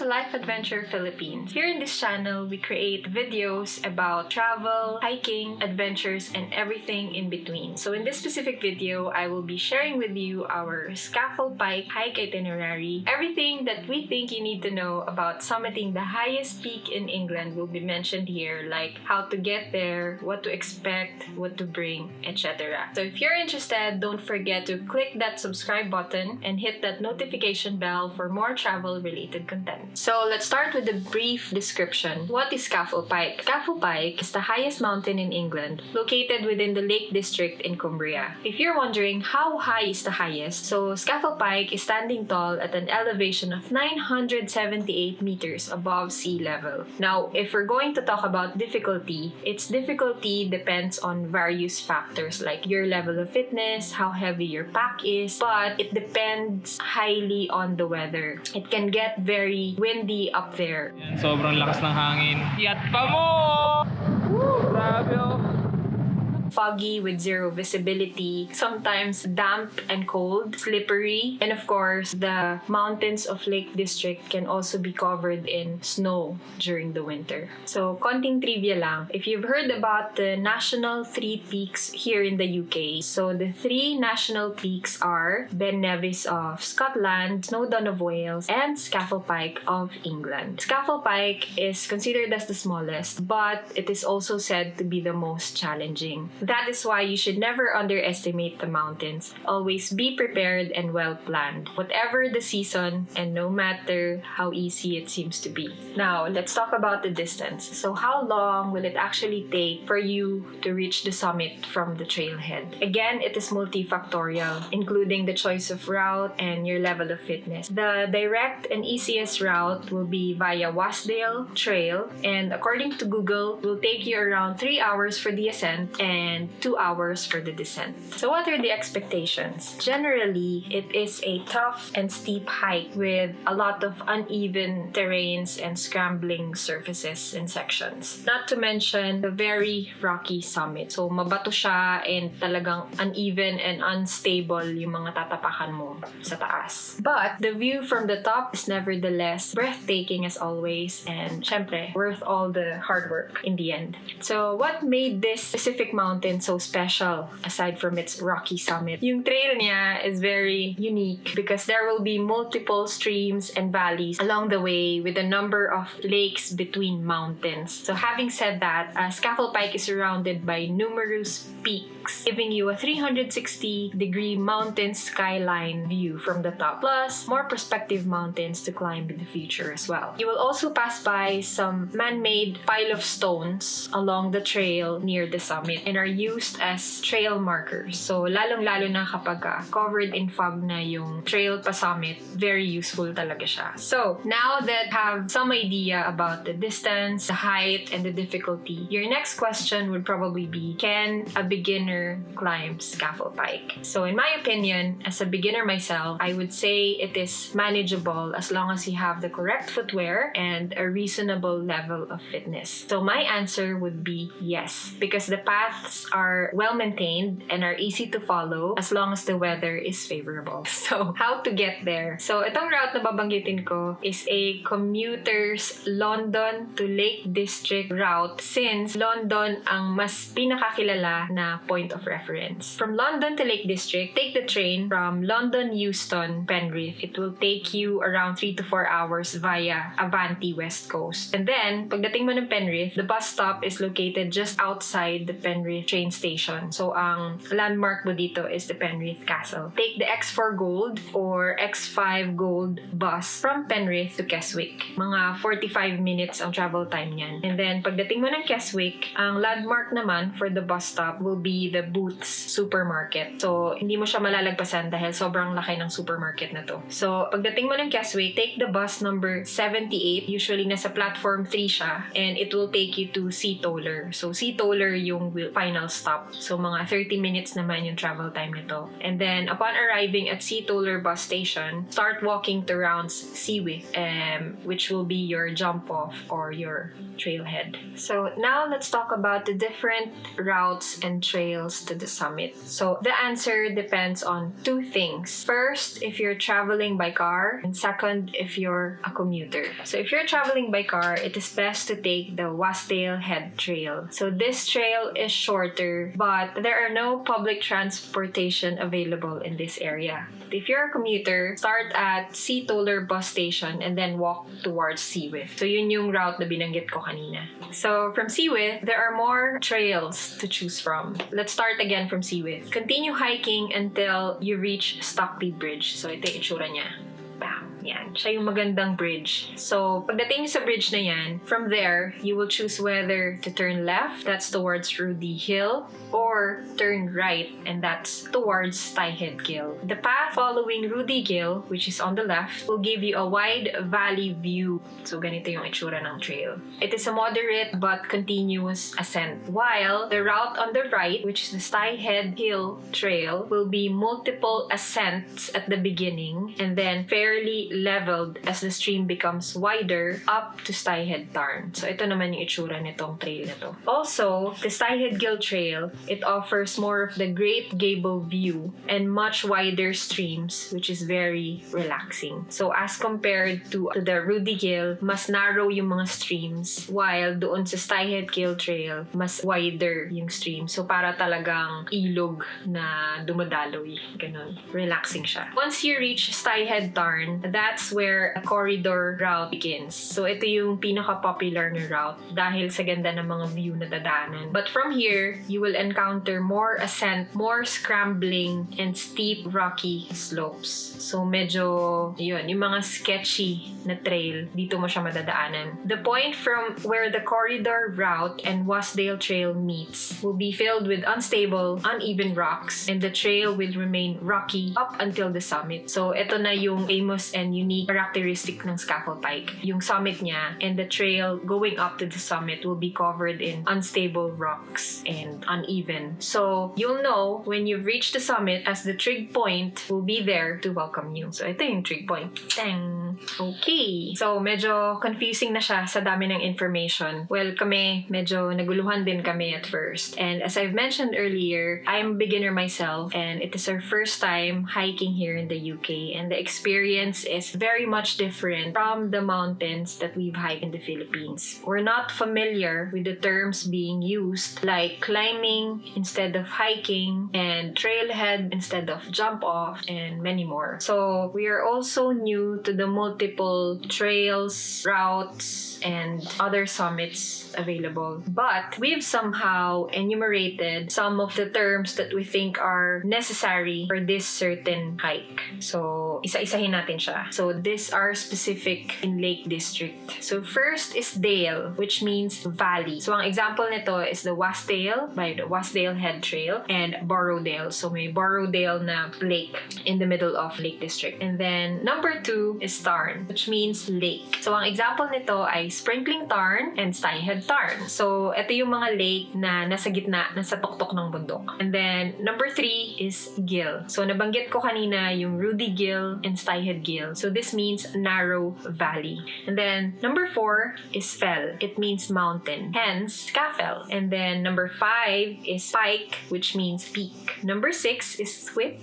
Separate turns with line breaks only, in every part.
Life Adventure Philippines. Here in this channel, we create videos about travel, hiking, adventures, and everything in between. So in this specific video, I will be sharing with you our Scaffold Pike hike itinerary. Everything that we think you need to know about summiting the highest peak in England will be mentioned here, like how to get there, what to expect, what to bring, etc. So if you're interested, don't forget to click that subscribe button and hit that notification bell for more travel-related content. So let's start with a brief description. What is Scaffold Pike? Scaffold Pike is the highest mountain in England, located within the Lake District in Cumbria. If you're wondering how high is the highest, so Scaffold Pike is standing tall at an elevation of 978 meters above sea level. Now, if we're going to talk about difficulty, its difficulty depends on various factors like your level of fitness, how heavy your pack is, but it depends highly on the weather. It can get very windy up there.
Yan, sobrang lakas ng hangin. Yat pa mo! Woo! Grabe oh!
Foggy with zero visibility, sometimes damp and cold, slippery, and of course, the mountains of Lake District can also be covered in snow during the winter. So, konting trivia lang. If you've heard about the national three peaks here in the UK, so the three national peaks are Ben Nevis of Scotland, Snowdon of Wales, and Scaffold Pike of England. Scaffold Pike is considered as the smallest, but it is also said to be the most challenging. That is why you should never underestimate the mountains. Always be prepared and well planned, whatever the season and no matter how easy it seems to be. Now, let's talk about the distance. So how long will it actually take for you to reach the summit from the trailhead? Again, it is multifactorial, including the choice of route and your level of fitness. The direct and easiest route will be via Wasdale Trail, and according to Google, will take you around 3 hours for the ascent and 2 hours for the descent. So what are the expectations? Generally, it is a tough and steep hike with a lot of uneven terrains and scrambling surfaces and sections. Not to mention the very rocky summit. So mabato siya and talagang uneven and unstable yung mga tatapakan mo sa taas. But the view from the top is nevertheless breathtaking as always, and syempre, worth all the hard work in the end. So what made this specific mountain so special aside from its rocky summit? Yung trail niya is very unique because there will be multiple streams and valleys along the way with a number of lakes between mountains. So having said that, Scaffold Pike is surrounded by numerous peaks, giving you a 360-degree mountain skyline view from the top, plus more prospective mountains to climb in the future as well. You will also pass by some man-made pile of stones along the trail near the summit and are used as trail markers. So, lalong-lalo na kapag covered in fog na yung trail pa summit, very useful talaga siya. So, now that have some idea about the distance, the height, and the difficulty, your next question would probably be, can a beginner climb Scaffold Pike? So, in my opinion, as a beginner myself, I would say it is manageable as long as you have the correct footwear and a reasonable level of fitness. So, my answer would be yes, because the paths are well maintained and are easy to follow as long as the weather is favorable. So, how to get there? So, itong route na babanggitin ko is a commuter's London to Lake District route since London ang mas pinakakilala na point of reference. From London to Lake District, take the train from London, Euston, Penrith. It will take you around 3 to 4 hours via Avanti West Coast. And then, pagdating mo ng Penrith, the bus stop is located just outside the Penrith train station. So, ang landmark mo dito is the Penrith Castle. Take the X4 Gold or X5 Gold bus from Penrith to Keswick. Mga 45 minutes ang travel time niyan. And then, pagdating mo ng Keswick, ang landmark naman for the bus stop will be the Booths Supermarket. So, hindi mo siya malalagpasan dahil sobrang laki ng supermarket na to. So, pagdating mo ng Keswick, take the bus number 78. Usually, nasa platform 3 siya. And it will take you to Sea Toller. So, Sea Toller yung final final stop. So mga 30 minutes naman yung travel time nito. And then upon arriving at Seatoller bus station, start walking to Rounds Seaway, which will be your jump off or your trailhead. So now let's talk about the different routes and trails to the summit. So the answer depends on two things. First, if you're traveling by car, and second, if you're a commuter. So if you're traveling by car, it is best to take the Wasdale Head Trail. So this trail is shorter, but there are no public transportation available in this area. If you're a commuter, start at Seatoller bus station and then walk towards Seawith. So yun yung route na binanggit ko kanina. So from Seawith, there are more trails to choose from. Let's start again from Seawith. Continue hiking until you reach Stockley Bridge. So ito yung itsura niya. Bam! Yan. Siya yung magandang bridge. So, pagdating niyo sa bridge na yan, from there, you will choose whether to turn left, that's towards Rudy Hill, or turn right, and that's towards Tyhead Gill. The path following Rudy Gill, which is on the left, will give you a wide valley view. So, ganito yung itsura ng trail. It is a moderate but continuous ascent, while the route on the right, which is the Tyhead Hill Trail, will be multiple ascents at the beginning, and then fairly leveled as the stream becomes wider up to Styhead Tarn. So, ito naman yung itsura nitong trail na to. Also, the Styhead Gill Trail, it offers more of the Great Gable view and much wider streams, which is very relaxing. So, as compared to the Rudy Gill, mas narrow yung mga streams, while doon sa Styhead Gill Trail, mas wider yung stream. So, para talagang ilog na dumadaloy. Ganun. Relaxing siya. Once you reach Styhead Tarn, that's where a corridor route begins. So, ito yung pinaka-popular na route dahil sa ganda ng mga view na dadaanan. But from here, you will encounter more ascent, more scrambling, and steep rocky slopes. So, medyo, yun, yung mga sketchy na trail, dito mo siya madadaanan. The point from where the corridor route and Wasdale Trail meets will be filled with unstable, uneven rocks, and the trail will remain rocky up until the summit. So, ito na yung famous and unique characteristic ng Scaffold Pike. Yung summit niya and the trail going up to the summit will be covered in unstable rocks and uneven. So, you'll know when you've reached the summit as the trig point will be there to welcome you. So, ito yung trig point. Tang! Okay. So, medyo confusing na siya sa dami ng information. Well, kami, medyo naguluhan din kami at first. And as I've mentioned earlier, I'm a beginner myself and it is our first time hiking here in the UK, and the experience is very much different from the mountains that we've hiked in the Philippines. We're not familiar with the terms being used like climbing instead of hiking and trailhead instead of jump off and many more. So we are also new to the multiple trails, routes, and other summits available. But we've somehow enumerated some of the terms that we think are necessary for this certain hike. So isa-isahin natin siya. So these are specific in Lake District. So first is Dale, which means valley. So ang example nito is the Wasdale by the Wasdale Head Trail and Borrowdale. So may Borrowdale na lake in the middle of Lake District. And then number 2 is Tarn, which means lake. So ang example nito ay Sprinkling Tarn and Styhead Tarn. So ito yung mga lake na nasa gitna, nasa tuktok ng bundok. And then number 3 is Gill. So nabanggit ko kanina yung Rudy Gill and Styhead Gill. So this means narrow valley. And then number 4 is Fell. It means mountain. Hence, Scafell. And then number 5 is Pike, which means peak. Number 6 is Thwip,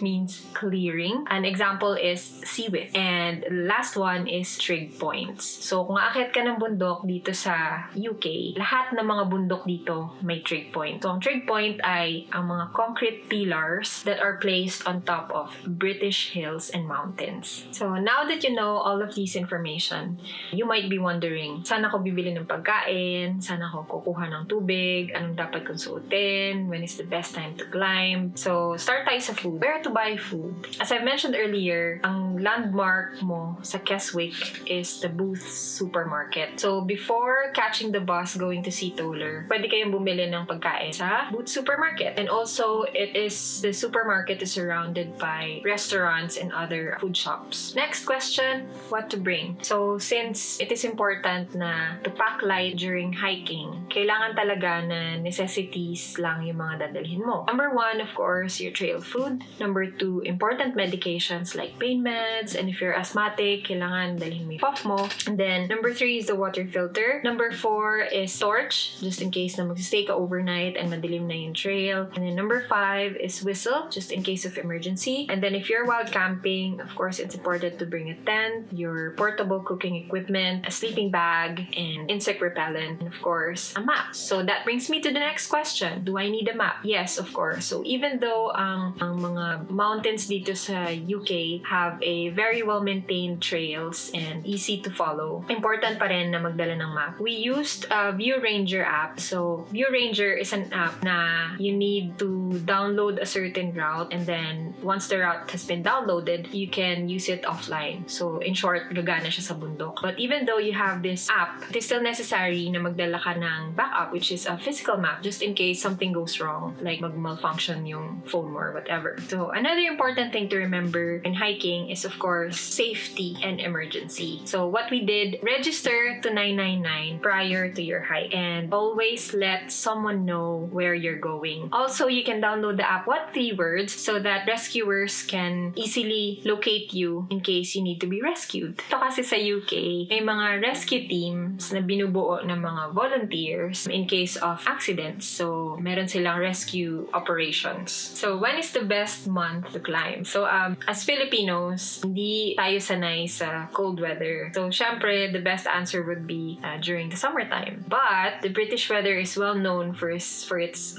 means clearing. An example is Seawith. And last one is trig points. So kung aakyat ka ng bundok dito sa UK, lahat ng mga bundok dito may trig point. So ang trig point ay ang mga concrete pillars that are placed on top of British hills and mountains. So now that you know all of these information, you might be wondering, saan ako bibili ng pagkain? Saan ako kukuha ng tubig? Anong dapat kong suotin? When is the best time to climb? So start tayo sa food. Where to buy food, as I mentioned earlier, ang landmark mo sa Keswick is the Booth Supermarket. So before catching the bus going to Seatoller, pwede kayong bumili ng pagkain sa Booth Supermarket. And also, the supermarket is surrounded by restaurants and other food shops. Next question, what to bring? So since it is important na to pack light during hiking, kailangan talaga na necessities lang yung mga dadalhin mo. Number 1, of course, your trail food. Number 2, important medications like pain meds, and if you're asthmatic, kailangan dalhin mo yung puff mo. And then, number 3 is the water filter. Number 4 is torch, just in case na magsistay ka overnight and madilim na yung trail. And then number 5 is whistle, just in case of emergency. And then if you're wild camping, of course, it's important to bring a tent, your portable cooking equipment, a sleeping bag, and insect repellent, and of course, a map. So that brings me to the next question. Do I need a map? Yes, of course. So even though ang mga mountains dito sa UK have a very well-maintained trails and easy to follow, important pa rin na magdala ng map. We used a View Ranger app. So View Ranger is an app na you need to download a certain route, and then once the route has been downloaded, you can use it offline. So in short, gagana siya sa bundok. But even though you have this app, it is still necessary na magdala ka ng backup, which is a physical map, just in case something goes wrong, like mag-malfunction yung phone mo or whatever. So another important thing to remember in hiking is, of course, safety and emergency. So what we did, register to 999 prior to your hike, and always let someone know where you're going. Also, you can download the app What 3 Words so that rescuers can easily locate you in case you need to be rescued. Ito kasi sa UK, may mga rescue teams na binubuo ng mga volunteers in case of accidents. So, meron silang rescue operations. So, when is the best month to climb? So, as Filipinos, hindi tayo sanay sa cold weather. So, syempre, the best answer would be during the summertime. But, the British weather is well known for its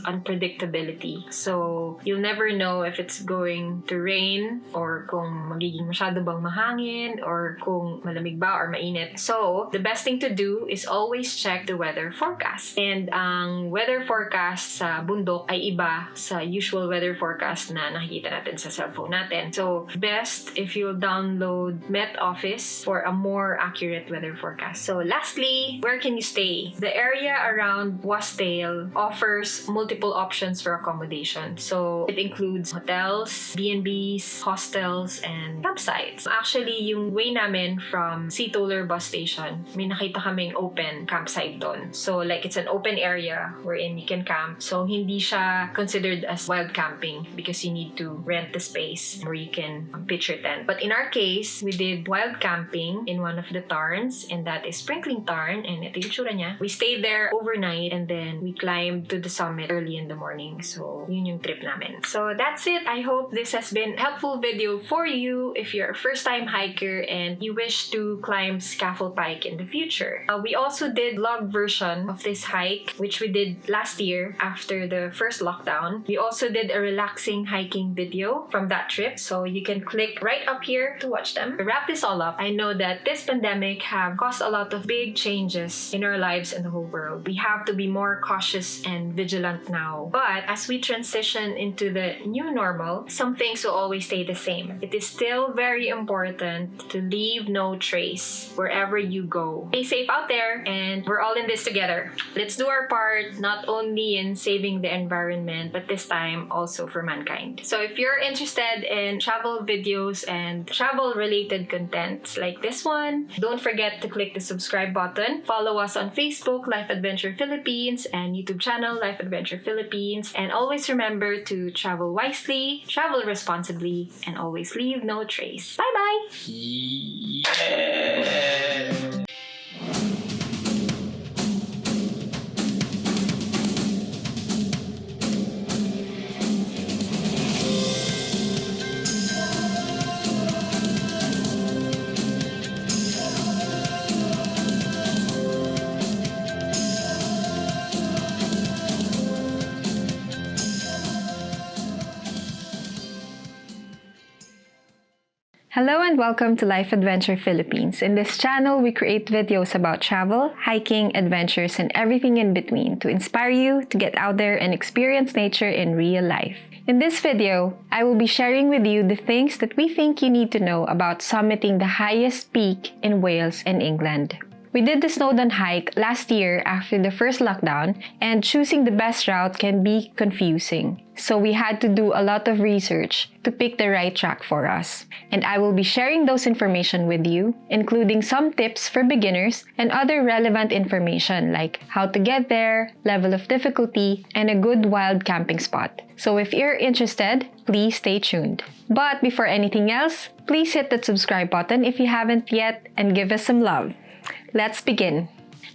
unpredictability. So, you'll never know if it's going to rain or kung magiging masyado bang mahangin or kung malamig ba or mainit. So, the best thing to do is always check the weather forecast. And ang weather forecast sa bundok ay iba sa usual weather forecast na nakikita natin sa cellphone natin. So, best if you'll download Met Office for a more accurate weather forecast. So, lastly, where can you stay? The area around Wasdale offers multiple options for accommodation. So, it includes hotels, B&Bs, hostels, and campsites. Actually, yung way namin from Seatoller bus station, may nakita kaming open campsite doon. So, like, it's an open area wherein you can camp. So, hindi siya considered as wild camping because you need to rent the space where you can pitch your tent. But in our case, we did wild camping in one of the tarns, and that is Sprinkling Tarn, and ito yung tsura niya. We stayed there overnight, and then we climbed to the summit early in the morning. So, yun yung trip namin. So, that's it. I hope this has been a helpful video for you if you're a first-time hiker and you wish to climb Scaffold Pike in the future. We also did vlog version of this hike, which we did last year after the first lockdown. We also did a relaxing hiking video from that trip, so you can click right up here to watch them. To wrap this all up, I know that this pandemic have caused a lot of big changes in our lives and the whole world. We have to be more cautious and vigilant now. But as we transition into the new normal, some things will always stay the same. It is still very important to leave no trace wherever you go. Stay safe out there, and we're all in this together. Let's do our part, not only in saving the environment, but this time also for mankind. So if you're interested in travel videos and travel-related contents like this one, don't forget to click the subscribe button. Follow us on Facebook, Life Adventure Philippines, and YouTube channel, Life Adventure Philippines. And always remember to travel wisely, travel responsibly, and always leave no trace. Bye-bye!
Yeah!
Hello and welcome to Life Adventure Philippines. In this channel, we create videos about travel, hiking, adventures, and everything in between to inspire you to get out there and experience nature in real life. In this video, I will be sharing with you the things that we think you need to know about summiting the highest peak in Wales and England. We did the Snowdon hike last year after the first lockdown, and choosing the best route can be confusing. So we had to do a lot of research to pick the right track for us. And I will be sharing those information with you, including some tips for beginners and other relevant information like how to get there, level of difficulty, and a good wild camping spot. So if you're interested, please stay tuned. But before anything else, please hit that subscribe button if you haven't yet and give us some love. Let's begin.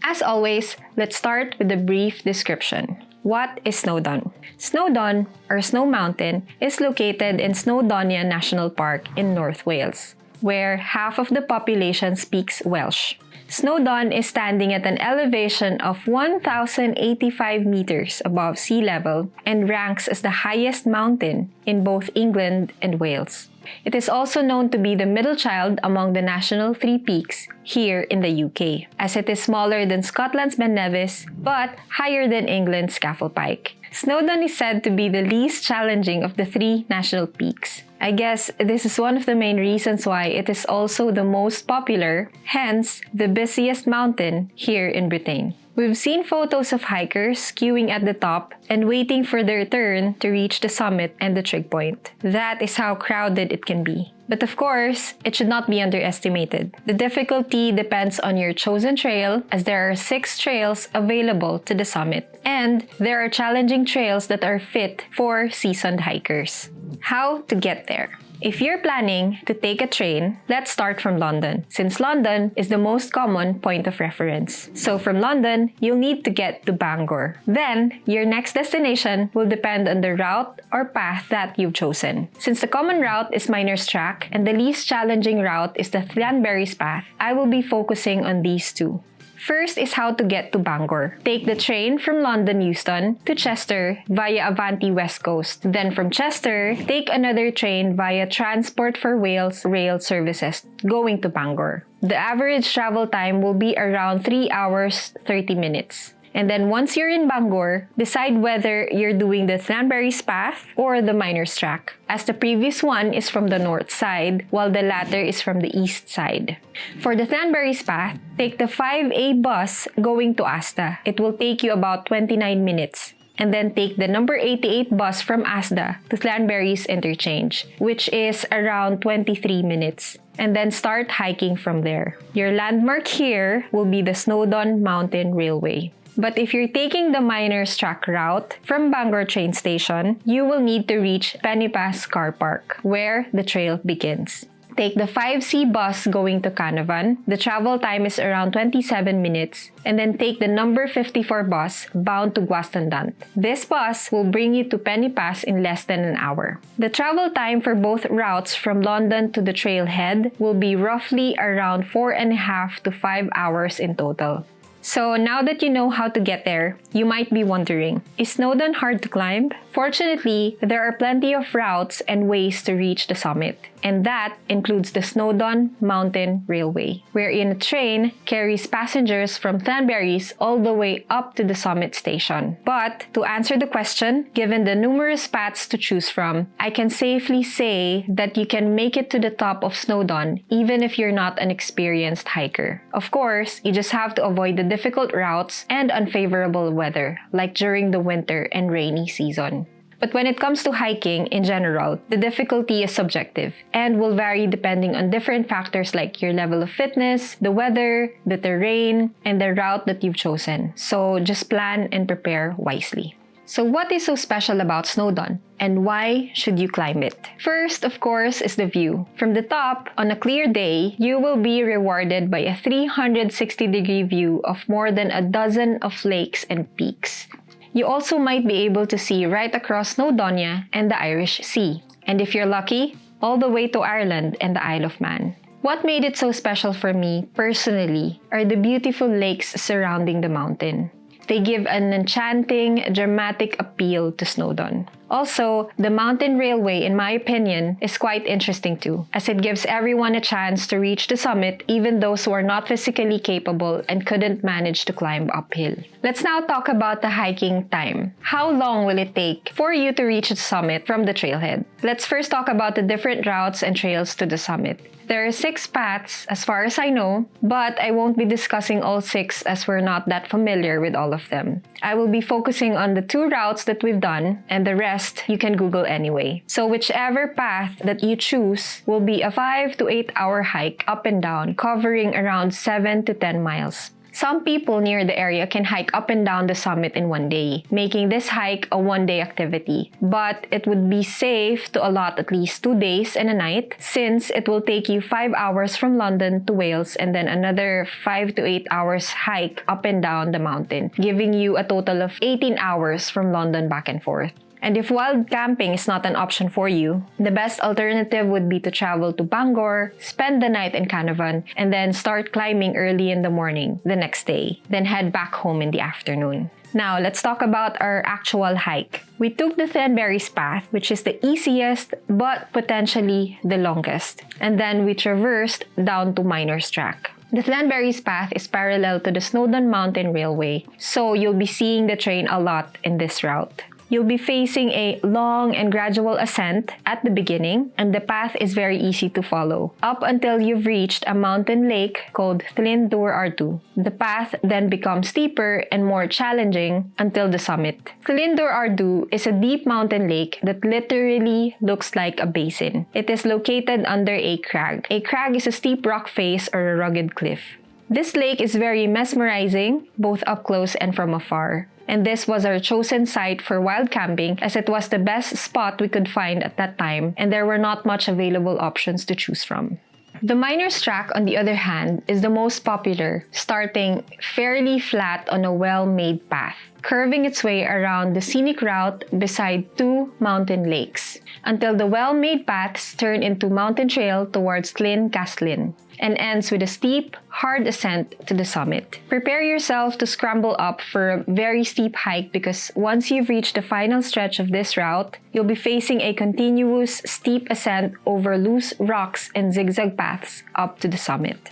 As always, let's start with a brief description. What is Snowdon? Snowdon, or Snow Mountain, is located in Snowdonia National Park in North Wales, where half of the population speaks Welsh. Snowdon is standing at an elevation of 1,085 meters above sea level and ranks as the highest mountain in both England and Wales. It is also known to be the middle child among the national three peaks here in the UK, as it is smaller than Scotland's Ben Nevis but higher than England's Scafell Pike. Snowdon is said to be the least challenging of the three national peaks. I guess this is one of the main reasons why it is also the most popular, hence the busiest mountain here in Britain. We've seen photos of hikers queuing at the top and waiting for their turn to reach the summit and the trig point. That is how crowded it can be. But of course, it should not be underestimated. The difficulty depends on your chosen trail, as there are 6 trails available to the summit. And there are challenging trails that are fit for seasoned hikers. How to get there? If you're planning to take a train, let's start from London, since London is the most common point of reference. So from London, you'll need to get to Bangor. Then, your next destination will depend on the route or path that you've chosen. Since the common route is Miner's Track and the least challenging route is the Llanberis Path, I will be focusing on these two. First is how to get to Bangor. Take the train from London Euston to Chester via Avanti West Coast. Then from Chester, take another train via Transport for Wales rail services going to Bangor. The average travel time will be around 3 hours 30 minutes. And then once you're in Bangor, decide whether you're doing the Llanberis Path or the Miner's Track, as the previous one is from the north side, while the latter is from the east side. For the Llanberis Path, take the 5A bus going to Asda. It will take you about 29 minutes. And then take the number 88 bus from Asda to Llanberis Interchange, which is around 23 minutes. And then start hiking from there. Your landmark here will be the Snowdon Mountain Railway. But if you're taking the Miner's Track route from Bangor train station, you will need to reach Pennypass Car Park, where the trail begins. Take the 5C bus going to Canavan. The travel time is around 27 minutes. And then take the number 54 bus bound to Guastandant. This bus will bring you to Pennypass in less than an hour. The travel time for both routes from London to the trailhead will be roughly around 4.5 to 5 hours in total. So now that you know how to get there, you might be wondering, is Snowdon hard to climb? Fortunately, there are plenty of routes and ways to reach the summit. And that includes the Snowdon Mountain Railway, wherein a train carries passengers from Llanberis all the way up to the summit station. But to answer the question, given the numerous paths to choose from, I can safely say that you can make it to the top of Snowdon even if you're not an experienced hiker. Of course, you just have to avoid the difficult routes and unfavorable weather, like during the winter and rainy season. But when it comes to hiking in general, the difficulty is subjective and will vary depending on different factors like your level of fitness, the weather, the terrain, and the route that you've chosen. So just plan and prepare wisely. So what is so special about Snowdon? And why should you climb it? First, of course, is the view. From the top, on a clear day, you will be rewarded by a 360-degree view of more than a dozen of lakes and peaks. You also might be able to see right across Snowdonia and the Irish Sea. And if you're lucky, all the way to Ireland and the Isle of Man. What made it so special for me, personally, are the beautiful lakes surrounding the mountain. They give an enchanting, dramatic appeal to Snowdon. Also, the mountain railway, in my opinion, is quite interesting too, as it gives everyone a chance to reach the summit, even those who are not physically capable and couldn't manage to climb uphill. Let's now talk about the hiking time. How long will it take for you to reach the summit from the trailhead? Let's first talk about the different routes and trails to the summit. There are 6 paths as far as I know, but I won't be discussing all 6 as we're not that familiar with all of them. I will be focusing on the 2 routes that we've done, and the rest you can Google anyway. So whichever path that you choose will be a 5 to 8 hour hike up and down, covering around 7 to 10 miles. Some people near the area can hike up and down the summit in one day, making this hike a one-day activity. But it would be safe to allot at least 2 days and a night, since it will take you 5 hours from London to Wales and then another 5 to 8 hours hike up and down the mountain, giving you a total of 18 hours from London back and forth. And if wild camping is not an option for you, the best alternative would be to travel to Bangor, spend the night in Canavan, and then start climbing early in the morning the next day, then head back home in the afternoon. Now, let's talk about our actual hike. We took the Thornberries path, which is the easiest but potentially the longest, and then we traversed down to Miner's Track. The Thornberries path is parallel to the Snowdon Mountain Railway, so you'll be seeing the train a lot in this route. You'll be facing a long and gradual ascent at the beginning, and the path is very easy to follow, up until you've reached a mountain lake called Llyn-Dwr Ardu. The path then becomes steeper and more challenging until the summit. Llyn-Dwr Ardu is a deep mountain lake that literally looks like a basin. It is located under a crag. A crag is a steep rock face or a rugged cliff. This lake is very mesmerizing, both up close and from afar. And this was our chosen site for wild camping, as it was the best spot we could find at that time, and there were not much available options to choose from. The Miner's Track, on the other hand, is the most popular, starting fairly flat on a well-made path, curving its way around the scenic route beside 2 mountain lakes, until the well-made paths turn into mountain trail towards Llyn Castlin, and ends with a steep, hard ascent to the summit. Prepare yourself to scramble up for a very steep hike, because once you've reached the final stretch of this route, you'll be facing a continuous steep ascent over loose rocks and zigzag paths up to the summit.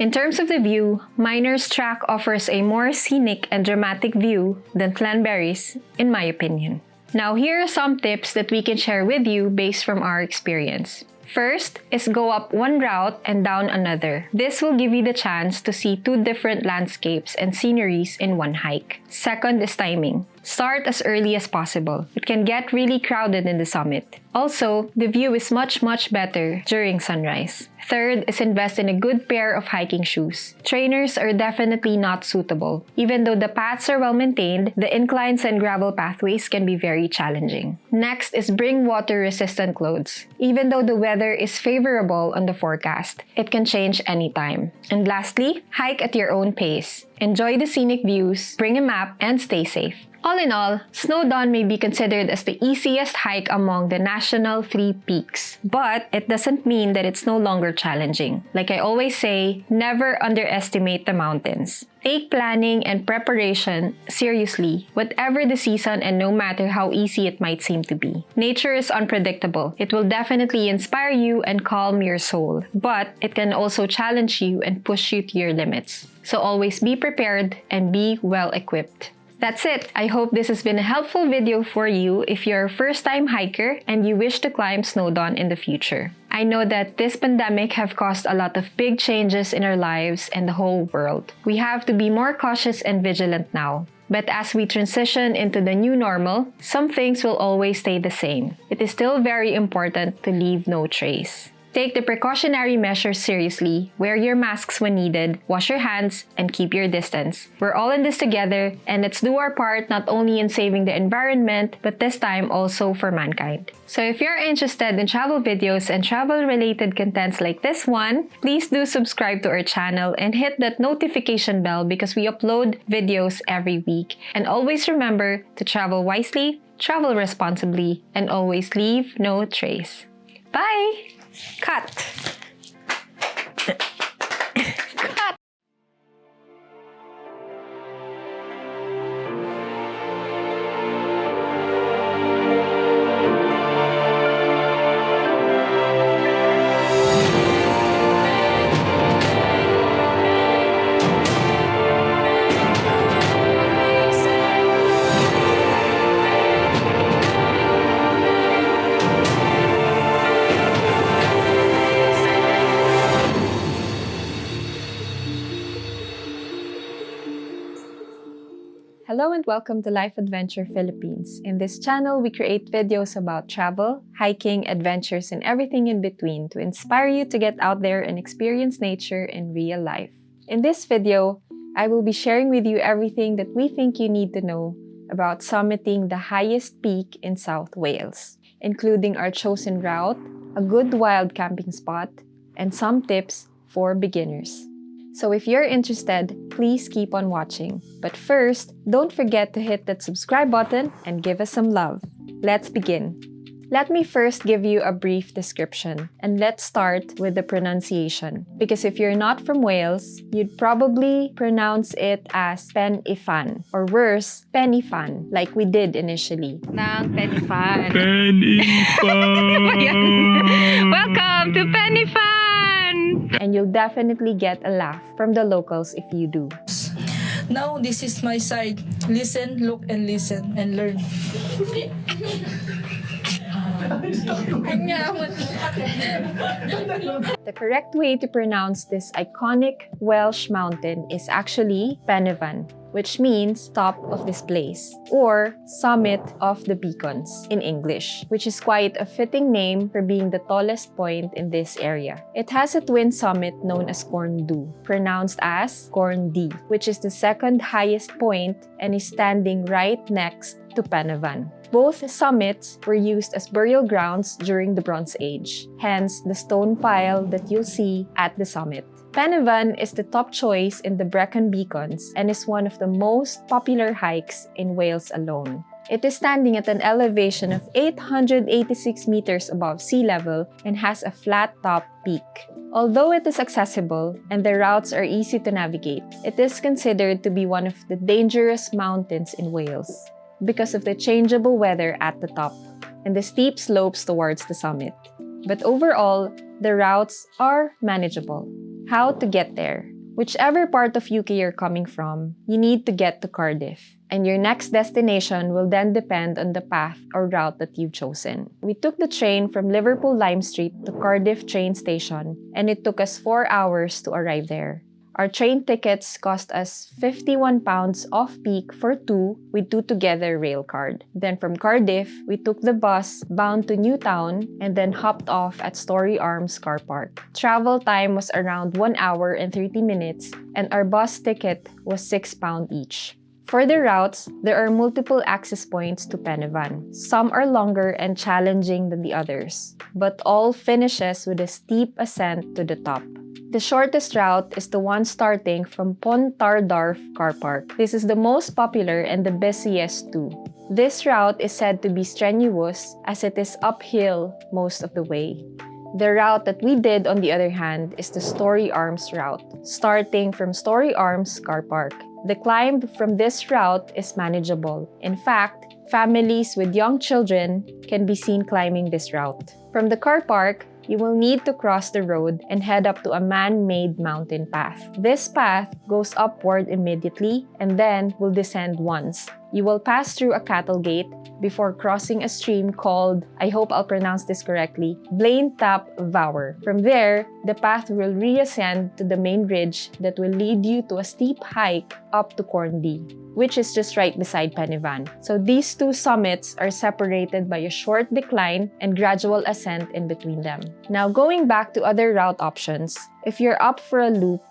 In terms of the view, Miner's Track offers a more scenic and dramatic view than Thornberries, in my opinion. Now, here are some tips that we can share with you based from our experience. First is go up one route and down another. This will give you the chance to see 2 different landscapes and sceneries in one hike. Second is timing. Start as early as possible. It can get really crowded in the summit. Also, the view is much better during sunrise. Third is invest in a good pair of hiking shoes. Trainers are definitely not suitable. Even though the paths are well maintained, the inclines and gravel pathways can be very challenging. Next is bring water-resistant clothes. Even though the weather is favorable on the forecast, it can change anytime. And lastly, hike at your own pace. Enjoy the scenic views, bring a map, and stay safe. All in all, Snowdon may be considered as the easiest hike among the national 3 peaks, but it doesn't mean that it's no longer challenging. Like I always say, never underestimate the mountains. Take planning and preparation seriously, whatever the season and no matter how easy it might seem to be. Nature is unpredictable. It will definitely inspire you and calm your soul, but it can also challenge you and push you to your limits. So always be prepared and be well equipped. That's it! I hope this has been a helpful video for you if you're a first-time hiker and you wish to climb Snowdon in the future. I know that this pandemic have caused a lot of big changes in our lives and the whole world. We have to be more cautious and vigilant now. But as we transition into the new normal, some things will always stay the same. It is still very important to leave no trace. Take the precautionary measures seriously, wear your masks when needed, wash your hands, and keep your distance. We're all in this together, and let's do our part not only in saving the environment, but this time also for mankind. So if you're interested in travel videos and travel-related contents like this one, please do subscribe to our channel and hit that notification bell because we upload videos every week. And always remember to travel wisely, travel responsibly, and always leave no trace. Bye! Cut! Hello and welcome to Life Adventure Philippines. In this channel, we create videos about travel, hiking, adventures, and everything in between to inspire you to get out there and experience nature in real life. In this video, I will be sharing with you everything that we think you need to know about summiting the highest peak in South Wales, including our chosen route, a good wild camping spot, and some tips for beginners. So if you're interested, please keep on watching. But first, don't forget to hit that subscribe button and give us some love. Let's begin. Let me first give you a brief description, and let's start with the pronunciation. Because if you're not from Wales, you'd probably pronounce it as Pen-y-fan, or worse, Pen-y-fan, like we did initially.
Ng Pen-y-fan.
Pen-y-fan!
Welcome to Pen-y-fan!
And you'll definitely get a laugh from the locals if you do.
Now this is my side. Listen, look, and listen, and learn.
The correct way to pronounce this iconic Welsh mountain is actually Pen-y-fan, which means top of this place, or summit of the beacons in English, which is quite a fitting name for being the tallest point in this area. It has a twin summit known as Corn Du, pronounced as Corn D, which is the second highest point and is standing right next to Pen-y-fan. Both summits were used as burial grounds during the Bronze Age, hence the stone pile that you'll see at the summit. Pen-y-fan is the top choice in the Brecon Beacons and is one of the most popular hikes in Wales alone. It is standing at an elevation of 886 meters above sea level and has a flat top peak. Although it is accessible and the routes are easy to navigate, it is considered to be one of the dangerous mountains in Wales because of the changeable weather at the top and the steep slopes towards the summit. But overall, the routes are manageable. How to get there? Whichever part of UK you're coming from, you need to get to Cardiff, and your next destination will then depend on the path or route that you've chosen. We took the train from Liverpool Lime Street to Cardiff train station, and it took us 4 hours to arrive there. Our train tickets cost us £51 off-peak for two with two together rail card. Then from Cardiff, we took the bus bound to Newtown and then hopped off at Story Arms car park. Travel time was around 1 hour and 30 minutes and our bus ticket was £6 each. For the routes, there are multiple access points to Pen-y-fan. Some are longer and challenging than the others, but all finishes with a steep ascent to the top. The shortest route is the one starting from Pontardarf Car Park. This is the most popular and the busiest too. This route is said to be strenuous as it is uphill most of the way. The route that we did, on the other hand, is the Story Arms route, starting from Story Arms Car Park. The climb from this route is manageable. In fact, families with young children can be seen climbing this route. From the car park, you will need to cross the road and head up to a man-made mountain path. This path goes upward immediately and then will descend once. You will pass through a cattle gate before crossing a stream called, I hope I'll pronounce this correctly, Blaine Tap Vower. From there, the path will reascend to the main ridge that will lead you to a steep hike up to Corn D, which is just right beside Pen-y-fan. So these two summits are separated by a short decline and gradual ascent in between them. Now going back to other route options, if you're up for a loop,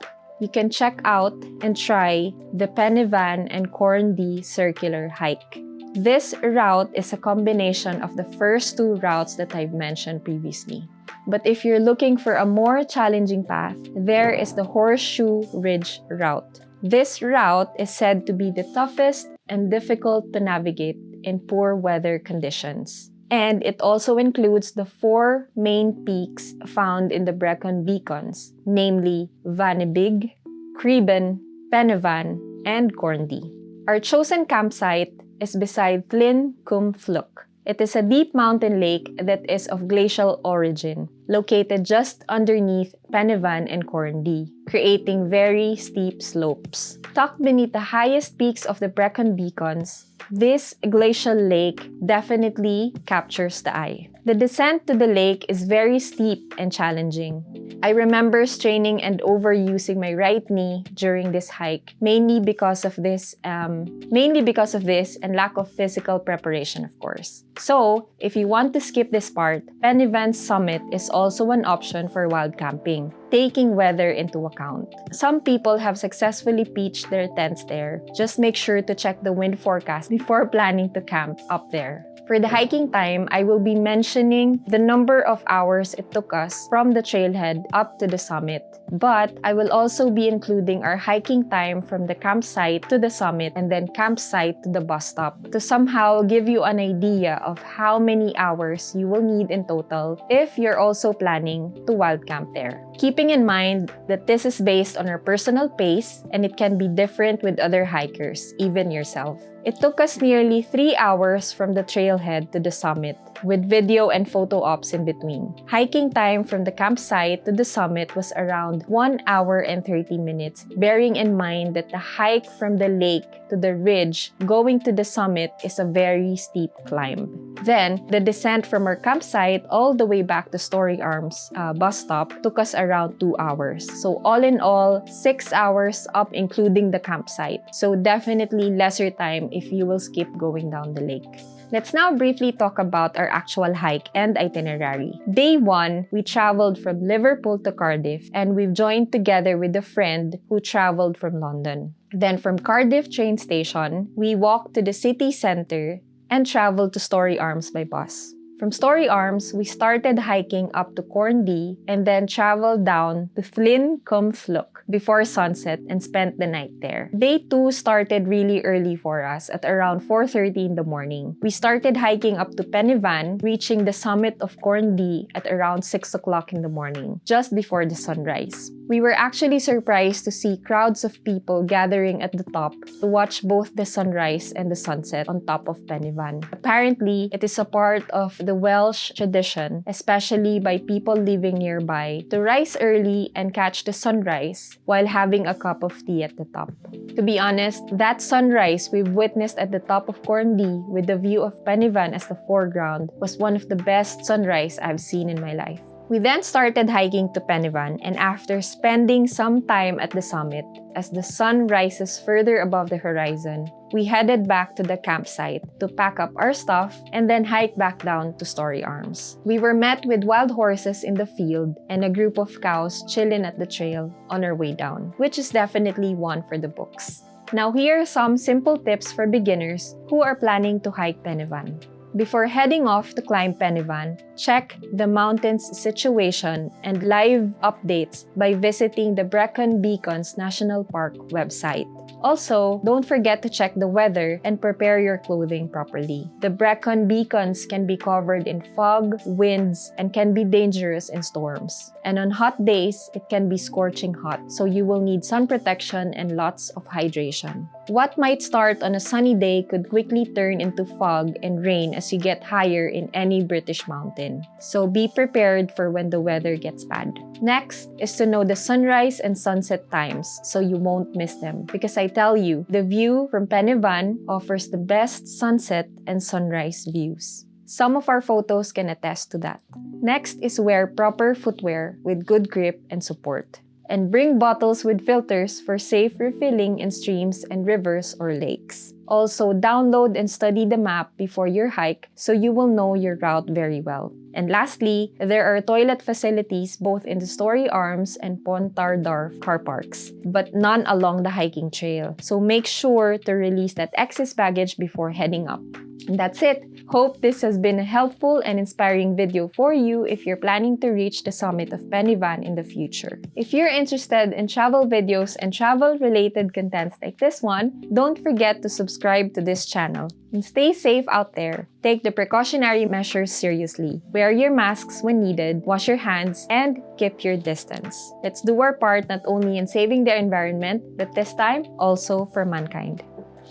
you can check out and try the Pen-y-fan and Corn D circular hike. This route is a combination of the first two routes that I've mentioned previously. But if you're looking for a more challenging path, there is the Horseshoe Ridge route. This route is said to be the toughest and difficult to navigate in poor weather conditions. And it also includes the 4 main peaks found in the Brecon Beacons, namely Vanibig, Creeben, Pen-y-fan, and Corn D. Our chosen campsite is beside Llyn Cwm Fflwch. It is a deep mountain lake that is of glacial origin, located just underneath Pen-y-fan and Corn D, creating very steep slopes. Tucked beneath the highest peaks of the Brecon Beacons, this glacial lake definitely captures the eye. The descent to the lake is very steep and challenging. I remember straining and overusing my right knee during this hike, mainly because of this and lack of physical preparation, of course. So, if you want to skip this part, Penivan's summit is also an option for wild camping, taking weather into account. Some people have successfully pitched their tents there. Just make sure to check the wind forecast before planning to camp up there. For the hiking time, I will be mentioning the number of hours it took us from the trailhead up to the summit. But I will also be including our hiking time from the campsite to the summit and then campsite to the bus stop to somehow give you an idea of how many hours you will need in total if you're also planning to wild camp there. Keeping in mind that this is based on our personal pace and it can be different with other hikers, even yourself. It took us nearly 3 hours from the trailhead to the summit, with video and photo ops in between. Hiking time from the campsite to the summit was around 1 hour and 30 minutes, bearing in mind that the hike from the lake to the ridge going to the summit is a very steep climb. Then, the descent from our campsite all the way back to Story Arms bus stop took us around 2 hours. So all in all, 6 hours up including the campsite. So definitely lesser time if you will skip going down the lake. Let's now briefly talk about our actual hike and itinerary. Day 1, we traveled from Liverpool to Cardiff and we've joined together with a friend who traveled from London. Then from Cardiff train station, we walked to the city center and traveled to Story Arms by bus. From Story Arms, we started hiking up to Corndy and then traveled down to Flin Cumflook before sunset and spent the night there. Day 2 started really early for us at around 4:30 in the morning. We started hiking up to Penivan, reaching the summit of Corndy at around 6 o'clock in the morning, just before the sunrise. We were actually surprised to see crowds of people gathering at the top to watch both the sunrise and the sunset on top of Penivan. Apparently, it is a part of the Welsh tradition, especially by people living nearby, to rise early and catch the sunrise while having a cup of tea at the top. To be honest, that sunrise we've witnessed at the top of Corndy with the view of Penivan as the foreground was one of the best sunrise I've seen in my life. We then started hiking to Penivan, and after spending some time at the summit, as the sun rises further above the horizon, we headed back to the campsite to pack up our stuff and then hike back down to Story Arms. We were met with wild horses in the field and a group of cows chilling at the trail on our way down, which is definitely one for the books. Now here are some simple tips for beginners who are planning to hike Penivan. Before heading off to climb Penivan, check the mountain's situation and live updates by visiting the Brecon Beacons National Park website. Also, don't forget to check the weather and prepare your clothing properly. The Brecon Beacons can be covered in fog, winds, and can be dangerous in storms. And on hot days, it can be scorching hot, so you will need sun protection and lots of hydration. What might start on a sunny day could quickly turn into fog and rain as you get higher in any British mountain. So be prepared for when the weather gets bad. Next is to know the sunrise and sunset times so you won't miss them. Because I tell you, the view from Penivan offers the best sunset and sunrise views. Some of our photos can attest to that. Next is wear proper footwear with good grip and support. And bring bottles with filters for safe refilling in streams and rivers or lakes. Also, download and study the map before your hike so you will know your route very well. And lastly, there are toilet facilities both in the Story Arms and Pontardorf car parks, but none along the hiking trail. So make sure to release that excess baggage before heading up. And that's it. Hope this has been a helpful and inspiring video for you if you're planning to reach the summit of Penivan in the future. If you're interested in travel videos and travel-related contents like this one, don't forget to subscribe to this channel. And stay safe out there. Take the precautionary measures seriously. Wear your masks when needed, wash your hands, and keep your distance. Let's do our part not only in saving the environment, but this time also for mankind.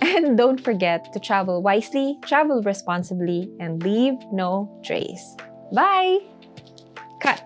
And don't forget to travel wisely, travel responsibly, and leave no trace. Bye! Cut!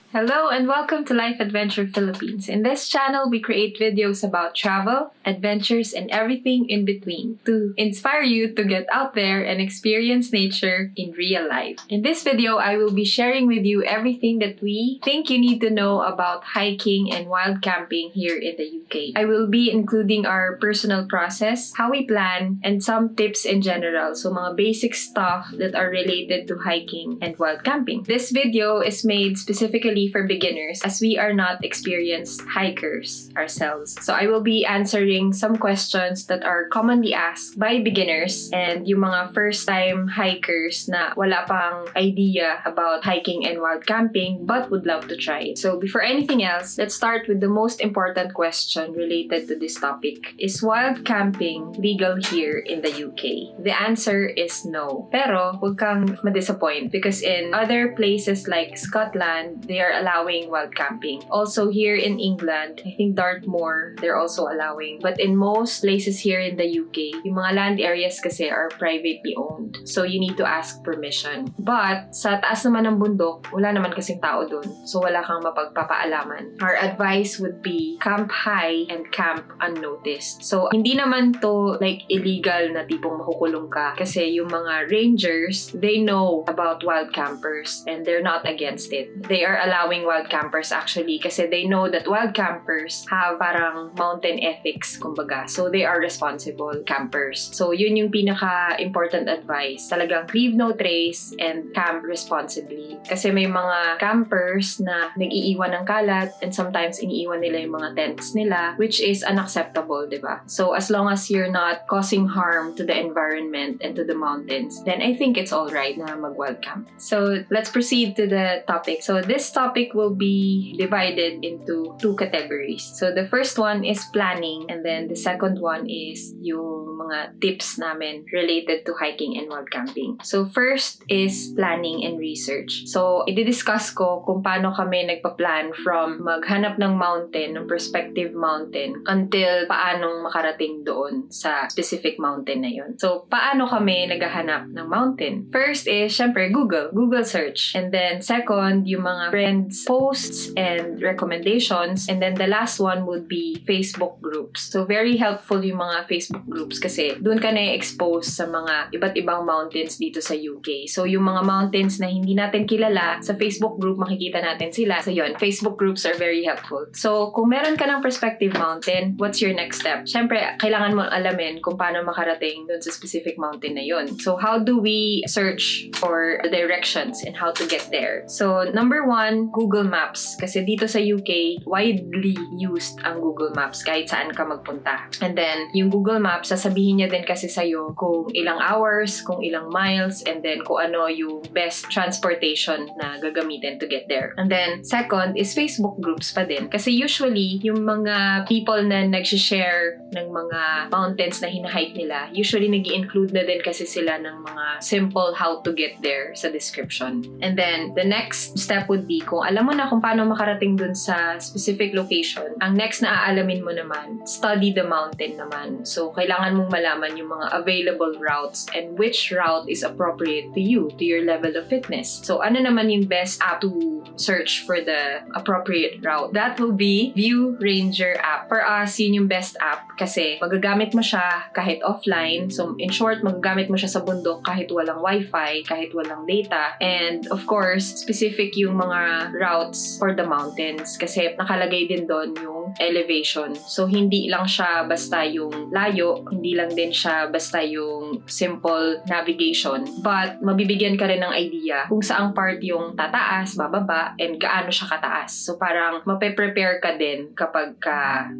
Hello and welcome to Life Adventure Philippines. In this channel, we create videos about travel, adventures, and everything in between to inspire you to get out there and experience nature in real life. In this video, I will be sharing with you everything that we think you need to know about hiking and wild camping here in the UK. I will be including our personal process, how we plan, and some tips in general. So mga basic stuff that are related to hiking and wild camping. This video is made specifically for beginners as we are not experienced hikers ourselves. So I will be answering some questions that are commonly asked by beginners and yung mga first-time hikers na wala pang idea about hiking and wild camping but would love to try it. So before anything else, let's start with the most important question related to this topic. Is wild camping legal here in the UK? The answer is no. Pero huwag kang ma-disappoint because in other places like Scotland, they are allowing wild camping. Also here in England, I think Dartmoor, they're also allowing. But in most places here in the UK, yung mga land areas kasi are privately owned. So you need to ask permission. But sa taas naman ng bundok, wala naman kasing tao dun. So wala kang mapagpapaalaman. Our advice would be camp high and camp unnoticed. So hindi naman to like illegal na tipong makukulong ka. Kasi yung mga rangers, they know about wild campers and they're not against it. They are allowing wild campers actually kasi they know that wild campers have parang mountain ethics kumbaga. So they are responsible campers. So yun yung pinaka-important advice. Talagang leave no trace and camp responsibly. Kasi may mga campers na nag-iiwan ng kalat and sometimes iniiwan nila yung mga tents nila which is unacceptable, diba? So as long as you're not causing harm to the environment and to the mountains, then I think it's alright na mag-wild camp. So let's proceed to the topic. So this topic will be divided into two categories. So the first one is planning and then the second one is yung mga tips namin related to hiking and wild camping. So first is planning and research. So i-discuss ko kung paano kami nagpa-plan from maghanap ng mountain, ng prospective mountain, until paanong makarating doon sa specific mountain na yun. So paano kami naghahanap ng mountain? First is, syempre, Google search. And then second, yung mga friends posts and recommendations, and then the last one would be Facebook groups. So very helpful yung mga Facebook groups kasi doon ka na-expose sa mga iba't ibang mountains dito sa UK. So yung mga mountains na hindi natin kilala, sa Facebook group makikita natin sila. So yun, Facebook groups are very helpful. So kung meron ka ng prospective mountain, what's your next step? Syempre, kailangan mo alamin kung paano makarating doon sa specific mountain na yun. So how do we search for the directions and how to get there? So number one, Google Maps. Kasi dito sa UK, widely used ang Google Maps kahit saan ka magpunta. And then, yung Google Maps, sasabihin niya din kasi sa'yo kung ilang hours, kung ilang miles, and then kung ano yung best transportation na gagamitin to get there. And then, second is Facebook groups pa din. Kasi usually, yung mga people na nag-share ng mga mountains na hinahike nila, usually nag-i-include na din kasi sila ng mga simple how to get there sa description. And then, the next step would be, kung alam mo na kung paano makarating dun sa specific location, ang next na aalamin mo naman, study the mountain naman. So, kailangan mong malaman yung mga available routes and which route is appropriate to you, to your level of fitness. So, ano naman yung best app to search for the appropriate route? That will be View Ranger app. For us, yun yung best app kasi magagamit mo siya kahit offline. So, in short, magagamit mo siya sa bundok kahit walang wifi, kahit walang data. And, of course, specific yung mga routes for the mountains kasi nakalagay din doon yung elevation. So, hindi lang siya basta yung layo, hindi lang din siya basta yung simple navigation, but mabibigyan ka rin ng idea kung saang part yung tataas, bababa, and gaano siya kataas. So, parang mape-prepare ka din kapag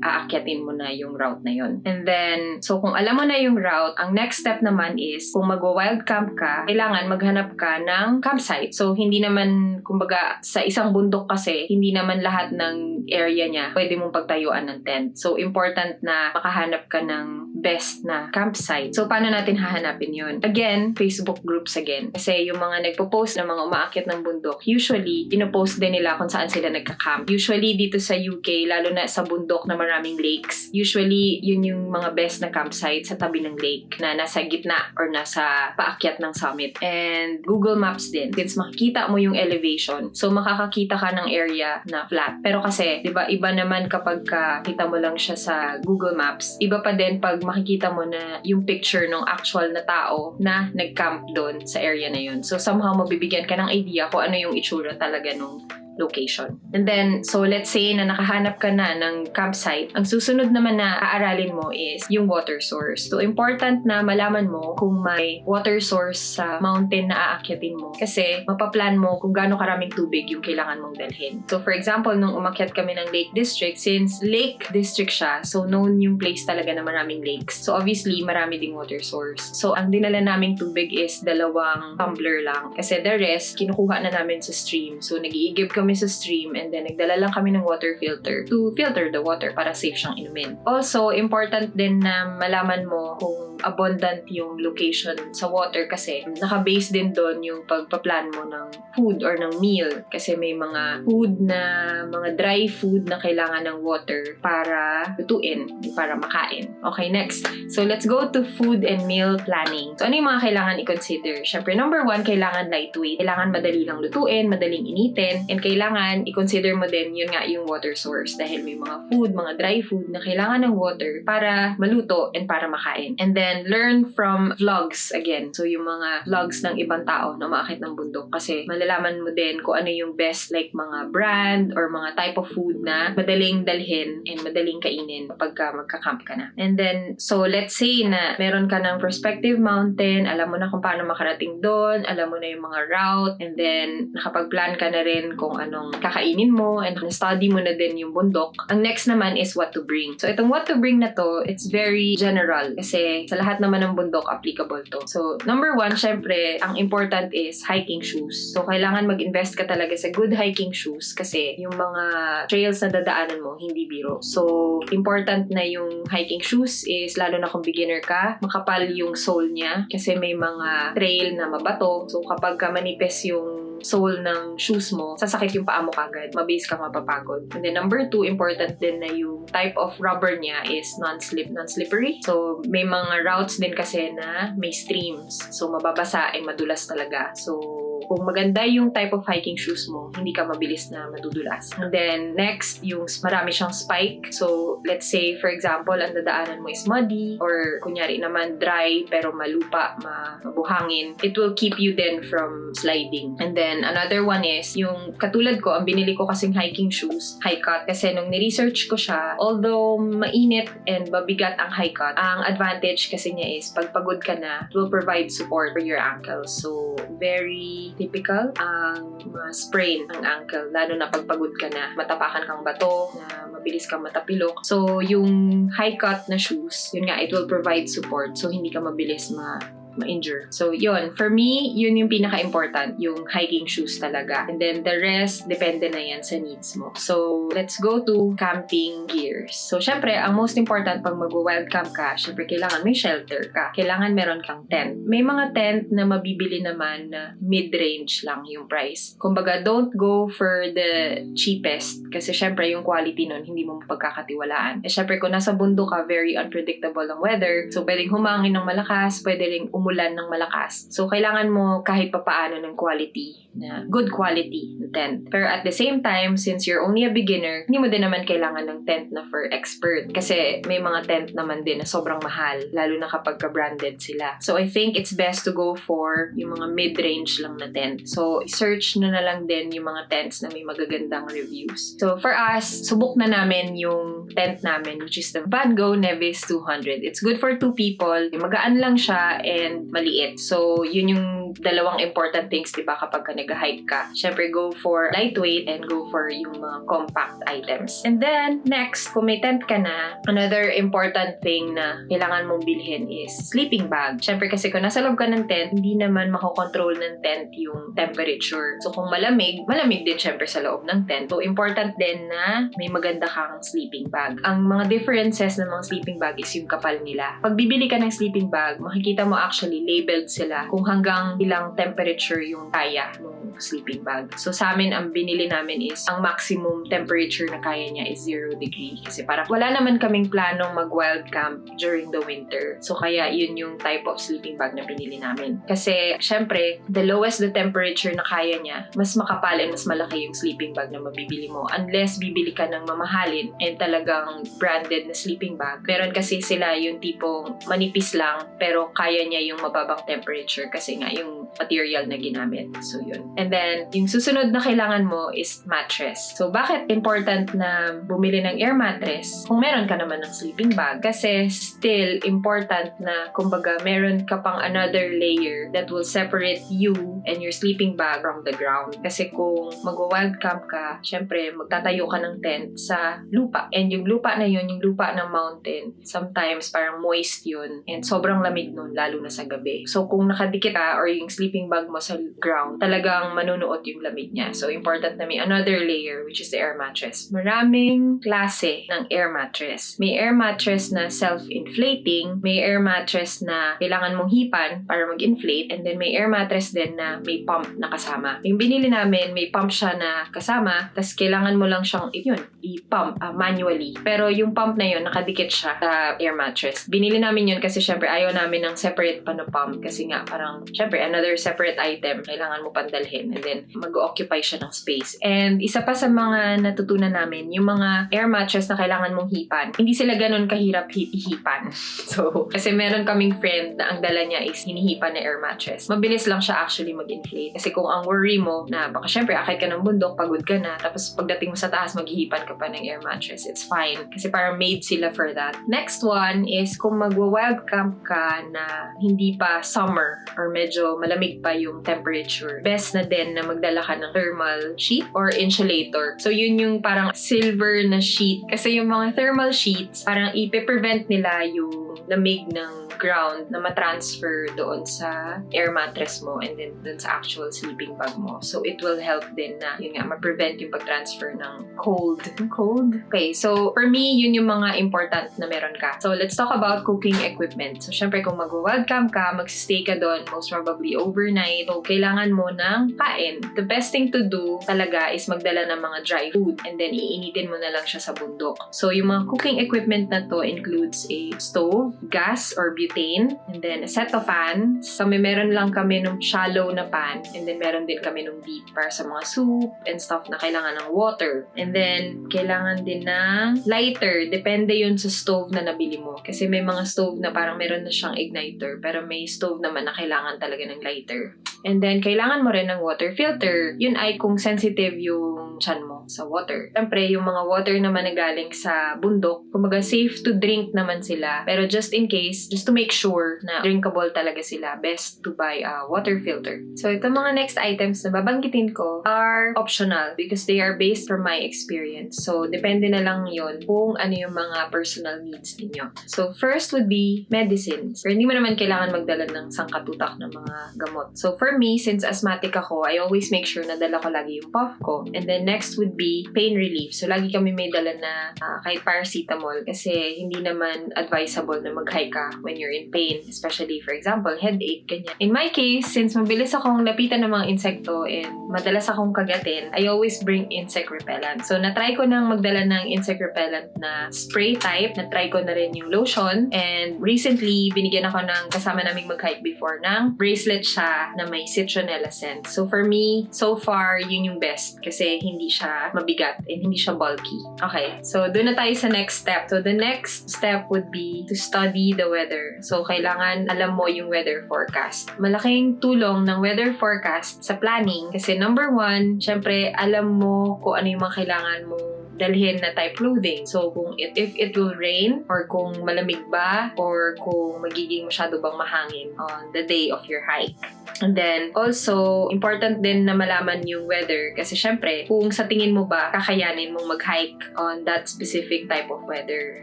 aakyatin mo na yung route na yun. And then, so kung alam mo na yung route, ang next step naman is, kung mag-wild camp ka, kailangan maghanap ka ng campsite. So, hindi naman, kumbaga, sa isang bundok kasi, hindi naman lahat ng area niya pwede mong pagtayuan ng tent. So, important na makahanap ka ng best na campsite. So, paano natin hahanapin yun? Again, Facebook groups again. Kasi yung mga nagpo-post na mga umaakyat ng bundok, usually, pinopost din nila kung saan sila nagka-camp. Usually, dito sa UK, lalo na sa bundok na maraming lakes, usually, yun yung mga best na campsite sa tabi ng lake na nasa gitna or nasa paakyat ng summit. And Google Maps din. Since makikita mo yung elevation, so makakakita ka ng area na flat. Pero kasi, di ba, iba naman kapag kita mo lang siya sa Google Maps, iba pa din pag makikita mo na yung picture ng actual na tao na nag-camp doon sa area na yun. So somehow mabibigyan ka ng idea kung ano yung itsura talaga nung location. And then, so let's say na nakahanap ka na ng campsite, ang susunod naman na aaralin mo is yung water source. So, important na malaman mo kung may water source sa mountain na aakyatin mo. Kasi, mapaplan mo kung gaano karaming tubig yung kailangan mong dalhin. So, for example, nung umakyat kami ng Lake District, since Lake District siya, so known yung place talaga na maraming lakes. So, obviously, marami ding water source. So, ang dinala naming tubig is 2 tumbler lang. Kasi the rest, kinukuha na namin sa stream. So, nag-iigib kami sa stream and then nagdala lang kami ng water filter to filter the water para safe siyang inumin. Also, important din na malaman mo kung abundant yung location sa water kasi naka-base din doon yung pagpa-plan mo ng food or ng meal kasi may mga food na mga dry food na kailangan ng water para lutuin, para makain. Okay, next. So, let's go to food and meal planning. So, ano yung mga kailangan i-consider? Syempre, number 1, kailangan lightweight. Kailangan madali lang lutuin, madaling initin, and kailangan i-consider mo din yun nga yung water source dahil may mga food, mga dry food na kailangan ng water para maluto and para makain. And then, learn from vlogs again. So, yung mga vlogs ng ibang tao na umaakit ng bundok kasi malalaman mo din kung ano yung best like mga brand or mga type of food na madaling dalhin and madaling kainin kapag magka-camp ka na. And then, so let's say na meron ka ng prospective mountain, alam mo na kung paano makarating doon, alam mo na yung mga route, and then nakapag-plan ka na rin kung anong kakainin mo and study mo na din yung bundok. Ang next naman is what to bring. So, itong what to bring na to, it's very general kasi sa lahat naman ng bundok applicable to. So, number 1, syempre, ang important is hiking shoes. So, kailangan mag-invest ka talaga sa good hiking shoes kasi yung mga trails na dadaanan mo, hindi biro. So, important na yung hiking shoes is lalo na kung beginner ka, makapal yung sole niya kasi may mga trail na mabato. So, kapag manipis yung sole ng shoes mo, sasakit yung paa mo kagad. Mabilis kang mapapagod. And then number 2, important din na yung type of rubber niya is non-slippery. So, may mga routes din kasi na may streams. So, mababasa and madulas talaga. So, kung maganda yung type of hiking shoes mo, hindi ka mabilis na madudulas. And then, next, yung marami siyang spike. So, let's say, for example, ang dadaanan mo is muddy or kunyari naman dry pero malupa, mabuhangin. It will keep you then from sliding. And then, another one is, yung katulad ko, ang binili ko kasing hiking shoes, high cut. Kasi nung ni-research ko siya, although mainit and mabigat ang high cut, ang advantage kasi niya is, pag pagod ka na, it will provide support for your ankles. So, very typical ang sprain ang ankle, lalo na pagpagod ka na, matapakan kang bato, na mabilis kang matapilok. So, yung high cut na shoes, yun nga, it will provide support. So, hindi ka mabilis ma-injure. So, yun. For me, yun yung pinaka-important, yung hiking shoes talaga. And then, the rest, depende na yan sa needs mo. So, let's go to camping gears. So, syempre, ang most important pag mag-wild camp ka, syempre, kailangan may shelter ka. Kailangan meron kang tent. May mga tent na mabibili naman na mid-range lang yung price. Kumbaga, don't go for the cheapest kasi syempre, yung quality nun, hindi mo mapagkakatiwalaan. Eh, syempre, kung nasa bundok ka, very unpredictable ang weather. So, pwedeng humangin ng malakas, pwede ring umulan ng malakas. So, kailangan mo kahit papaano ng quality, na good quality na tent. Pero at the same time, since you're only a beginner, hindi mo din naman kailangan ng tent na for expert. Kasi may mga tent naman din na sobrang mahal, lalo na kapag ka-branded sila. So, I think it's best to go for yung mga mid-range lang na tent. So, search na lang din yung mga tents na may magagandang reviews. So, for us, subok na namin yung tent namin, which is the Van Gogh Nevis 200. It's good for 2 people. Magaan lang siya and maliit. So, yun yung dalawang important things, diba, kapag ka nag-hike ka. Syempre, go for lightweight and go for yung mga compact items. And then, next, kung may tent ka na, another important thing na kailangan mong bilhin is sleeping bag. Syempre, kasi kung nasa loob ka ng tent, hindi naman makokontrol ng tent yung temperature. So, kung malamig din syempre sa loob ng tent. So, important din na may maganda kang sleeping bag. Ang mga differences ng mga sleeping bag is yung kapal nila. Pag bibili ka ng sleeping bag, makikita mo actually labeled sila kung hanggang ilang temperature yung kaya ng sleeping bag. So, sa amin, ang binili namin is ang maximum temperature na kaya niya is 0 degree. Kasi parang wala naman kaming planong mag-wild camp during the winter. So, kaya yun yung type of sleeping bag na binili namin. Kasi, syempre, the lowest the temperature na kaya niya, mas makapal and mas malaki yung sleeping bag na mabibili mo. Unless bibili ka ng mamahalin and talagang branded na sleeping bag. Meron kasi sila yung tipong manipis lang, pero kaya niya yung mababang temperature kasi nga yung material na ginamit. So, yun. And then, yung susunod na kailangan mo is mattress. So, bakit important na bumili ng air mattress kung meron ka naman ng sleeping bag? Kasi still important na, kumbaga, meron ka pang another layer that will separate you and your sleeping bag from the ground. Kasi kung mag-wild camp ka, syempre, magtatayo ka ng tent sa lupa. And yung lupa na yun, yung lupa ng mountain, sometimes parang moist yun. And sobrang lamig nun, lalo na sa gabi. So, kung nakadikit ka or yung sleeping bag mo sa ground, talagang manunuot yung lamig niya. So, important na may another layer, which is the air mattress. Maraming klase ng air mattress. May air mattress na self-inflating, may air mattress na kailangan mong hipan para mag-inflate, and then may air mattress din na may pump na kasama. Yung binili namin, may pump siya na kasama, tas kailangan mo lang siyang i-pump manually. Pero yung pump na yun, nakadikit siya sa air mattress. Binili namin yun kasi syempre ayaw namin ng separate pa na pump kasi nga parang syempre another separate item kailangan mo pandalhin and then mag-occupy siya ng space. And isa pa sa mga natutunan namin, yung mga air mattress na kailangan mong hipan, hindi sila ganun kahirap hipan. So, kasi meron kaming friend na ang dala niya is hinihipan na air mattress. Mabilis lang siya actually mag-inflate. Kasi kung ang worry mo na baka syempre akit ka ng bundok, pagod ka na, tapos pagdating mo sa taas, maghihipan ka pa ng air mattress. It's fine. Kasi parang made sila for that. Next one is kung magwa-wild camp ka na hindi pa summer or medyo malamig pa yung temperature, best na din na magdala ka ng thermal sheet or insulator. So, yun yung parang silver na sheet. Kasi yung mga thermal sheets, parang ipe-prevent nila yung lamig ng ground na matransfer doon sa air mattress mo and then doon sa actual sleeping bag mo. So, it will help din na, yun nga, ma-prevent yung pag-transfer ng cold. Cold? Okay, so, for me, yun yung mga important na meron ka. So, let's talk about cooking equipment. So, syempre, kung mag-wild camp ka, mag-stay ka doon, most probably overnight, so, kailangan mo ng kain. The best thing to do talaga is magdala ng mga dry food and then iinitin mo na lang siya sa bundok. So, yung mga cooking equipment na to includes a stove, gas or butane, and then a set of fans. So, meron lang kami nung shallow na pan, and then meron din kami nung deep para sa mga soup and stuff na kailangan ng water. And then, kailangan din ng lighter. Depende yun sa stove na nabili mo. Kasi may mga stove na parang meron na siyang igniter, pero may stove naman na kailangan talaga ng lighter. And then, kailangan mo rin ng water filter. Yun ay kung sensitive yung tiyan mo sa water. Siyempre, yung mga water naman na galing sa bundok, kumbaga safe to drink naman sila. Pero just in case, just to make sure na drinkable talaga sila, best to buy a water filter. So, itong mga next items na babanggitin ko are optional because they are based from my experience. So, depende na lang yon kung ano yung mga personal needs ninyo. So, first would be medicines. Pero hindi mo naman kailangan magdala ng sangkatutak ng mga gamot. So, for me, since asthmatic ako, I always make sure na dala ko lagi yung puff ko. And then next would be pain relief. So, lagi kami may dala na kahit paracetamol kasi hindi naman advisable na mag-hike ka when you're in pain. Especially, for example, headache, ganyan. In my case, since mabilis akong lapitan ng mga insekto and madalas akong kagatin, I always bring insect repellent. So, natry ko nang magdala ng insect repellent na spray type. Natry ko na rin yung lotion. And recently, binigyan ako ng kasama naming mag-hike before ng bracelet siya na may citronella scent. So, for me, so far, yun yung best kasi hindi siya mabigat and hindi siya bulky. Okay, so doon na tayo sa next step. So, the next step would be to study the weather. So, kailangan alam mo yung weather forecast. Malaking tulong ng weather forecast sa planning kasi number one, syempre, alam mo kung ano yung mga kailangan mong dalhin na type clothing. So, if it will rain, or kung malamig ba, or kung magiging masyado bang mahangin on the day of your hike. And then, also, important din na malaman yung weather kasi syempre, kung sa tingin mo ba, kakayanin mong mag-hike on that specific type of weather.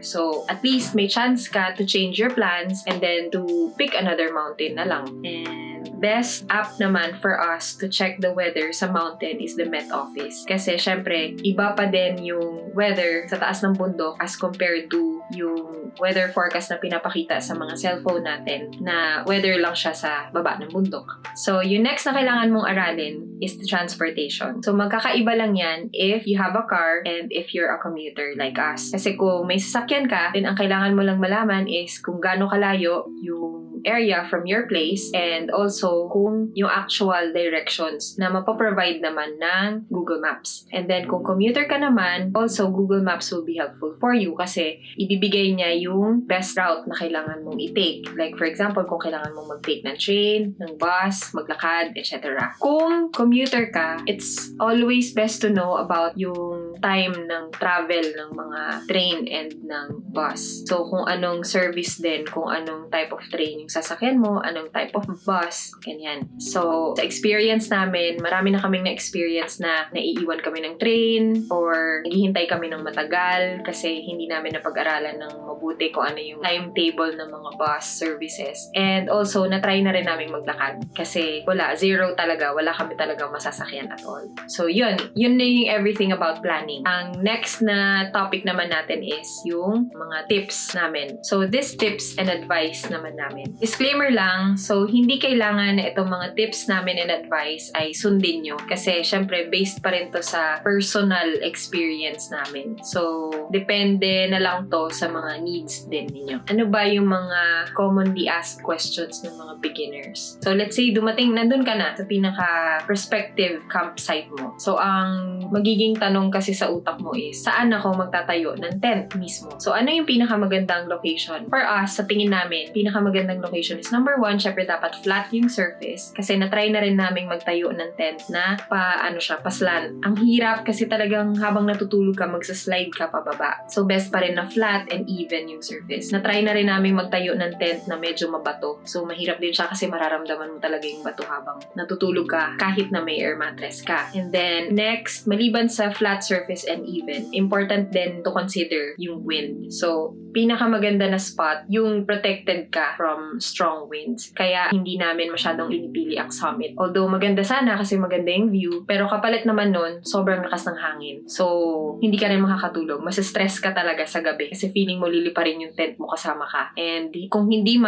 So, at least may chance ka to change your plans and then to pick another mountain na lang. And best app naman for us to check the weather sa mountain is the Met Office. Kasi syempre, iba pa din yung weather sa taas ng bundok as compared to yung weather forecast na pinapakita sa mga cellphone natin na weather lang siya sa baba ng bundok. So, yung next na kailangan mong aralin is the transportation. So, magkakaiba lang yan if you have a car and if you're a commuter like us. Kasi kung may sasakyan ka, then ang kailangan mo lang malaman is kung gaano kalayo yung area from your place and also kung yung actual directions na mapaprovide naman ng Google Maps. And then kung commuter ka naman, also Google Maps will be helpful for you kasi ibibigay niya yung best route na kailangan mong i-take. Like for example, kung kailangan mong mag-take ng train, ng bus, maglakad, etc. Kung commuter ka, it's always best to know about yung time ng travel ng mga train and ng bus. So kung anong service din, kung anong type of train yung sasakyan mo, anong type of bus, ganyan. So, sa experience namin, marami na kaming na-experience na naiiwan kami ng train or naghihintay kami ng matagal kasi hindi namin napag-aralan ng mabuti kung ano yung timetable ng mga bus services. And also, na-try na rin namin maglakad kasi zero talaga. Wala kami talaga masasakyan at all. So, yun na yung everything about planning. Ang next na topic naman natin is yung mga tips namin. So, these tips and advice naman namin. Disclaimer lang, so hindi kailangan na itong mga tips namin and advice ay sundin nyo. Kasi syempre, based pa rin to sa personal experience namin. So, depende na lang to sa mga needs din ninyo. Ano ba yung mga commonly asked questions ng mga beginners? So, let's say, nandun ka na sa pinaka-prospective campsite mo. So, ang magiging tanong kasi sa utak mo is, saan ako magtatayo ng tent mismo? So, ano yung pinakamagandang location? For us, sa tingin namin, pinakamagandang location is number one, syempre dapat flat yung surface kasi na-try na rin naming magtayo ng tent na paslan. Ang hirap kasi talagang habang natutulog ka, magsaslide ka pababa. So best pa rin na flat and even yung surface. Na-try na rin naming magtayo ng tent na medyo mabato. So mahirap din siya kasi mararamdaman mo talaga yung bato habang natutulog ka kahit na may air mattress ka. And then next, maliban sa flat surface and even, important din to consider yung wind. So pinakamaganda na spot, yung protected ka from strong winds. Kaya hindi namin masyadong pinipili ang summit. Although maganda sana kasi maganda yung view, pero kapalit naman nun, sobrang lakas ng hangin. So, hindi ka rin makakatulog. Mas-stress ka talaga sa gabi kasi feeling mo liliparin yung tent mo kasama ka. And kung hindi,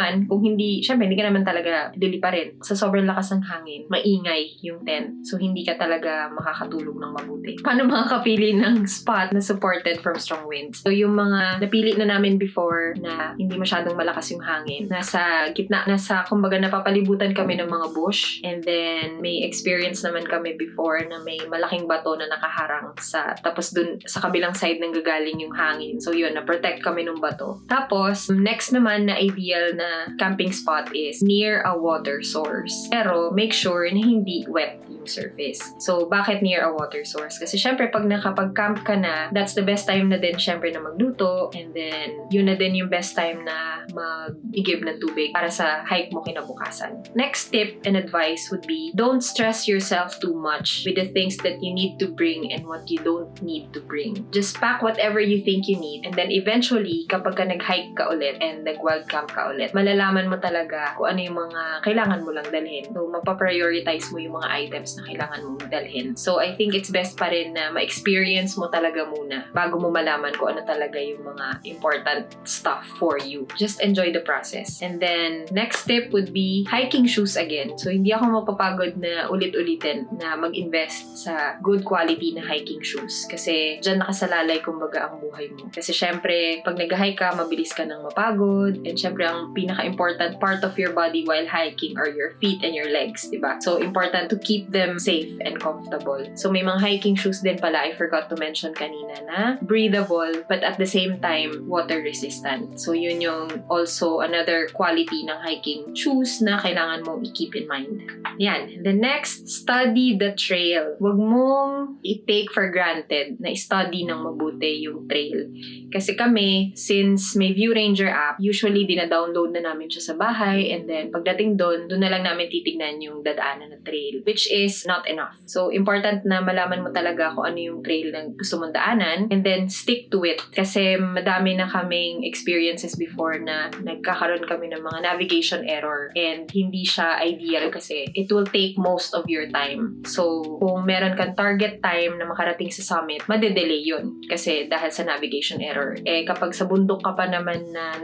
syempre hindi ka naman talaga liliparin. Sa sobrang lakas ng hangin, maingay yung tent. So, hindi ka talaga makakatulog ng mabuti. Paano makakapili ng spot na supported from strong winds? So, yung mga napili na namin before na hindi masyadong malakas yung hangin, nasa gitna, kumbaga napapalibutan kami ng mga bush, and then may experience naman kami before na may malaking bato na nakaharang tapos dun sa kabilang side nang gagaling yung hangin. So yun, na-protect kami ng bato. Tapos, next naman na ideal na camping spot is near a water source. Pero make sure na hindi wet yung surface. So, bakit near a water source? Kasi syempre, pag nakapag-camp ka na, that's the best time na din syempre na magluto, and then yun na din yung best time na mag-igib ng tubig para sa hike mo kinabukasan. Next tip and advice would be, don't stress yourself too much with the things that you need to bring and what you don't need to bring. Just pack whatever you think you need, and then eventually, kapag ka nag-hike ka ulit and nag-wild camp ka ulit, malalaman mo talaga kung ano yung mga kailangan mo lang dalhin. So, mapaprioritize mo yung mga items na kailangan mong dalhin. So, I think it's best pa rin na ma-experience mo talaga muna bago mo malaman kung ano talaga yung mga important stuff for you. Just enjoy the process. And then, next tip would be hiking shoes again. So, hindi ako mapapagod na ulit-ulitin na mag-invest sa good quality na hiking shoes. Kasi, dyan nakasalalay kumbaga ang buhay mo. Kasi, syempre, pag nag-hike ka, mabilis ka nang mapagod. And syempre, ang pinaka-important part of your body while hiking are your feet and your legs, diba? So, important to keep them safe and comfortable. So, may mga hiking shoes din pala. I forgot forgot to mention kanina na breathable but at the same time water resistant. So yun yung also another quality ng hiking shoes na kailangan mong i-keep in mind. Yan. The next, study the trail. Huwag mong i-take for granted na i-study ng mabuti yung trail. Kasi kami, since may View Ranger app, usually dina-download na namin siya sa bahay and then pagdating doon na lang namin titignan yung dadaanan na trail, which is not enough. So, important na malaman mo talaga kung ano yung trail na gusto mong daanan and then stick to it. Kasi madami na kaming experiences before na nagkakaroon kami ng mga navigation error and hindi siya ideal kasi it will take most of your time. So, kung meron kang target time na makarating sa summit, madedelay yun kasi dahil sa navigation error. Kapag sa bundok ka pa naman na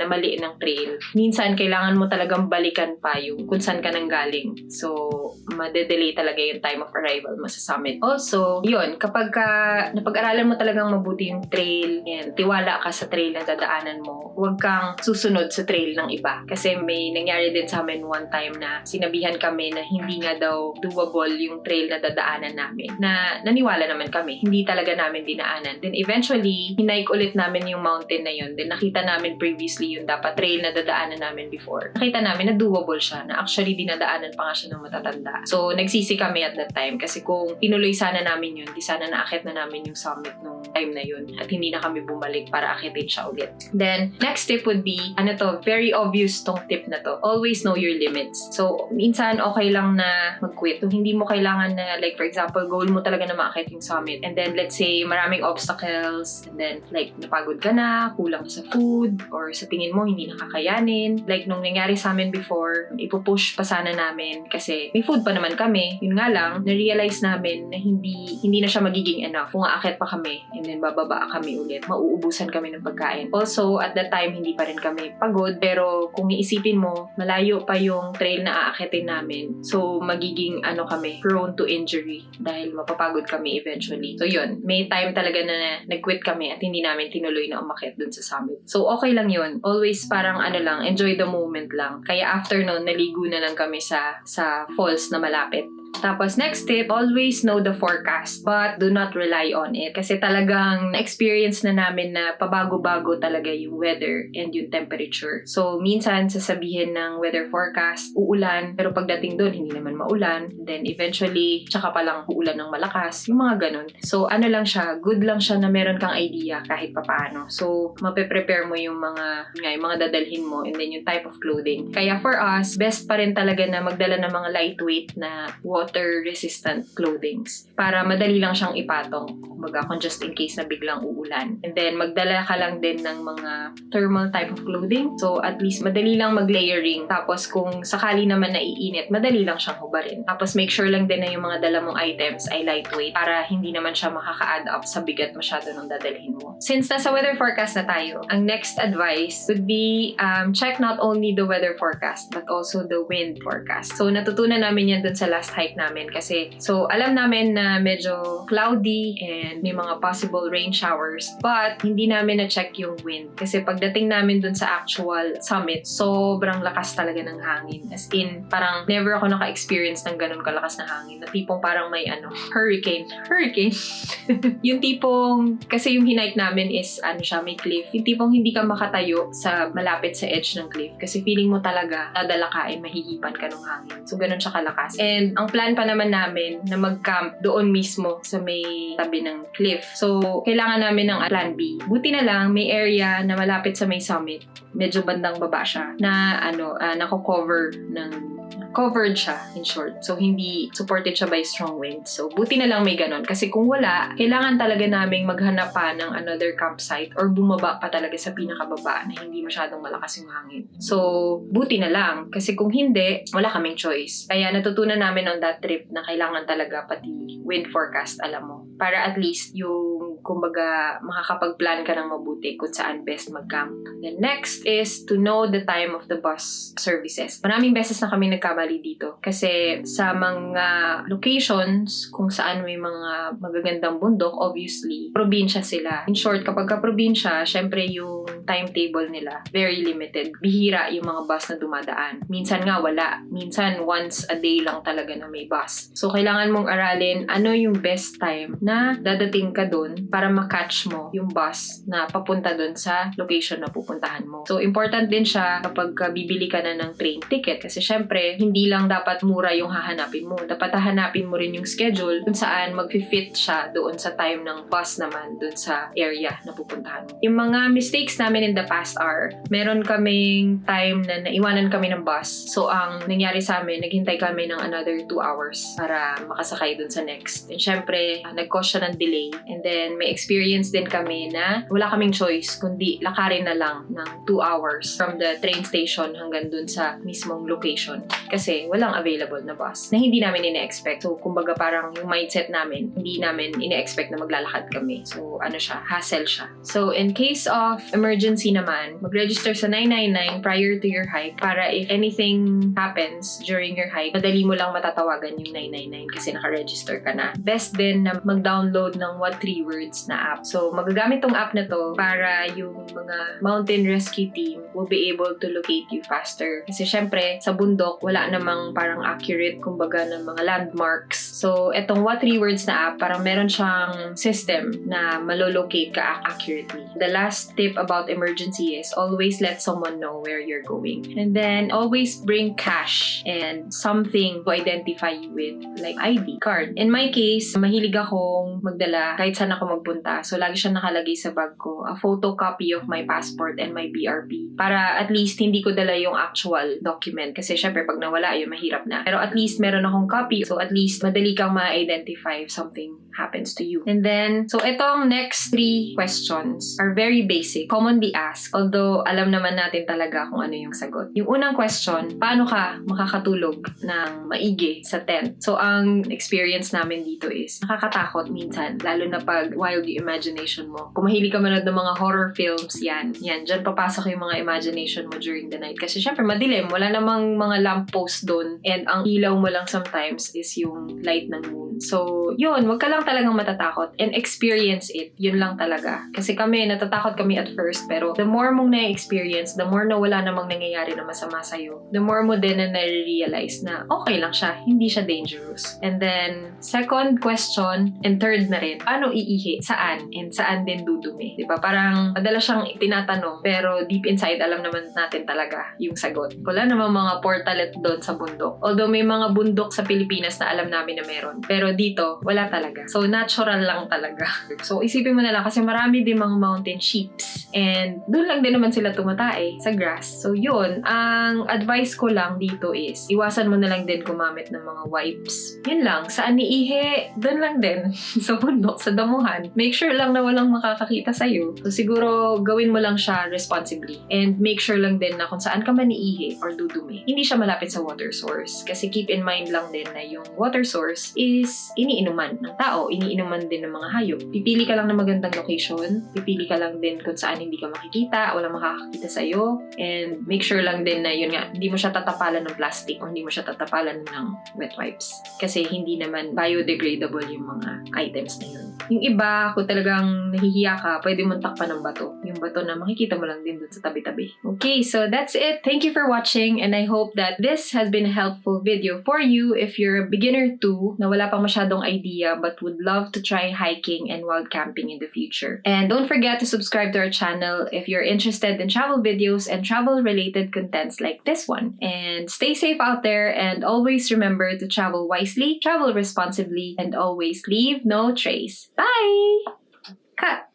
mali ng trail, minsan kailangan mo talagang balikan pa yung kung saan ka nang galing. So, madedelay talaga yung time of arrival mo sa summit. Also, yun, kapag napag-aralan mo talagang mabuti yung trail and tiwala ka sa trail na dadaanan mo, huwag kang susunod sa trail ng iba. Kasi may nangyari din sa amin one time na sinabihan kami na hindi nga daw doable yung trail na dadaanan namin. Na naniwala naman kami, hindi talaga namin dinaanan. Then eventually, hinaik ulit namin yung mountain na yun. Then nakita namin previously yung dapat trail na dadaanan namin before. Nakita namin na doable siya, na actually dinadaanan pa nga siya ng matatanda. So, nagsisi kami at that time kasi kung tinuloy sana namin yun, di sana naakit na namin yung summit nung time na yun at hindi na kami bumalik para akitin siya ulit. Then, next tip would be, very obvious tong tip na to. Always know your limits. So, minsan okay lang na mag-quit. So, hindi mo kailangan na, like for example, goal mo talaga na maakit yung summit. And then, let's say, maraming obstacles. And then, like, napagod ka na, kulang sa food, or sa tingin mo, hindi nakakayanin. Like, nung nangyari sa amin before, ipupush pa sana namin kasi may food pa naman kami. Yun nga lang, na-realize namin na hindi na siya magiging enough. Kung aakit pa kami, and then bababa kami ulit, mauubusan kami ng pagkain. Also, at that time, hindi pa rin kami pagod. Pero kung iisipin mo, malayo pa yung trail na aakitin namin. So, magiging kami, prone to injury dahil mapapagod kami eventually. So, yun. May time talaga na nag-quit kami at hindi namin tinuloy na umakyat dun sa summit. So, okay lang yun. Always parang enjoy the moment lang. Kaya after nun, naligo na lang kami sa falls na malapit. Tapos, next tip, always know the forecast but do not rely on it. Kasi talagang na-experience na namin na pabago-bago talaga yung weather and yung temperature. So, minsan sasabihin ng weather forecast, uulan, pero pagdating doon, hindi naman maulan. Then, eventually, tsaka palang uulan ng malakas. Yung mga ganun. So, lang siya, good lang siya na meron kang idea kahit papaano. So, mape-prepare mo yung mga dadalhin mo and then yung type of clothing. Kaya for us, best pa rin talaga na magdala ng mga lightweight na water-resistant clothings para madali lang siyang ipatong. Kumbaga, kung just in case na biglang uulan. And then, magdala ka lang din ng mga thermal type of clothing. So, at least, madali lang mag-layering. Tapos, kung sakali naman naiinit, madali lang siyang hubarin. Tapos, make sure lang din na yung mga dala mong items ay lightweight para hindi naman siya makaka-add up sa bigat masyado ng dadalhin mo. Since nasa weather forecast na tayo, ang next advice would be check not only the weather forecast but also the wind forecast. So, natutunan namin yan dun sa last hike namin kasi alam namin na medyo cloudy and may mga possible rain showers but hindi namin na-check yung wind kasi pagdating namin dun sa actual summit, sobrang lakas talaga ng hangin. As in, parang never ako naka-experience ng ganun kalakas na hangin na tipong parang may hurricane. Yung tipong, kasi yung hinike namin is may cliff. Yung tipong hindi ka makatayo sa malapit sa edge ng cliff kasi feeling mo talaga dadala ka ay mahihipan ka ng hangin. So, ganun siya kalakas. And ang plan pa naman namin na mag-camp doon mismo sa may tabi ng cliff. So, kailangan namin ng plan B. Buti na lang, may area na malapit sa may summit. Medyo bandang baba siya na covered siya, in short. So, hindi supported siya by strong winds. So, buti na lang may ganon. Kasi kung wala, kailangan talaga naming maghanap pa ng another campsite or bumaba pa talaga sa pinakababa na hindi masyadong malakas yung hangin. So, buti na lang. Kasi kung hindi, wala kaming choice. Kaya natutunan namin on that trip na kailangan talaga pati wind forecast, alam mo. Para at least yung kumbaga, makakapag-plan ka ng mabuti kung saan best mag-camp. Then next is to know the time of the bus services. Maraming beses na kami nagkamali dito kasi sa mga locations kung saan may mga magagandang bundok, obviously, probinsya sila. In short, kapag ka-probinsya, syempre yung timetable nila, very limited. Bihira yung mga bus na dumadaan. Minsan nga wala. Minsan once a day lang talaga na may bus. So, kailangan mong aralin ano yung best time na dadating ka dun para makatch mo yung bus na papunta dun sa location na pupuntahan mo. So, important din siya kapag bibili ka na ng train ticket kasi syempre, hindi lang dapat mura yung hahanapin mo. Dapat hahanapin mo rin yung schedule kung saan mag-fit siya doon sa time ng bus naman dun sa area na pupuntahan mo. Yung mga mistakes namin in the past are, meron kaming time na naiwanan kami ng bus. So, ang nangyari sa amin, naghintay kami ng another 2 hours para makasakay dun sa next. And syempre, nag-cause siya ng delay. And then, may experience din kami na wala kaming choice, kundi lakarin na lang ng 2 hours from the train station hanggang dun sa mismong location. Kasi walang available na bus na hindi namin ine-expect. So, kumbaga parang yung mindset namin, hindi namin ine-expect na maglalakad kami. So, ano siya, hassle siya. So, in case of emergency naman, mag-register sa 999 prior to your hike para if anything happens during your hike, madali mo lang matatawagan yung 999 kasi naka-register ka na. Best din na mag-download ng What 3 Words na app. So, magagamit tong app na to para yung mga mountain rescue team will be able to locate you faster. Kasi syempre, sa bundok, wala namang parang accurate, kumbaga, ng mga landmarks. So, etong What 3 Words na app, parang meron siyang system na malolocate ka accurately. The last tip about emergency is always let someone know where you're going. And then, always bring cash and something to identify you with, like ID card. In my case, mahilig akong magdala kahit saan ako magpunta. So, lagi siya nakalagay sa bag ko. A photocopy of my passport and my BRP. Para at least hindi ko dala yung actual document. Kasi syempre, pag nawala, yun, mahirap na. Pero at least meron akong copy. So, at least madali kang ma-identify if something happens to you. And then, so itong next 3 questions are very basic, commonly asked. Although, alam naman natin talaga kung ano yung sagot. Yung unang question, paano ka makakatulog ng maigi sa tent? So, ang experience namin dito is, nakakatakot minsan, lalo na pag wild yung imagination mo. Kung mahilig ka manood ng mga horror films, yan, dyan papasok yung mga imagination mo during the night. Kasi syempre, madilim, wala namang mga lamppost doon, and ang ilaw mo lang sometimes is yung light ng moon. So, yun, wag ka lang talagang matatakot and experience it. Yun lang talaga. Kasi kami, natatakot kami at first, pero the more mong na-experience, the more na wala namang nangyayari na masama sa'yo, the more mo din na nare-realize na okay lang siya, hindi siya dangerous. And then, second question, and third na rin, paano iihi? Saan? And saan din dudumi? Diba? Parang madalas siyang tinatanong, pero deep inside, alam naman natin talaga yung sagot. Wala namang mga portalet doon sa bundok. Although may mga bundok sa Pilipinas na alam namin na meron. Pero dito, wala talaga. So, natural lang talaga. So, isipin mo na lang kasi marami din mga mountain sheeps. And doon lang din naman sila tumatae sa grass. So, yun. Ang advice ko lang dito is, iwasan mo na lang din gumamit ng mga wipes. Yun lang. Saan iihi? Doon lang din. Sa bundok, sa damuhan. Make sure lang na walang makakakita sa'yo. So, siguro, gawin mo lang siya responsibly. And make sure lang din na kung saan ka man iihi or dudumi, hindi siya malapit sa water source. Kasi keep in mind lang din na yung water source is iniinuman ng tao, iniinuman din ng mga hayop. Pipili ka lang ng magandang location, pipili ka lang din kung saan hindi ka makikita, walang makakakita sa'yo, and make sure lang din na yun nga, hindi mo siya tatapalan ng plastic o hindi mo siya tatapalan ng wet wipes. Kasi hindi naman biodegradable yung mga items na yun. Yung iba, kung talagang nahihiya ka, pwede mong takpan ng bato. Yung bato na makikita mo lang din dun sa tabi-tabi. Okay, so that's it. Thank you for watching, and I hope that this has been a helpful video for you if you're a beginner too, na wala pang masyadong idea but would love to try hiking and wild camping in the future. And don't forget to subscribe to our channel if you're interested in travel videos and travel-related contents like this one. And stay safe out there, and always remember to travel wisely, travel responsibly, and always leave no trace. Bye! Cut!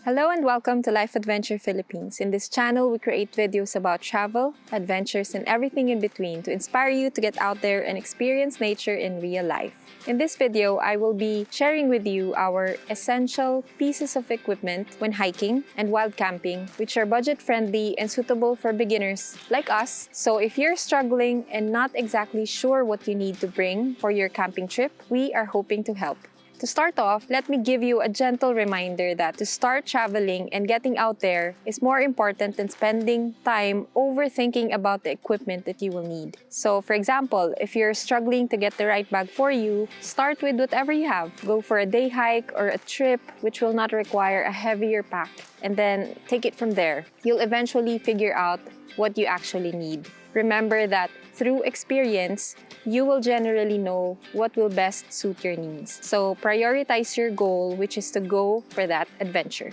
Hello and welcome to Life Adventure Philippines. In this channel, we create videos about travel, adventures, and everything in between to inspire you to get out there and experience nature in real life. In this video, I will be sharing with you our essential pieces of equipment when hiking and wild camping, which are budget-friendly and suitable for beginners like us. So if you're struggling and not exactly sure what you need to bring for your camping trip, we are hoping to help. To start off, let me give you a gentle reminder that to start traveling and getting out there is more important than spending time overthinking about the equipment that you will need. So, for example, if you're struggling to get the right bag for you, start with whatever you have. Go for a day hike or a trip which will not require a heavier pack, and then take it from there. You'll eventually figure out what you actually need. Remember that through experience, you will generally know what will best suit your needs. So prioritize your goal, which is to go for that adventure.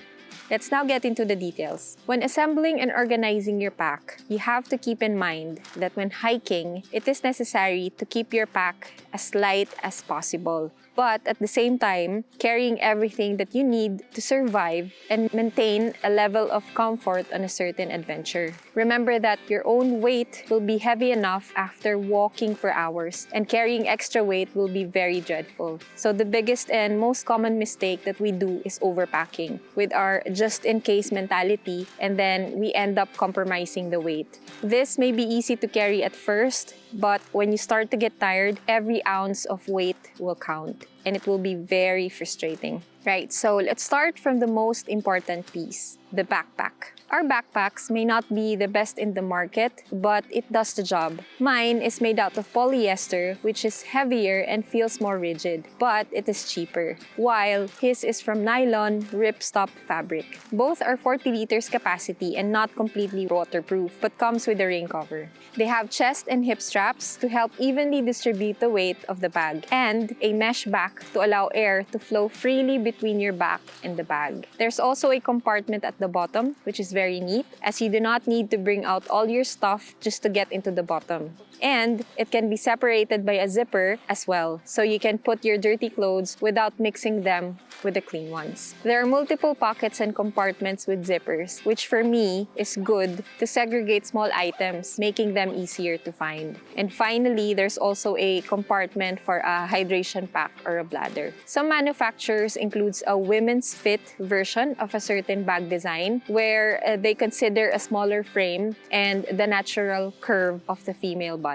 Let's now get into the details. When assembling and organizing your pack, you have to keep in mind that when hiking, it is necessary to keep your pack as light as possible, but at the same time, carrying everything that you need to survive and maintain a level of comfort on a certain adventure. Remember that your own weight will be heavy enough after walking for hours, and carrying extra weight will be very dreadful. So the biggest and most common mistake that we do is overpacking with our just-in-case mentality, and then we end up compromising the weight. This may be easy to carry at first, but when you start to get tired, every ounce of weight will count, and it will be very frustrating. Right, so let's start from the most important piece, the backpack. Our backpacks may not be the best in the market, but it does the job. Mine is made out of polyester, which is heavier and feels more rigid, but it is cheaper, while his is from nylon ripstop fabric. Both are 40 liters capacity and not completely waterproof, but comes with a rain cover. They have chest and hip straps to help evenly distribute the weight of the bag, and a mesh back to allow air to flow freely between your back and the bag. There's also a compartment at the bottom, which is very neat, as you do not need to bring out all your stuff just to get into the bottom. And it can be separated by a zipper as well, so you can put your dirty clothes without mixing them with the clean ones. There are multiple pockets and compartments with zippers, which for me is good to segregate small items, making them easier to find. And finally, there's also a compartment for a hydration pack or a bladder. Some manufacturers includes a women's fit version of a certain bag design, where they consider a smaller frame and the natural curve of the female body.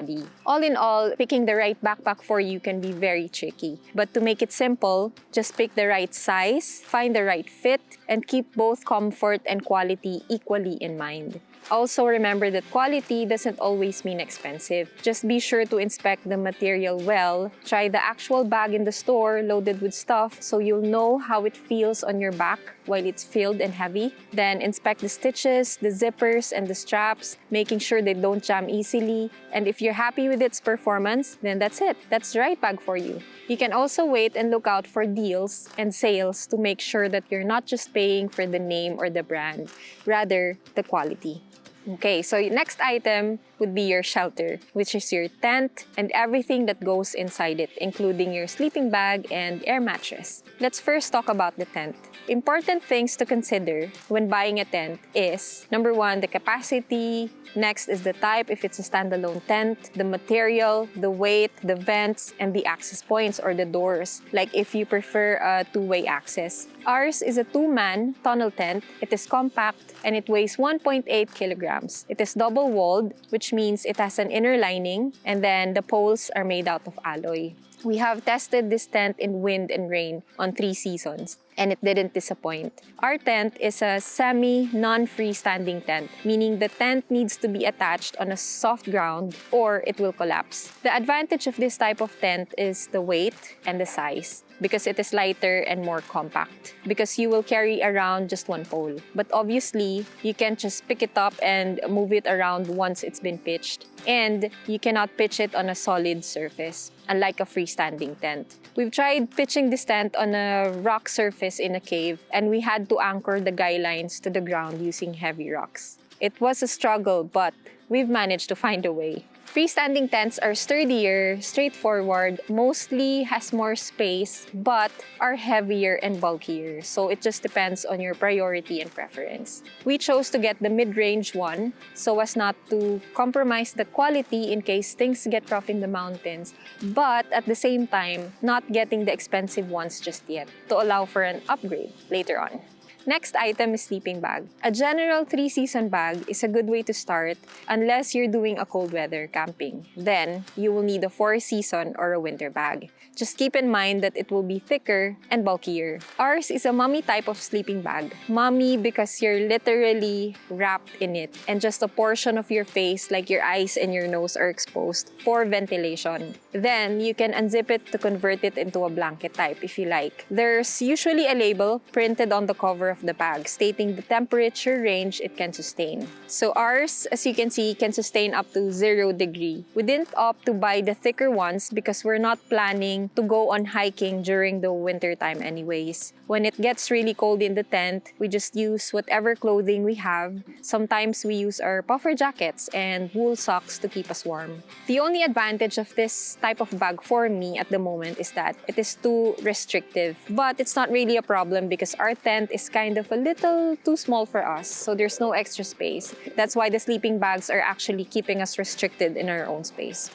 All in all, picking the right backpack for you can be very tricky. But to make it simple, just pick the right size, find the right fit, and keep both comfort and quality equally in mind. Also, remember that quality doesn't always mean expensive. Just be sure to inspect the material well. Try the actual bag in the store loaded with stuff so you'll know how it feels on your back while it's filled and heavy. Then inspect the stitches, the zippers, and the straps, making sure they don't jam easily. And if you're happy with its performance, then that's it. That's the right bag for you. You can also wait and look out for deals and sales to make sure that you're not just paying for the name or the brand, rather the quality. Okay, so next item would be your shelter, which is your tent and everything that goes inside it, including your sleeping bag and air mattress. Let's first talk about the tent. Important things to consider when buying a tent is, number one, the capacity. Next is the type, if it's a standalone tent, the material, the weight, the vents, and the access points or the doors, like if you prefer a two-way access. Ours is a two-man tunnel tent. It is compact and it weighs 1.8 kilograms. It is double-walled, which means it has an inner lining, and then the poles are made out of alloy. We have tested this tent in wind and rain on 3 seasons, and it didn't disappoint. Our tent is a semi-non-freestanding tent, meaning the tent needs to be attached on a soft ground or it will collapse. The advantage of this type of tent is the weight and the size, because it is lighter and more compact, because you will carry around just one pole. But obviously, you can't just pick it up and move it around once it's been pitched. And you cannot pitch it on a solid surface, unlike a freestanding tent. We've tried pitching this tent on a rock surface in a cave, and we had to anchor the guy lines to the ground using heavy rocks. It was a struggle, but we've managed to find a way. Freestanding tents are sturdier, straightforward, mostly has more space, but are heavier and bulkier. So it just depends on your priority and preference. We chose to get the mid-range one so as not to compromise the quality in case things get rough in the mountains, but at the same time, not getting the expensive ones just yet to allow for an upgrade later on. Next item is sleeping bag. A general 3-season bag is a good way to start unless you're doing a cold weather camping. Then, you will need a 4-season or a winter bag. Just keep in mind that it will be thicker and bulkier. Ours is a mummy type of sleeping bag. Mummy because you're literally wrapped in it and just a portion of your face, like your eyes and your nose, are exposed for ventilation. Then, you can unzip it to convert it into a blanket type if you like. There's usually a label printed on the cover of the bag stating the temperature range it can sustain. So ours, as you can see, can sustain up to 0 degree. We didn't opt to buy the thicker ones because we're not planning to go on hiking during the winter time anyways. When it gets really cold in the tent, we just use whatever clothing we have. Sometimes we use our puffer jackets and wool socks to keep us warm. The only advantage of this type of bag for me at the moment is that it is too restrictive. But it's not really a problem because our tent is kind of a little too small for us, so there's no extra space. That's why the sleeping bags are actually keeping us restricted in our own space.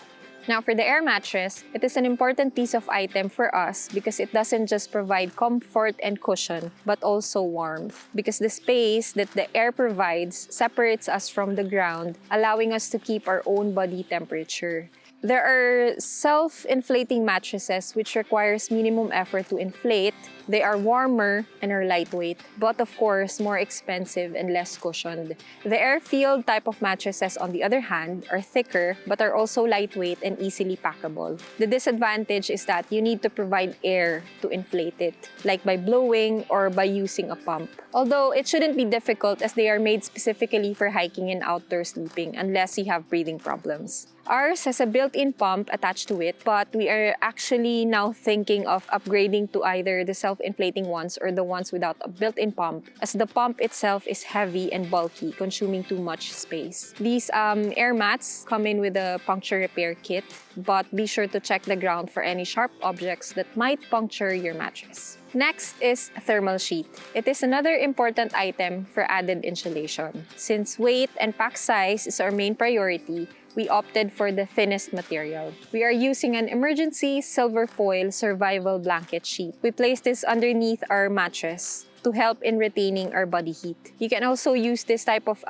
Now, for the air mattress, it is an important piece of item for us because it doesn't just provide comfort and cushion, but also warmth. Because the space that the air provides separates us from the ground, allowing us to keep our own body temperature. There are self-inflating mattresses which requires minimum effort to inflate. They are warmer and are lightweight, but of course more expensive and less cushioned. The air-filled type of mattresses, on the other hand, are thicker but are also lightweight and easily packable. The disadvantage is that you need to provide air to inflate it, like by blowing or by using a pump. Although it shouldn't be difficult as they are made specifically for hiking and outdoor sleeping unless you have breathing problems. Ours has a built-in pump attached to it, but we are actually now thinking of upgrading to either the self-inflating ones or the ones without a built-in pump, as the pump itself is heavy and bulky, consuming too much space. These air mats come in with a puncture repair kit, but be sure to check the ground for any sharp objects that might puncture your mattress. Next is a thermal sheet. It is another important item for added insulation. Since weight and pack size is our main priority, we opted for the thinnest material. We are using an emergency silver foil survival blanket sheet. We place this underneath our mattress to help in retaining our body heat. You can also use this type of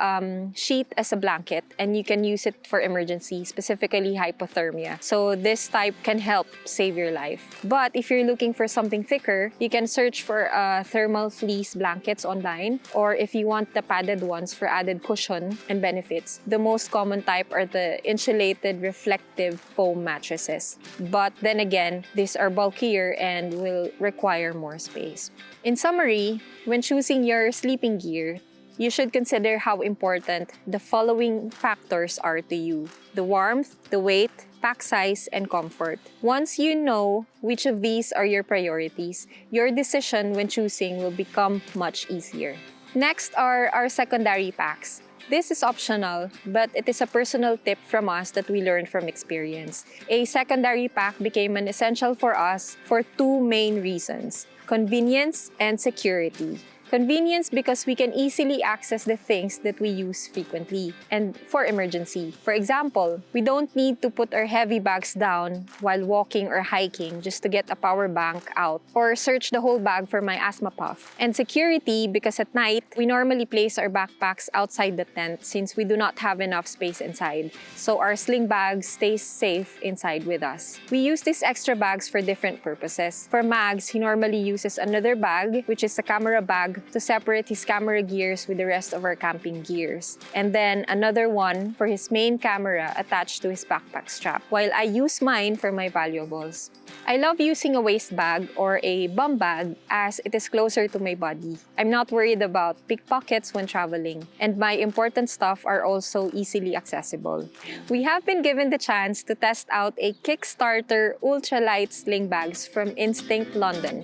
sheet as a blanket, and you can use it for emergency, specifically hypothermia. So this type can help save your life. But if you're looking for something thicker, you can search for thermal fleece blankets online, or if you want the padded ones for added cushion and benefits, the most common type are the insulated reflective foam mattresses. But then again, these are bulkier and will require more space. In summary, when choosing your sleeping gear, you should consider how important the following factors are to you: the warmth, the weight, pack size, and comfort. Once you know which of these are your priorities, your decision when choosing will become much easier. Next are our secondary packs. This is optional, but it is a personal tip from us that we learned from experience. A secondary pack became an essential for us for two main reasons: convenience and security. Convenience because we can easily access the things that we use frequently, and for emergency. For example, we don't need to put our heavy bags down while walking or hiking just to get a power bank out or search the whole bag for my asthma puff. And security because at night, we normally place our backpacks outside the tent since we do not have enough space inside. So our sling bag stays safe inside with us. We use these extra bags for different purposes. For Mags, he normally uses another bag, which is a camera bag, to separate his camera gears with the rest of our camping gears. And then another one for his main camera attached to his backpack strap, while I use mine for my valuables. I love using a waist bag or a bum bag as it is closer to my body. I'm not worried about pickpockets when traveling, and my important stuff are also easily accessible. We have been given the chance to test out a Kickstarter ultralight sling bags from Instinct London.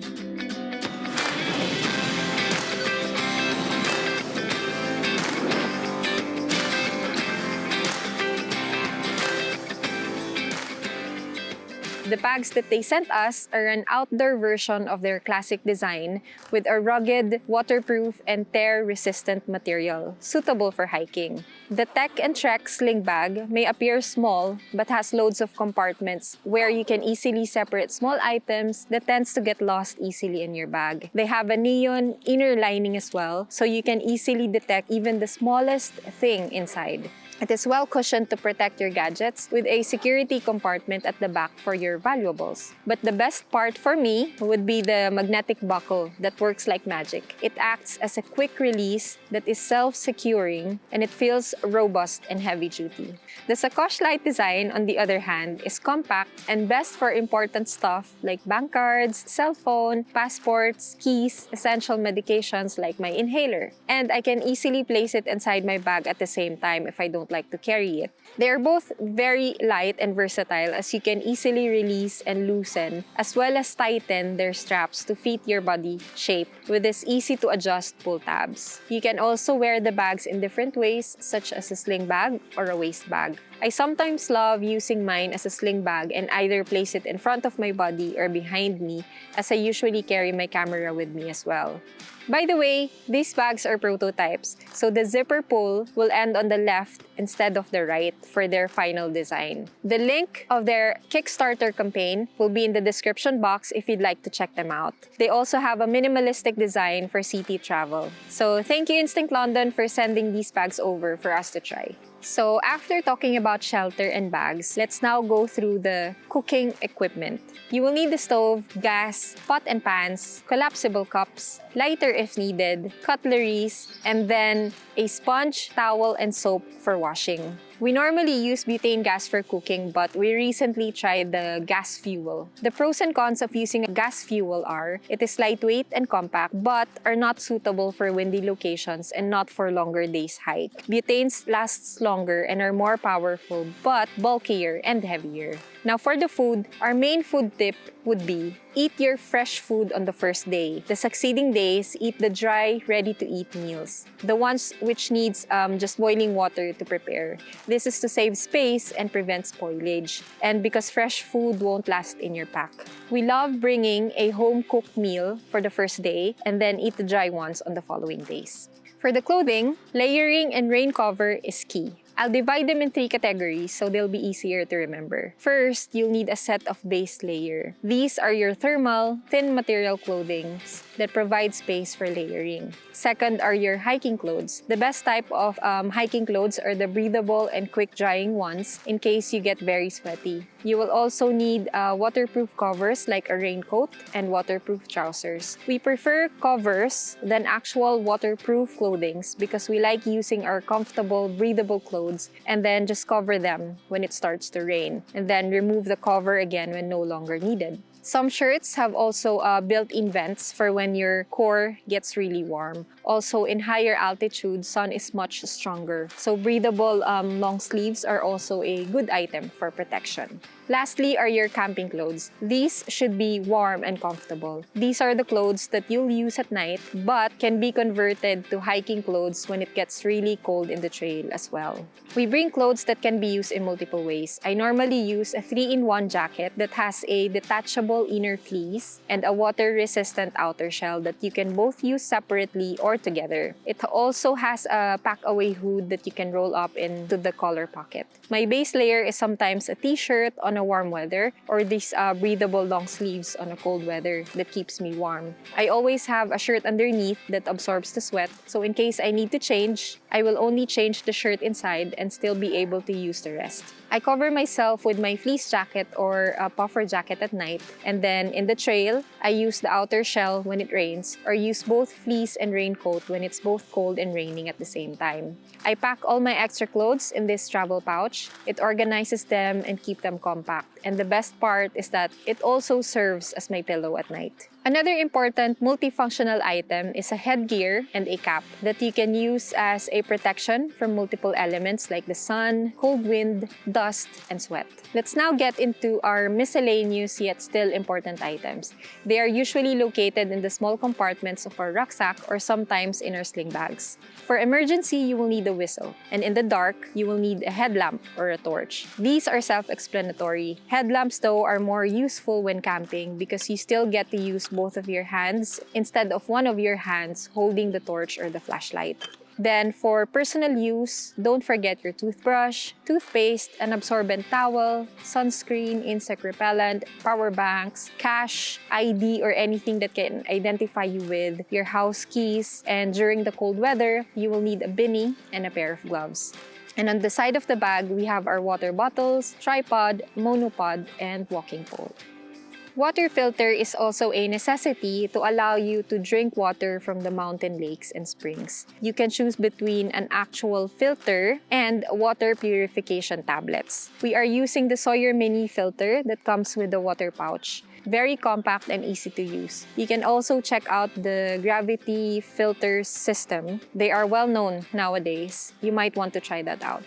The bags that they sent us are an outdoor version of their classic design with a rugged, waterproof, and tear-resistant material, suitable for hiking. The Tech and Trek sling bag may appear small but has loads of compartments where you can easily separate small items that tends to get lost easily in your bag. They have a neon inner lining as well, so you can easily detect even the smallest thing inside. It is well cushioned to protect your gadgets with a security compartment at the back for your valuables. But the best part for me would be the magnetic buckle that works like magic. It acts as a quick release that is self-securing and it feels robust and heavy-duty. The sacoche-like design, on the other hand, is compact and best for important stuff like bank cards, cell phone, passports, keys, essential medications like my inhaler. And I can easily place it inside my bag at the same time if I don't like to carry it. They are both very light and versatile as you can easily release and loosen as well as tighten their straps to fit your body shape with this easy to adjust pull tabs. You can also wear the bags in different ways such as a sling bag or a waist bag. I sometimes love using mine as a sling bag and either place it in front of my body or behind me as I usually carry my camera with me as well. By the way, these bags are prototypes, so the zipper pull will end on the left instead of the right for their final design. The link of their Kickstarter campaign will be in the description box if you'd like to check them out. They also have a minimalistic design for city travel. So thank you Instinct London for sending these bags over for us to try. So after talking about shelter and bags, let's now go through the cooking equipment. You will need the stove, gas, pot and pans, collapsible cups, lighter if needed, cutleries, and then a sponge, towel, and soap for washing. We normally use butane gas for cooking, but we recently tried the gas fuel. The pros and cons of using a gas fuel are, it is lightweight and compact, but are not suitable for windy locations and not for longer days hike. Butanes lasts longer and are more powerful, but bulkier and heavier. Now for the food, our main food tip would be, eat your fresh food on the first day. The succeeding days, eat the dry, ready-to-eat meals. The ones which needs just boiling water to prepare. This is to save space and prevent spoilage, and because fresh food won't last in your pack. We love bringing a home-cooked meal for the first day and then eat the dry ones on the following days. For the clothing, layering and rain cover is key. I'll divide them in 3 categories so they'll be easier to remember. First, you'll need a set of base layer. These are your thermal, thin material clothing that provide space for layering. Second are your hiking clothes. The best type of hiking clothes are the breathable and quick drying ones in case you get very sweaty. You will also need waterproof covers like a raincoat and waterproof trousers. We prefer covers than actual waterproof clothing because we like using our comfortable, breathable clothes and then just cover them when it starts to rain and then remove the cover again when no longer needed. Some shirts have also built-in vents for when your core gets really warm. Also, in higher altitude, sun is much stronger. So breathable long sleeves are also a good item for protection. Lastly are your camping clothes. These should be warm and comfortable. These are the clothes that you'll use at night but can be converted to hiking clothes when it gets really cold in the trail as well. We bring clothes that can be used in multiple ways. I normally use a 3-in-1 jacket that has a detachable inner fleece and a water-resistant outer shell that you can both use separately or together. It also has a pack-away hood that you can roll up into the collar pocket. My base layer is sometimes a t-shirt on a warm weather or these breathable long sleeves on a cold weather that keeps me warm. I always have a shirt underneath that absorbs the sweat, so in case I need to change, I will only change the shirt inside and still be able to use the rest. I cover myself with my fleece jacket or a puffer jacket at night, and then in the trail, I use the outer shell when it rains or use both fleece and raincoat when it's both cold and raining at the same time. I pack all my extra clothes in this travel pouch. It organizes them and keep them compact, and the best part is that it also serves as my pillow at night. Another important multifunctional item is a headgear and a cap that you can use as a protection from multiple elements like the sun, cold wind, dust, and sweat. Let's now get into our miscellaneous yet still important items. They are usually located in the small compartments of our rucksack or sometimes in our sling bags. For emergency, you will need a whistle, and in the dark, you will need a headlamp or a torch. These are self-explanatory. Headlamps, though, are more useful when camping because you still get to use both of your hands instead of one of your hands holding the torch or the flashlight. Then, for personal use, don't forget your toothbrush, toothpaste, an absorbent towel, sunscreen, insect repellent, power banks, cash, ID, or anything that can identify you with, your house keys, and during the cold weather, you will need a beanie and a pair of gloves. And on the side of the bag, we have our water bottles, tripod, monopod, and walking pole. Water filter is also a necessity to allow you to drink water from the mountain lakes and springs. You can choose between an actual filter and water purification tablets. We are using the Sawyer Mini filter that comes with the water pouch. Very compact and easy to use. You can also check out the Gravity Filter system. They are well known nowadays. You might want to try that out.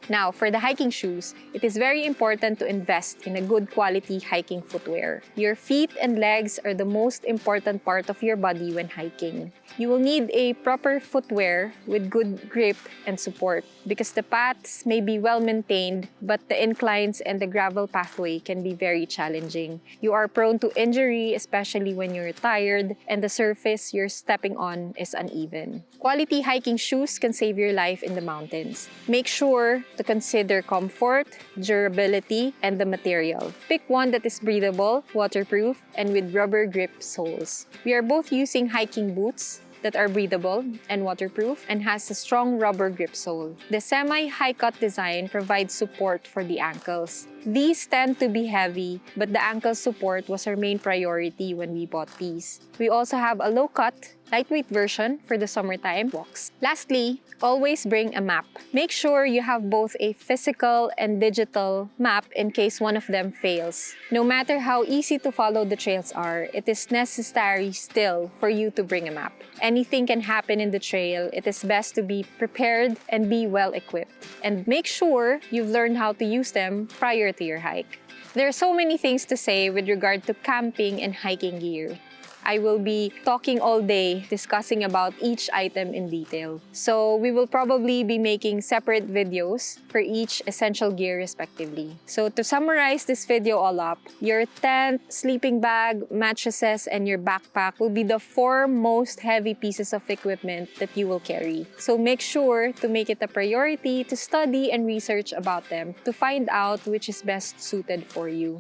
Now, for the hiking shoes, it is very important to invest in a good quality hiking footwear. Your feet and legs are the most important part of your body when hiking. You will need a proper footwear with good grip and support because the paths may be well maintained, but the inclines and the gravel pathway can be very challenging. You are prone to injury, especially when you're tired and the surface you're stepping on is uneven. Quality hiking shoes can save your life in the mountains. Make sure to consider comfort, durability, and the material. Pick one that is breathable, waterproof, and with rubber grip soles. We are both using hiking boots that are breathable and waterproof and has a strong rubber grip sole. The semi-high cut design provides support for the ankles. These tend to be heavy, but the ankle support was our main priority when we bought these. We also have a low-cut, lightweight version for the summertime walks. Lastly, always bring a map. Make sure you have both a physical and digital map in case one of them fails. No matter how easy to follow the trails are, it is necessary still for you to bring a map. Anything can happen in the trail. It is best to be prepared and be well equipped. And make sure you've learned how to use them prior to your hike. There are so many things to say with regard to camping and hiking gear. I will be talking all day discussing about each item in detail. So we will probably be making separate videos for each essential gear respectively. So to summarize this video all up, your tent, sleeping bag, mattresses, and your backpack will be the 4 most heavy pieces of equipment that you will carry. So make sure to make it a priority to study and research about them to find out which is best suited for you.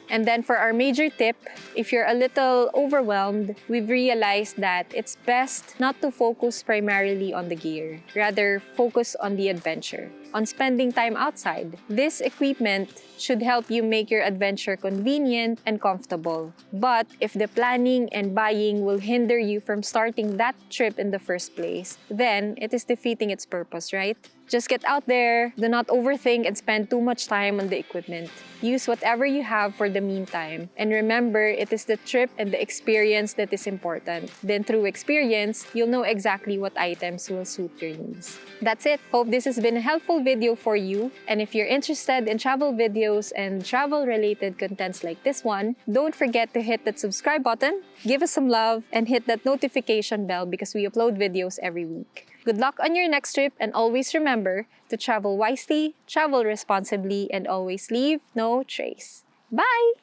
And then for our major tip, if you're a little overwhelmed, we've realized that it's best not to focus primarily on the gear. Rather, focus on the adventure, on spending time outside. This equipment should help you make your adventure convenient and comfortable. But if the planning and buying will hinder you from starting that trip in the first place, then it is defeating its purpose, right? Just get out there, do not overthink and spend too much time on the equipment. Use whatever you have for the meantime. And remember, it is the trip and the experience that is important. Then through experience, you'll know exactly what items will suit your needs. That's it. Hope this has been a helpful video for you. And if you're interested in travel videos and travel-related contents like this one, don't forget to hit that subscribe button, give us some love, and hit that notification bell because we upload videos every week. Good luck on your next trip, and always remember to travel wisely, travel responsibly, and always leave no trace. Bye!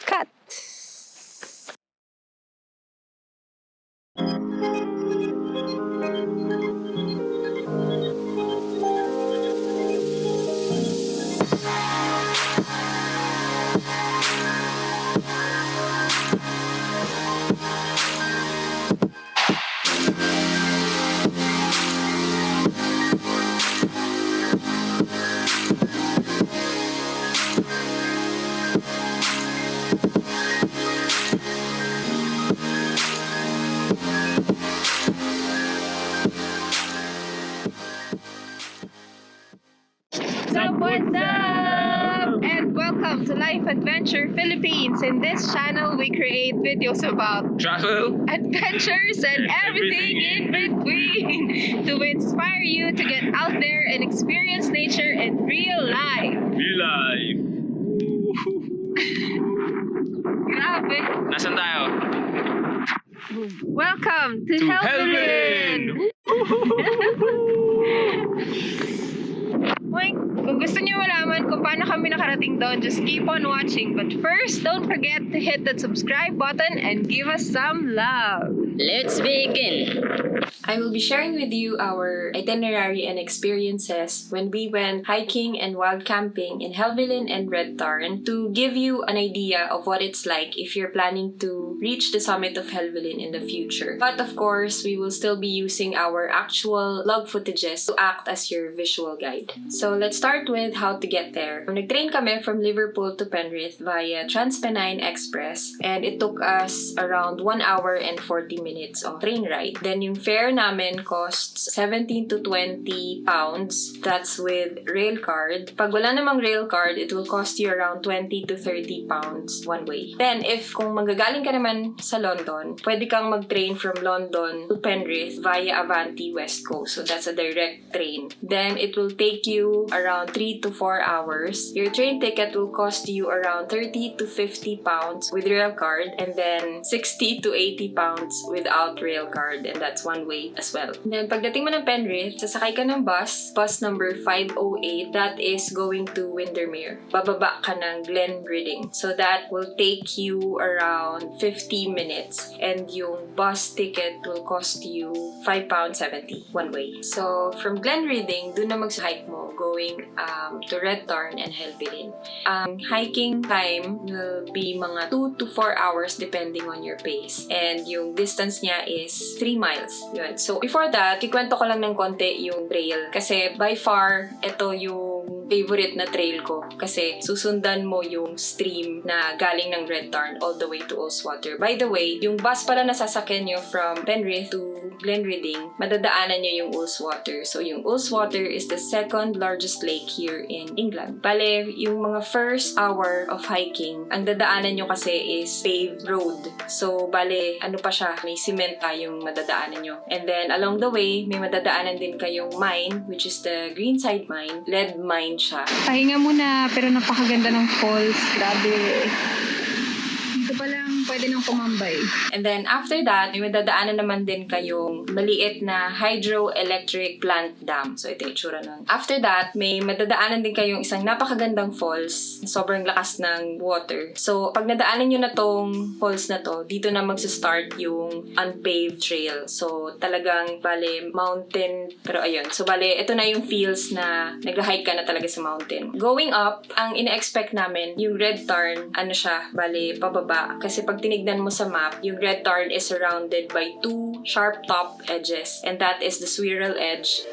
Cut! to Life Adventure Philippines. In this channel, we create videos about
Travel.
adventures and everything in between to inspire you to get out there and experience nature in real life.
Real life.
Grabe.
Nasaan tayo?
Welcome to,
To
Helvellyn! Wait, kung gusto niyo malaman kung paano kami nakarating doon, just keep on watching. But first, don't forget to hit that subscribe button and give us some love. Let's begin! I will be sharing with you our itinerary and experiences when we went hiking and wild camping in Helvellyn and Red Tarn to give you an idea of what it's like if you're planning to reach the summit of Helvellyn in the future. But of course, we will still be using our actual log footages to act as your visual guide. So let's start with how to get there. Nag-train kami from Liverpool to Penrith via Trans-Pennine Express and it took us around 1 hour and 40 minutes of train ride. Then yung fare namin costs 17 to 20 pounds. That's with rail card. Pag wala namang rail card, it will cost you around 20 to 30 pounds one way. Then if kung manggagaling ka naman sa London, pwede kang mag-train from London to Penrith via Avanti West Coast. So that's a direct train. Then it will take you around 3 to 4 hours. Your train ticket will cost you around 30 to 50 pounds with rail card and then 60 to 80 pounds without rail card, and that's one way as well. And then pagdating mo ng Penrith, sasakay ka ng bus number 508, that is going to Windermere. Bababa ka ng Glen Reading. So that will take you around 50 minutes and yung bus ticket will cost you £5.70 one way. So from Glen Reading, dun na mag-hike mo going to Red Tarn and Helvellyn. Hiking time will be mga 2 to 4 hours depending on your pace. And yung distance niya is 3 miles. Yun. So before that, kikwento ko lang ng konti yung trail. Kasi by far, ito yung favorite na trail ko. Kasi susundan mo yung stream na galing ng Red Tarn all the way to Ullswater. By the way, yung bus pala na sasakyan nyo from Penrith to Glen Reading, madadaanan nyo yung Ullswater. So yung Ullswater is the second largest lake here in England. Bale, yung mga first hour of hiking, ang dadaanan nyo kasi is paved road. So bale, ano pa siya, may cement yung madadaanan nyo. And then along the way, may madadaanan din kayong mine, which is the Greenside Mine. Lead mine siya.
Pahinga muna, pero napakaganda ng falls. Grabe. Dito pa lang pwede nang kumambay.
And then after that, may madadaanan naman din kayong maliit na hydroelectric plant dam. So ito yung itsura nun. After that, may madadaanan din kayong isang napakagandang falls. Sobrang lakas ng water. So pag nadaanan nyo na tong falls na to, dito na magsa-start yung unpaved trail. So talagang bale mountain, pero ayun. So bale, ito na yung feels na nag-hike ka na talaga sa mountain. Going up, ang ina-expect namin, yung Red Tarn, ano siya, bale pababa. Kasi pag tinignan mo sa map, yung Red Tarn is surrounded by 2 sharp top edges, and that is the swirl edge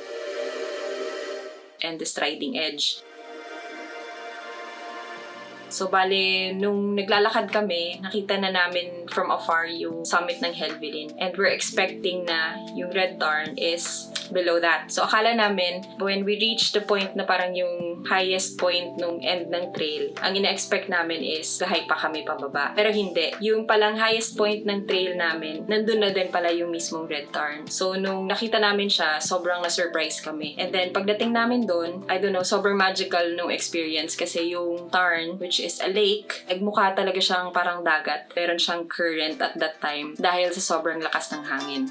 and the striding edge. So, bale, nung naglalakad kami, nakita na namin from afar yung summit ng Helvellyn. And we're expecting na yung Red Tarn is below that. So, akala namin, when we reach the point na parang yung highest point nung end ng trail, ang ina-expect namin is gahike pa kami pababa. Pero hindi. Yung palang highest point ng trail namin, nandun na din pala yung mismong Red Tarn. So, nung nakita namin siya, sobrang na-surprise kami. And then, pagdating namin doon, I don't know, sobrang magical nung experience kasi yung Tarn, which is a lake, nagmukha talaga siyang parang dagat. Meron siyang current at that time dahil sa sobrang lakas ng hangin.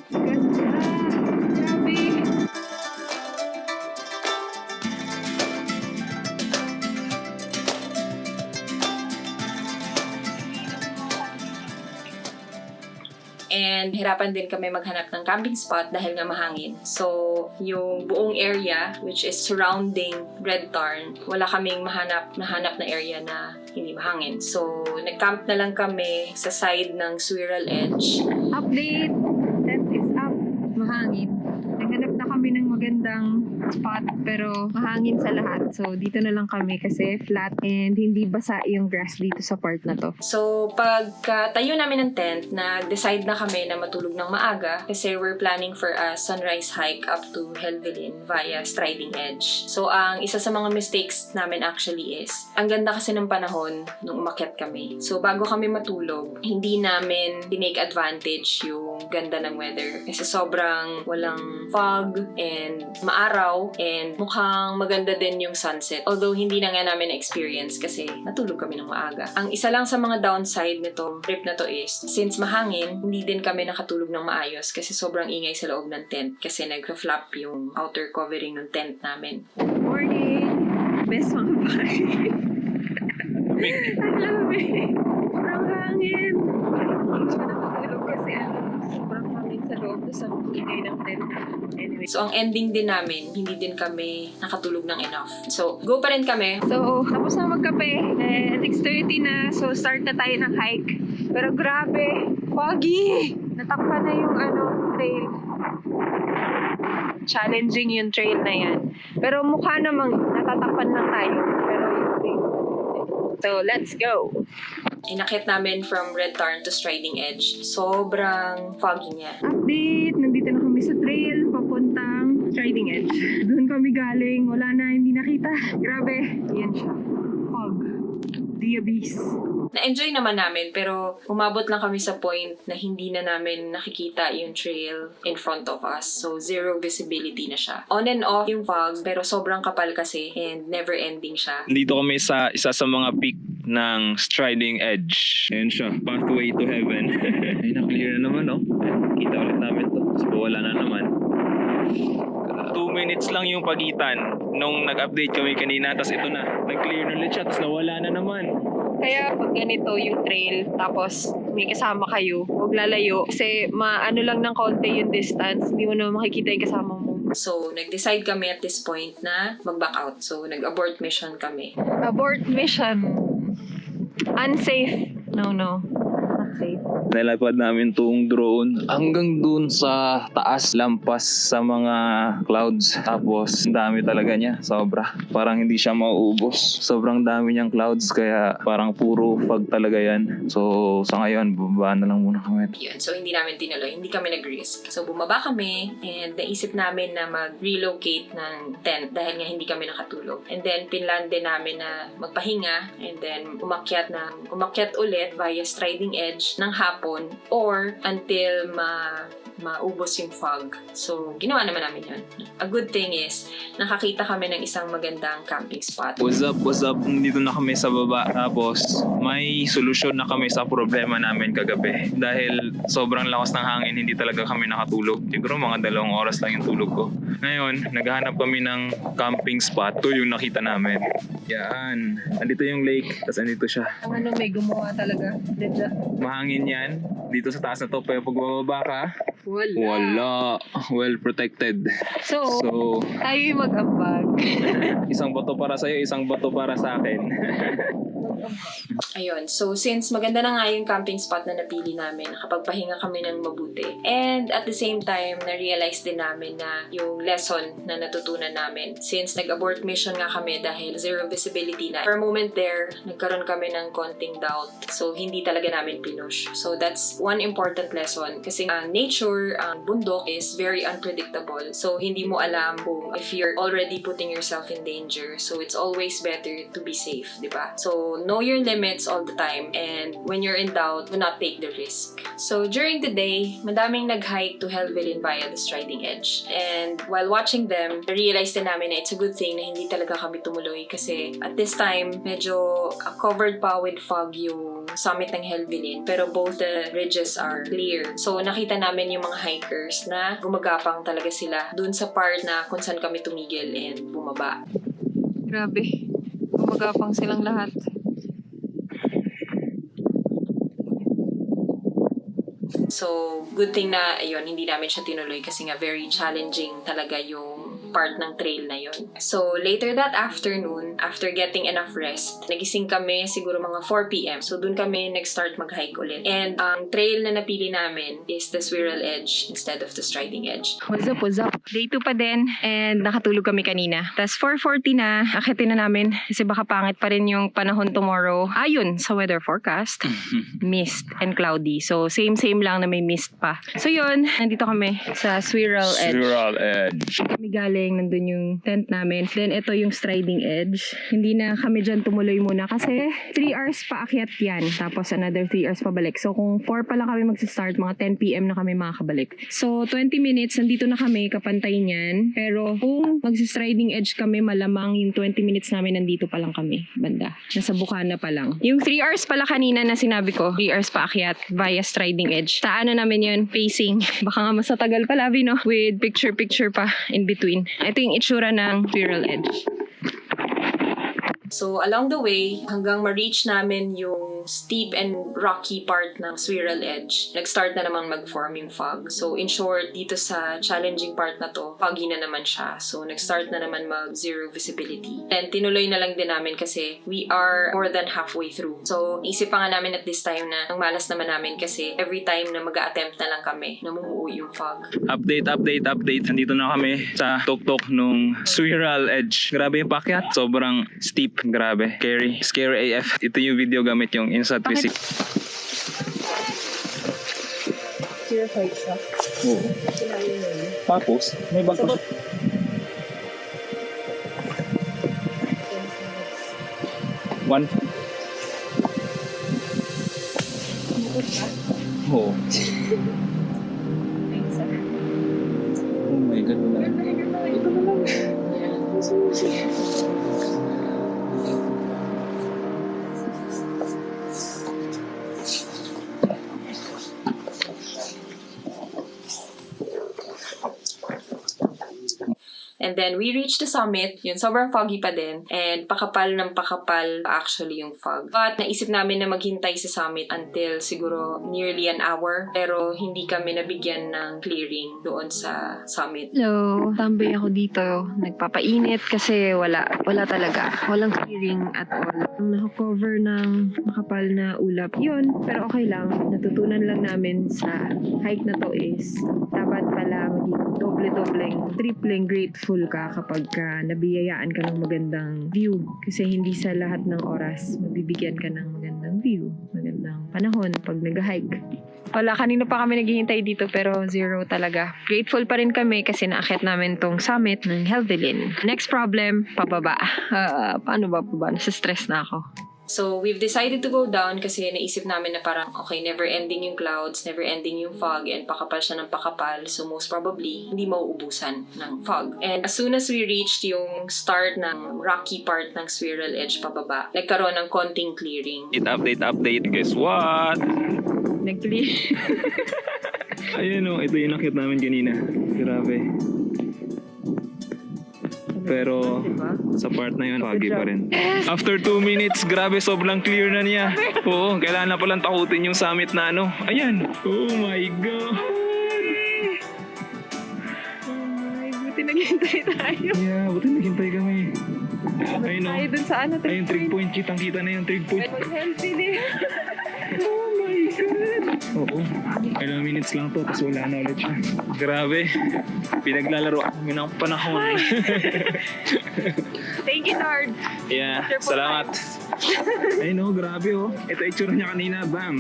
And hirapan din kami maghanap ng camping spot dahil nga mahangin. So, yung buong area, which is surrounding Red Tarn, wala kaming mahanap na area na hindi mahangin. So, nag-camp na lang kami sa side ng Swirl Edge.
Update! That is up. Mahangin. Naghanap na kami ng
magandang spot pero mahangin sa lahat. So dito na lang kami kasi flat and hindi basa yung grass dito sa part na to.
So, pagkatayo namin ng tent, nag-decide na kami na matulog ng maaga kasi we're planning for a sunrise hike up to Helvelin via Striding Edge. So, ang isa sa mga mistakes namin actually is, ang ganda kasi ng panahon nung umakyat kami. So, bago kami matulog, hindi namin tinake advantage yung ganda ng weather kasi sobrang walang fog and maaraw and mukhang maganda din yung sunset. Although, hindi na nga namin na-experience kasi natulog kami ng maaga. Ang isa lang sa mga downside nitong trip na to is, since mahangin, hindi din kami nakatulog ng maayos kasi sobrang ingay sa loob ng tent kasi nag-flap yung outer covering ng tent namin.
Morning! Best mga bahay. Ang lamig! Sobrang hangin! Hindi siya nakatulog kasi sobrang hangin sa loob sa ingay ng tent. Anyway.
So, ang ending din namin, hindi din kami nakatulog ng enough. So, go pa rin kami.
So, tapos na magkape. 6:30 na. So, start na tayo ng hike. Pero grabe, foggy! Natakpan na yung trail. Challenging yung trail na yan. Pero mukha namang natatakpan lang tayo. Pero yung trail. So, let's go!
Inakit namin from Red Tarn to Striding Edge. Sobrang foggy niya.
Update! Nandito na kami sa trail. Papuntang Striding Edge. Doon kami galing. Wala na, hindi nakita. Grabe. Yan siya. Fog. The abyss.
Na-enjoy naman namin pero umabot lang kami sa point na hindi na namin nakikita yung trail in front of us. So, zero visibility na siya. On and off yung fog pero sobrang kapal kasi and never ending siya.
Dito kami sa isa sa mga peak ng Striding Edge. Ayan siya, pathway to heaven. Ay, na-clear na naman, no? Kita ulit namin to. So, wala na naman. 2 minutes lang yung pagitan nung nag-update kami kanina, tapos ito na. Nag-clear na ulit siya, tapos nawala na naman.
Kaya pag ganito yung trail, tapos may kasama kayo, huwag lalayo. Kasi maano lang ng konti yung distance, hindi mo na makikita yung kasama mo.
So, nag-decide kami at this point na mag-back out. So, nag-abort mission kami.
Abort mission. Unsafe. No. Not safe.
Nilapad namin tong drone hanggang dun sa taas, lampas sa mga clouds. Tapos, ang dami talaga niya. Sobra. Parang hindi siya mauubos. Sobrang dami niyang clouds, kaya parang puro fog talaga yan. So, sa ngayon, babaan na lang muna kami.
Yun. So, hindi namin tinuloy. Hindi kami nag-risk. So, bumaba kami and naisip namin na mag-relocate ng tent dahil nga hindi kami nakatulog. And then, pinlan din namin na magpahinga and then umakyat ulit via Striding Edge ng hapon or until maubos yung fog. So, ginawa naman namin yun. A good thing is, nakakita kami ng isang magandang camping spot.
What's up? Nandito na kami sa baba. Tapos, may solusyon na kami sa problema namin kagabi. Dahil sobrang lakas ng hangin, hindi talaga kami nakatulog. Siguro mga 2 oras lang yung tulog ko. Ngayon, naghahanap kami ng camping spot. Ito yung nakita namin. Yan. Andito yung lake, tapos andito siya.
Ang may gumawa talaga.
Mahangin yan. Dito sa taas na to, pero pag bababa ka,
Wala.
wala. Well protected.
So, tayo yung mag-ambag.
Isang bato para sa'yo, isang bato para sa akin.
Ayun. So, since maganda na nga yung camping spot na napili namin, nakapagpahinga kami ng mabuti. And at the same time, na-realize din namin na yung lesson na natutunan namin. Since nag-abort mission nga kami dahil zero visibility na. For a moment there, nagkaroon kami ng konting doubt. So, hindi talaga namin pinush. So, that's one important lesson. Kasi ang nature, ang bundok is very unpredictable. So, hindi mo alam kung if you're already putting yourself in danger. So, it's always better to be safe, di ba? So, know your limits all the time and when you're in doubt, do not take the risk. So during the day, madaming nag-hike to Helvelin via the Striding Edge. And while watching them, realized din namin na it's a good thing na hindi talaga kami tumuloy kasi at this time, medyo covered pa with fog yung summit ng Helvelin pero both the ridges are clear. So nakita namin yung mga hikers na gumagapang talaga sila dun sa part na kung saan kami tumigil and bumaba.
Grabe. Gumagapang silang lahat.
So, good thing na, ayun, hindi namin siya tinuloy kasi nga very challenging talaga yung part ng trail na yon. So, later that afternoon, after getting enough rest, nagising kami siguro mga 4 p.m. So, dun kami nag-start mag-hike ulit. And ang trail na napili namin is the Squirrel Edge instead of the Striding Edge.
What's up, what's up? Day 2 pa din and nakatulog kami kanina. Tapos 4:40 na, akitin na namin kasi baka pangit pa rin yung panahon tomorrow. Ayun, sa weather forecast, mist and cloudy. So same lang na may mist pa. So yun, nandito kami sa Squirrel Edge.
Squirrel Edge.
Kami galing, nandun yung tent namin. Then ito yung Striding Edge. Hindi na kami dyan tumuloy muna kasi 3 hours pa akyat yan. Tapos another 3 hours pa balik. So kung 4 pa lang kami magsistart, mga 10 p.m. na kami makakabalik. So 20 minutes, nandito na kami, kapantay niyan. Pero kung magsi-Striding Edge kami, malamang yung 20 minutes namin nandito pa lang kami, banda. Nasa Bukana pa lang. Yung 3 hours pala kanina na sinabi ko, 3 hours pa akyat via Striding Edge. Sa ano namin yun, pacing. Baka nga mas matagal pala, no? With picture-picture pa in between. Ito yung itsura ng Squirrel Edge.
So, along the way, hanggang ma-reach namin yung steep and rocky part ng Squirrel Edge, nag-start na naman mag-form yung fog. So, in short, dito sa challenging part na to, foggy na naman siya. So, nag-start na naman mag-zero visibility. And tinuloy na lang din namin kasi we are more than halfway through. So, isip pa nga namin at this time na ang malas naman namin kasi every time na mag-a-attempt na lang kami, namumuo yung fog.
Update. Nandito na kami sa tuktok nung Squirrel Edge. Grabe yung pakyat. Sobrang steep. Grabe. Scary AF. Ito yung video gamit yung Insta360.
Zero heights na.
Oo. Tapos, may bato. One. Oo. Oh my God. Ito na lang.
And then, we reached the summit. Yun, sobrang foggy pa din. And pakapal ng pakapal actually yung fog. But naisip namin na maghintay sa summit until siguro nearly an hour. Pero hindi kami nabigyan ng clearing doon sa summit.
Hello, tambay ako dito. Nagpapainit kasi wala talaga. Walang clearing at all. Ang nakakover ng makapal na ulap. Yun, pero okay lang. Natutunan lang namin sa hike na to is dapat pala maging doble-dobleng, tripleng grateful ka kapag nabiyayaan ka ng magandang view. Kasi hindi sa lahat ng oras mabibigyan ka ng magandang view, magandang panahon pag nag-hike. Wala, kanina pa kami naghihintay dito pero zero talaga. Grateful pa rin kami kasi naakyat namin tong summit ng Helvelin. Next problem, pababa. Paano ba pababa? Nasa stress na ako.
So, we've decided to go down kasi naisip namin na parang, okay, never-ending yung clouds, never-ending yung fog, and pakapal siya ng pakapal. So, most probably, hindi mauubusan ng fog. And as soon as we reached yung start ng rocky part ng Squirrel Edge pababa, nagkaroon ng konting clearing.
Update. Guess what?
Nag-clear.
Ayun o, ito yung nakit namin kanina. Grabe. Pero sa part na yun, foggy pa rin. After 2 minutes, grabe, sobrang clear na niya. Oo, kailangan na palang takutin yung summit na ano. Ayan. Oh my God.
Buti naghintay tayo.
Yeah, buti naghintay kami. Ayun o.
Tayo dun sa ano,
Ayun, trig point. Kitang-kita na yung trig point.
healthy din.
Oh my God. Oo. Ilang minutes lang to, tapos wala na ulit siya. Grabe. Pinaglalaro kami ng panahon.
Thank you, Lord.
Yeah, salamat. Ayun o, grabe o. Ito itsura niya kanina, bam.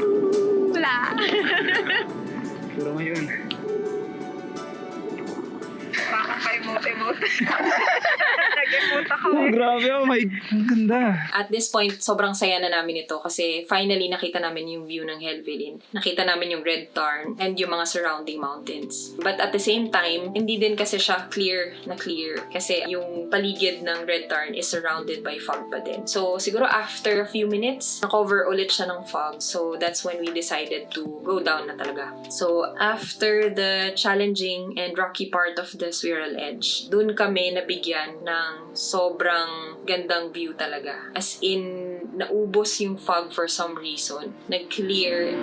Wala.
Pero ngayon,
Baka pa emote. Nag-emote ako.
oh, grabe oh my, ang ganda.
At this point, sobrang saya na namin ito kasi finally nakita namin yung view ng Helvelin. Nakita namin yung Red Tarn and yung mga surrounding mountains. But at the same time, hindi din kasi siya clear kasi yung paligid ng Red Tarn is surrounded by fog pa din. So siguro after a few minutes, na-cover ulit siya ng fog. So that's when we decided to go down na talaga. So after the challenging and rocky part of the Squirrel Edge, dun kami nabigyan ng sobrang gandang view talaga. As in, naubos yung fog for some reason. Nag-clear.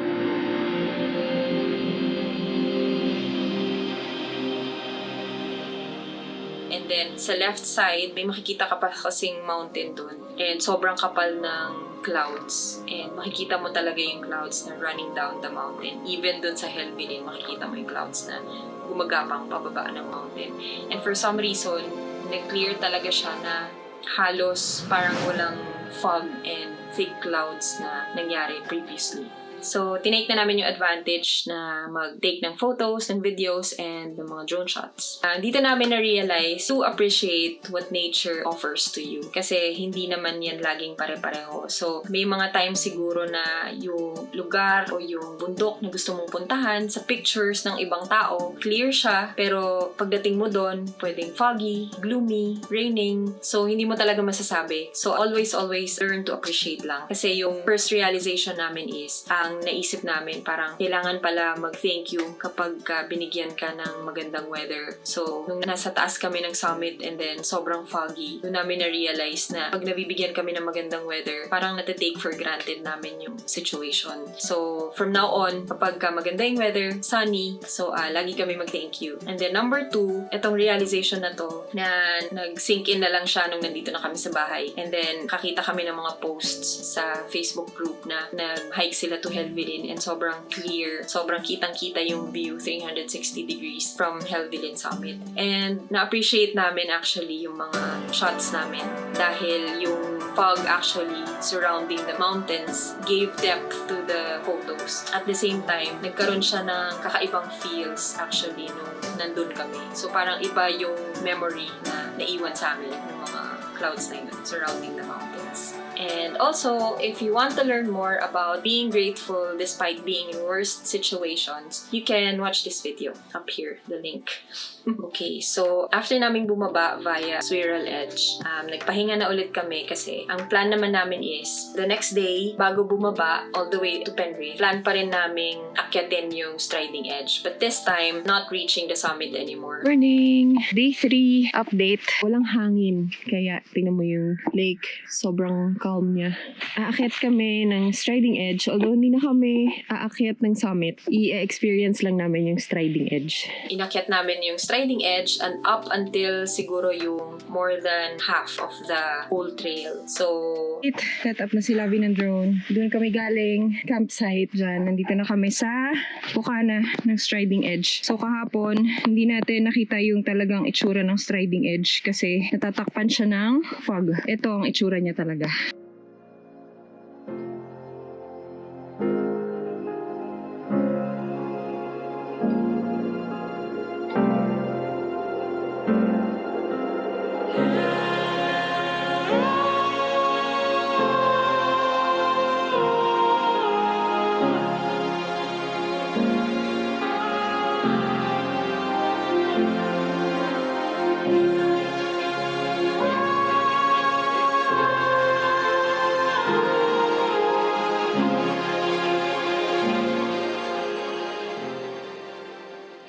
And then, sa left side, may makikita ka pa kasing mountain dun. And sobrang kapal ng clouds. And makikita mo talaga yung clouds na running down the mountain. Even dun sa Helvellyn, makikita mo yung clouds na gumagapang pababa ng mountain. And for some reason, nag-clear talaga siya na halos parang walang fog and thick clouds na nangyari previously. So, tinake na namin yung advantage na mag-take ng photos, ng videos, and ng mga drone shots. Dito namin na-realize to appreciate what nature offers to you. Kasi hindi naman yan laging pare-pareho. So, may mga times siguro na yung lugar o yung bundok na gusto mong puntahan sa pictures ng ibang tao, clear siya, pero pagdating mo doon, pwedeng foggy, gloomy, raining. So, hindi mo talaga masasabi. So, always learn to appreciate lang. Kasi yung first realization namin is, ang naisip namin, parang kailangan pala mag-thank you kapag binigyan ka ng magandang weather. So, nung nasa taas kami ng summit and then sobrang foggy, doon namin na-realize na pag nabibigyan kami ng magandang weather, parang natitake for granted namin yung situation. So, from now on, kapag maganda yung weather, sunny, so lagi kami mag-thank you. And then number 2, itong realization na to, na nag-sink in na lang siya nung nandito na kami sa bahay. And then, kakita kami ng mga posts sa Facebook group na nag-hike sila to Helvellyn and sobrang clear, sobrang kitang-kita yung view 360 degrees from Helvellyn summit. And na-appreciate namin actually yung mga shots namin dahil yung fog actually surrounding the mountains gave depth to the photos. At the same time, nagkaroon siya ng kakaibang feels actually nung nandun kami. So parang iba yung memory na naiwan sa amin ng mga clouds na yun surrounding the mountains. And also, if you want to learn more about being grateful despite being in worst situations, you can watch this video up here, the link. Okay, so after naming bumaba via Swirl Edge, nagpahinga na ulit kami kasi ang plan naman namin is the next day, bago bumaba all the way to Penrith, plan pa rin naming akyatin yung Striding Edge. But this time, not reaching the summit anymore.
Morning! Day 3 update. Walang hangin. Kaya tingnan mo yung lake. Sobrang calm niya. Aakyat kami ng Striding Edge. Although hindi na kami aakyat ng summit, i-experience lang namin yung Striding Edge.
Inakyat namin yung Striding Edge and up until siguro yung more than half of the whole trail. So,
Set up na si Lavi ng drone. Doon kami galing, campsite dyan. Nandito na kami sa bukana ng Striding Edge. So kahapon, hindi natin nakita yung talagang itsura ng Striding Edge kasi natatakpan siya ng fog. Ito ang itsura niya talaga.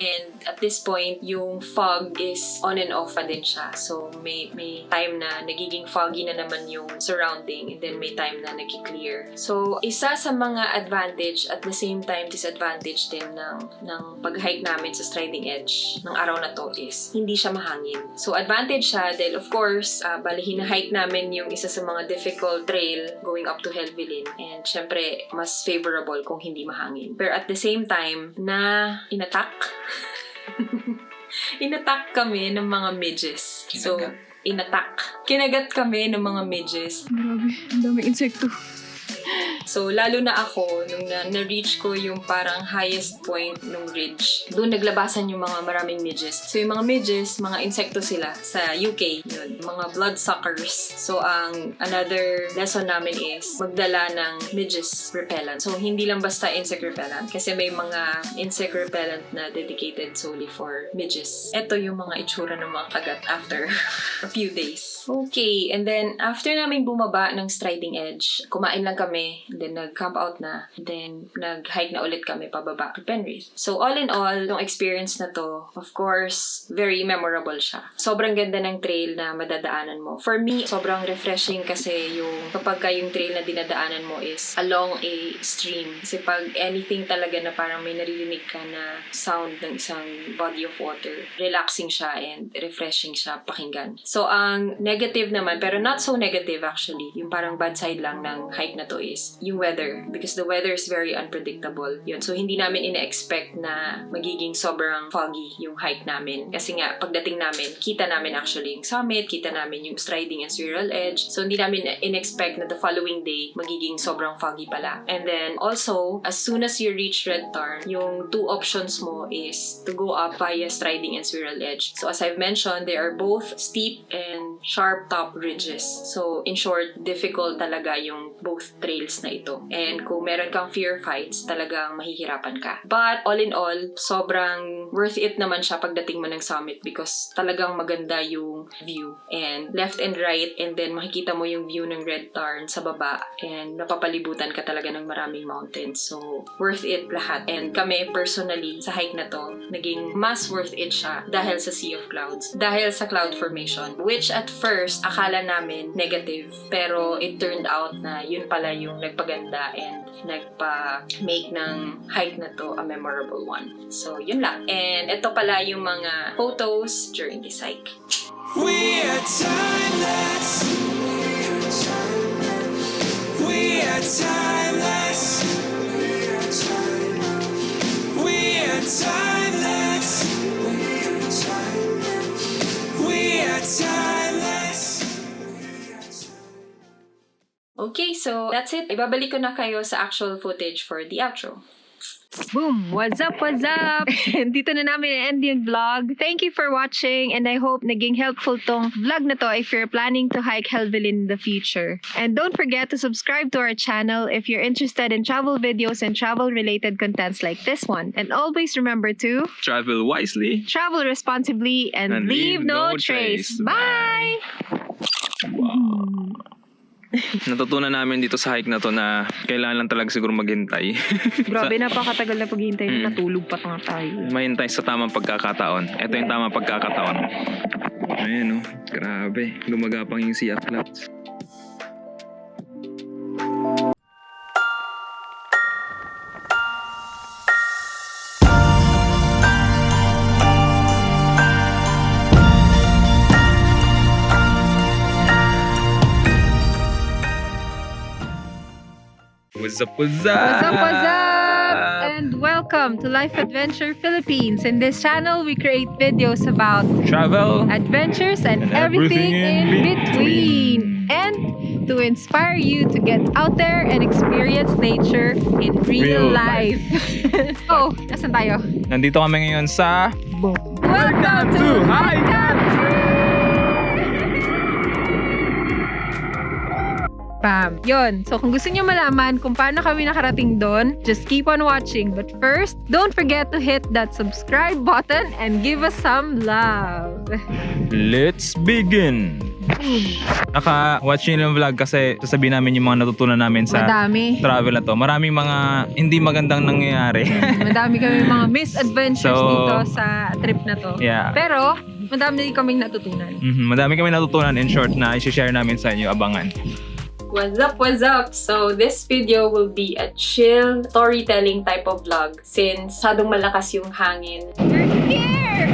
and at this point, yung fog is on and off pa din siya. So, may time na nagiging foggy na naman yung surrounding and then may time na nag-clear. So, isa sa mga advantage at the same time disadvantage din ng pag-hike namin sa Striding Edge ng araw na to is hindi siya mahangin. So, advantage siya dahil of course, bali hina-hike namin yung isa sa mga difficult trail going up to Helvellyn and syempre, mas favorable kung hindi mahangin. Pero at the same time, na inattack kami ng mga midges. So, kinagat kami ng mga midges.
Grabe, ang daming insekto.
So, lalo na ako, nung na-reach ko yung parang highest point nung ridge, doon naglabasan yung mga maraming midges. So, yung mga midges, mga insekto sila sa UK, yun, mga bloodsuckers. So, another lesson namin is magdala ng midges repellent. So, hindi lang basta insect repellent, kasi may mga insect repellent na dedicated solely for midges. Ito yung mga itsura ng mga kagat after a few days. Okay, and then after namin bumaba ng Striding Edge, kumain lang kami then nag-camp out na, then nag-hike na ulit kami pababa to Penrith. So all in all, yung experience na to, of course, very memorable siya. Sobrang ganda ng trail na madadaanan mo. For me, sobrang refreshing kasi yung kapag yung trail na dinadaanan mo is along a stream. Kasi pag anything talaga na parang may naririnig ka na sound ng isang body of water, relaxing siya and refreshing siya pakinggan. So ang negative naman, pero not so negative actually, yung parang bad side lang ng hike na to is yung weather. Because the weather is very unpredictable. Yun. So hindi namin ina-expect na magiging sobrang foggy yung hike namin. Kasi nga, pagdating namin, kita namin actually yung summit, kita namin yung striding and swirl edge. So hindi namin in-expect na the following day, magiging sobrang foggy pala. And then also, as soon as you reach Red Tarn, yung two options mo is to go up via striding and swirl edge. So as I've mentioned, they are both steep and sharp top ridges. So in short, difficult talaga yung both trails na ito. And kung meron kang fear fights, talagang mahihirapan ka. But all in all, sobrang worth it naman siya pagdating mo ng summit because talagang maganda yung view. And left and right, and then makikita mo yung view ng Red Tarn sa baba and napapalibutan ka talaga ng maraming mountains. So, worth it lahat. And kami, personally, sa hike na to, naging mas worth it siya dahil sa Sea of Clouds. Dahil sa cloud formation, which at first, akala namin negative. Pero it turned out na yun pala yung nagpaganda and nagpa-make ng hike na to a memorable one. So, yun lang. And ito pala yung mga photos during this hike.
We are timeless. We are timeless. We are timeless. We are timeless.
Okay, so that's it. Ibabalik ko na kayo sa actual footage for the outro.
Boom! What's up? What's up? Dito na namin i-end yung vlog. Thank you for watching and I hope naging helpful tong vlog na to if you're planning to hike Helvellyn in the future. And don't forget to subscribe to our channel if you're interested in travel videos and travel-related contents like this one. And always remember to
Travel wisely.
travel responsibly and leave no trace. Bye!
Natutunan namin dito sa hike na to na kailangan lang talaga siguro maghintay.
Grabe, napakatagal na paghihintay na natulog pa nga tayo.
Mahintay sa tamang pagkakataon. Ito yung tamang pagkakataon. Ayan, oh. Grabe. Gumagapang yung Sea of Clouds. What's up, what's up?
What's up, what's up? And welcome to Life Adventure Philippines. In this channel, we create videos about
Travel.
adventures and everything in between. And to inspire you to get out there and experience nature in real life. Oh, nasan tayo?
Nandito kami ngayon sa
Welcome to High Country! Bam! Yun. So, kung gusto niyo malaman kung paano kami nakarating doon, just keep on watching. But first, don't forget to hit that subscribe button and give us some love.
Let's begin! Naka-watch nyo yung vlog kasi sasabihin namin yung mga natutunan namin sa
Madami.
travel na to. Maraming mga hindi magandang nangyayari.
Madami kami mga misadventures dito sa trip na to.
Yeah.
Pero, madami din kaming natutunan.
Madami kami natutunan in short na i-share namin sa inyo. Abangan.
What's up, what's up? So this video will be a chill storytelling type of vlog since sadong malakas yung hangin.
We're here!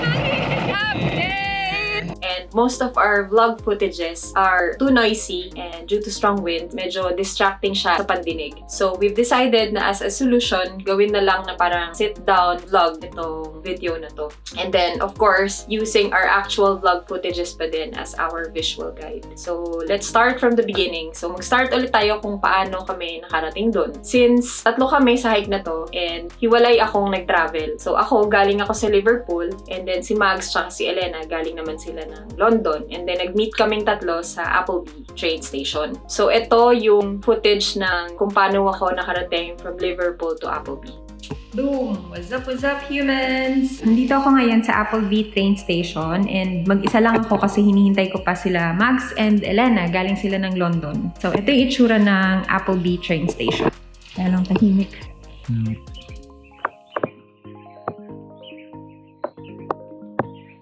Hangin update!
And most of our vlog footages are too noisy and due to strong wind, medyo distracting siya sa pandinig. So we've decided na as a solution, gawin na lang na parang sit-down vlog itong video na to. And then, of course, using our actual vlog footages pa din as our visual guide. So let's start from the beginning. So mag-start ulit tayo kung paano kami nakarating doon. Since tatlo kami sa hike na to and hiwalay akong nag-travel. So ako, galing ako sa Liverpool and then si Mags tsaka si Elena, galing naman sila ng London. And then nag-meet kaming tatlo sa Appleby train station. So ito yung footage ng kung paano ako nakarating from Liverpool to Appleby.
Boom! What's up humans? Nandito ako ngayon sa Appleby train station and mag-isa lang ako kasi hinihintay ko pa sila Max and Elena. Galing sila ng London. So, ito yung itsura ng Appleby train station. Kaya lang tahimik.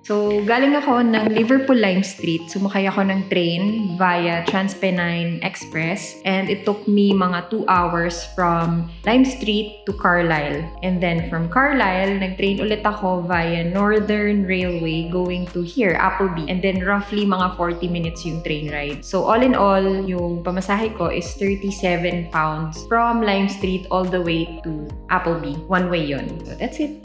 So, galing ako ng Liverpool Lime Street. Sumakay ako ng train via Transpennine Express. And it took me mga 2 hours from Lime Street to Carlisle. And then from Carlisle, nag-train ulit ako via Northern Railway going to here, Appleby. And then roughly mga 40 minutes yung train ride. So, all in all, yung pamasahe ko is 37 pounds from Lime Street all the way to Appleby. One way yun. So, that's it.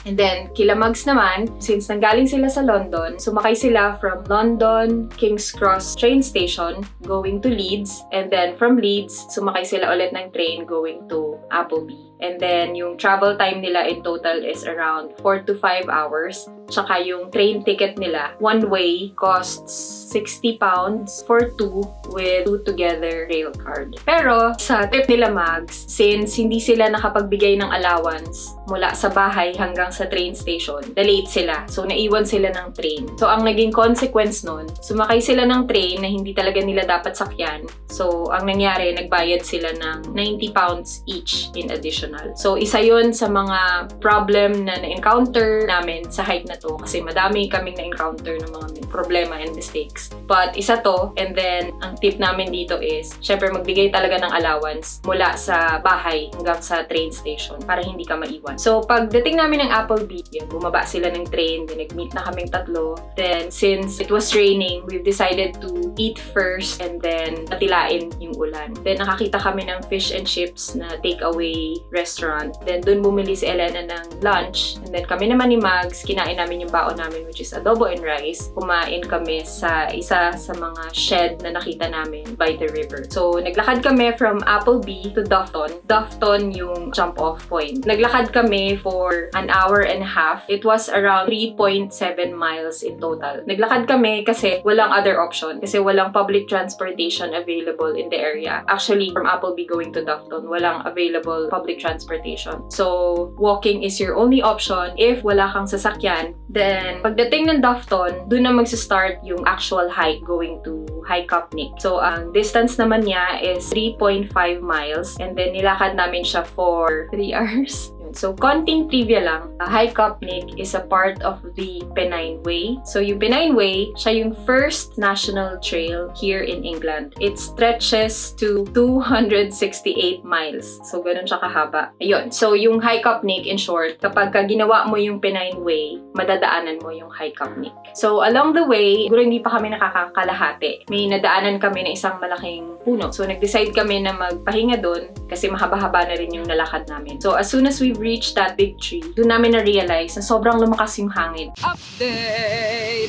And then, kila Mags naman, since nanggaling sila sa London, sumakay sila from London King's Cross train station going to Leeds. And then, from Leeds, sumakay sila ulit ng train going to Appleby. And then, yung travel time nila in total is around 4 to 5 hours. Tsaka yung train ticket nila, one way, costs 60 pounds for 2 with 2 together rail card. Pero, sa tip nila Mags, since hindi sila nakapagbigay ng allowance mula sa bahay hanggang sa train station, na-late sila. So, naiwan sila ng train. So, ang naging consequence nun, sumakay sila ng train na hindi talaga nila dapat sakyan. So, ang nangyari, nagbayad sila ng 90 pounds each in additional. So, isa yun sa mga problem na na-encounter namin sa hike na to kasi madami kaming na-encounter ng mga problema and mistakes. But isa to, and then ang tip namin dito is, syempre magbigay talaga ng allowance mula sa bahay hanggang sa train station para hindi ka maiwan. So, pagdating namin ng Appleby, bumaba sila ng train, then nag-meet na kaming tatlo. Then, since it was raining, we've decided to eat first and then patilain yung ulan. Then, nakakita kami ng fish and chips na takeaway restaurant. Then, dun bumili si Elena ng lunch. And then, kami naman ni Mags, kinain namin yung baon namin which is adobo and rice. Kumain kami sa isa sa mga shed na nakita namin by the river. So, naglakad kami from Appleby to Dufton. Dufton yung jump-off point. Naglakad kami for an hour and a half. It was around 3.7 miles in total. Naglakad kami kasi walang other option. Kasi walang public transportation available in the area. Actually, from Appleby going to Dufton, walang available public transportation. So, walking is your only option if wala kang sasakyan. Then, pagdating ng Dufton, dun na magsa-start yung actual hike going to High Cupnick. So, ang distance naman niya is 3.5 miles and then nilakad namin siya for 3 hours. So, konting trivia lang. High Cupnick is a part of the Pennine Way. So, yung Pennine Way, siya yung first national trail here in England. It stretches to 268 miles. So, ganun siya kahaba. Ayun. So, yung High Cupnick, in short, kapag ginawa mo yung Pennine Way, madadaanan mo yung High Cupnick. So, along the way, siguro hindi pa kami nakakakalahati. May nadaanan kami na isang malaking puno. So, nag-decide kami na magpahinga doon kasi mahaba-haba na rin yung nalakad namin. So, as soon as we reached that big tree, doon namin na-realize na sobrang lumakas yung hangin.
Update!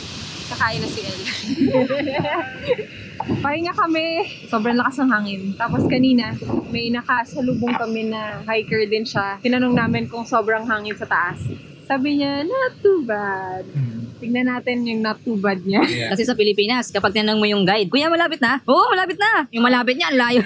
Kakain na si El. Pahinga kami. Sobrang lakas ng hangin. Tapos kanina, may nakasalubong kami na hiker din siya. Tinanong namin kung sobrang hangin sa taas. Sabi niya, not too bad. Tignan natin yung not too bad niya.
Yeah. Kasi sa Pilipinas, kapag tinanong mo yung guide, Kuya, malapit na? Oo, malapit na. Yung malapit niya, ang layo.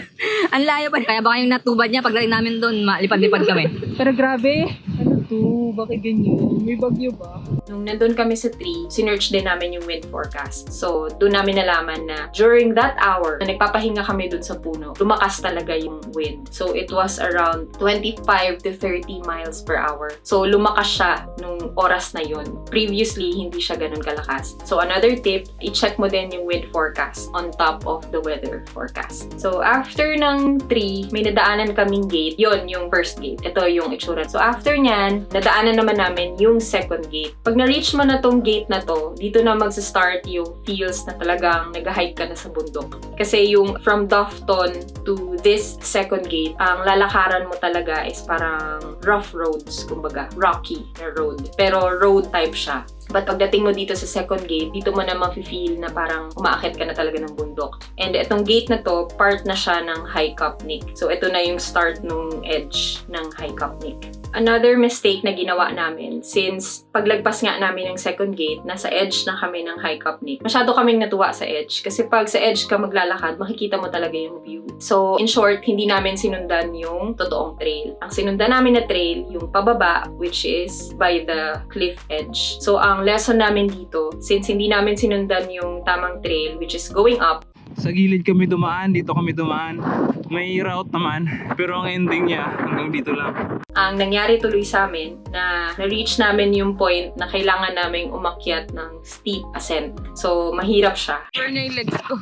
Ang layo pa. Kaya baka yung not too bad niya, pagdating namin doon, malipad-lipad kami.
Pero grabe, ano to? Bakit ganyan? May bagyo ba?
Nung nandun kami sa tree, sinearch din namin yung wind forecast. So, doon namin nalaman na during that hour, na nagpapahinga kami dun sa puno, lumakas talaga yung wind. So, it was around 25 to 30 miles per hour. So, lumakas siya nung oras na yun. Previously, hindi siya ganun kalakas. So, another tip, i-check mo din yung wind forecast on top of the weather forecast. So, after ng tree, may nadaanan kaming gate. Yon yung first gate. Ito yung itsura. So, after nyan, nadaanan naman namin yung second gate. Pag na-reach mo na tong gate na to, dito na magsa-start yung feels na talagang nag-hike ka na sa bundok. Kasi yung from Dufton to this second gate, ang lalakaran mo talaga is parang rough roads, kumbaga, rocky na road. Pero road type siya. But pagdating mo dito sa second gate, dito mo na mafe-feel na parang umaakit ka na talaga ng bundok. And itong gate na to, part na siya ng High Cupnick. So ito na yung start nung edge ng High Cupnick. Another mistake na ginawa namin, since paglagpas nga namin ng second gate, nasa edge na kami ng High Kapnik. Masyado kaming natuwa sa edge kasi pag sa edge ka maglalakad, makikita mo talaga yung view. So, in short, hindi namin sinundan yung totoong trail. Ang sinundan namin na trail, yung pababa, which is by the cliff edge. So, ang lesson namin dito, since hindi namin sinundan yung tamang trail, which is going up,
Sa gilid kami dumaan, dito kami dumaan. May route naman, pero ang ending niya hanggang dito lang.
ang nangyari tuloy sa amin na na-reach namin yung point na kailangan naming umakyat ng steep ascent. So, mahirap siya.
Burn na yung legs ko.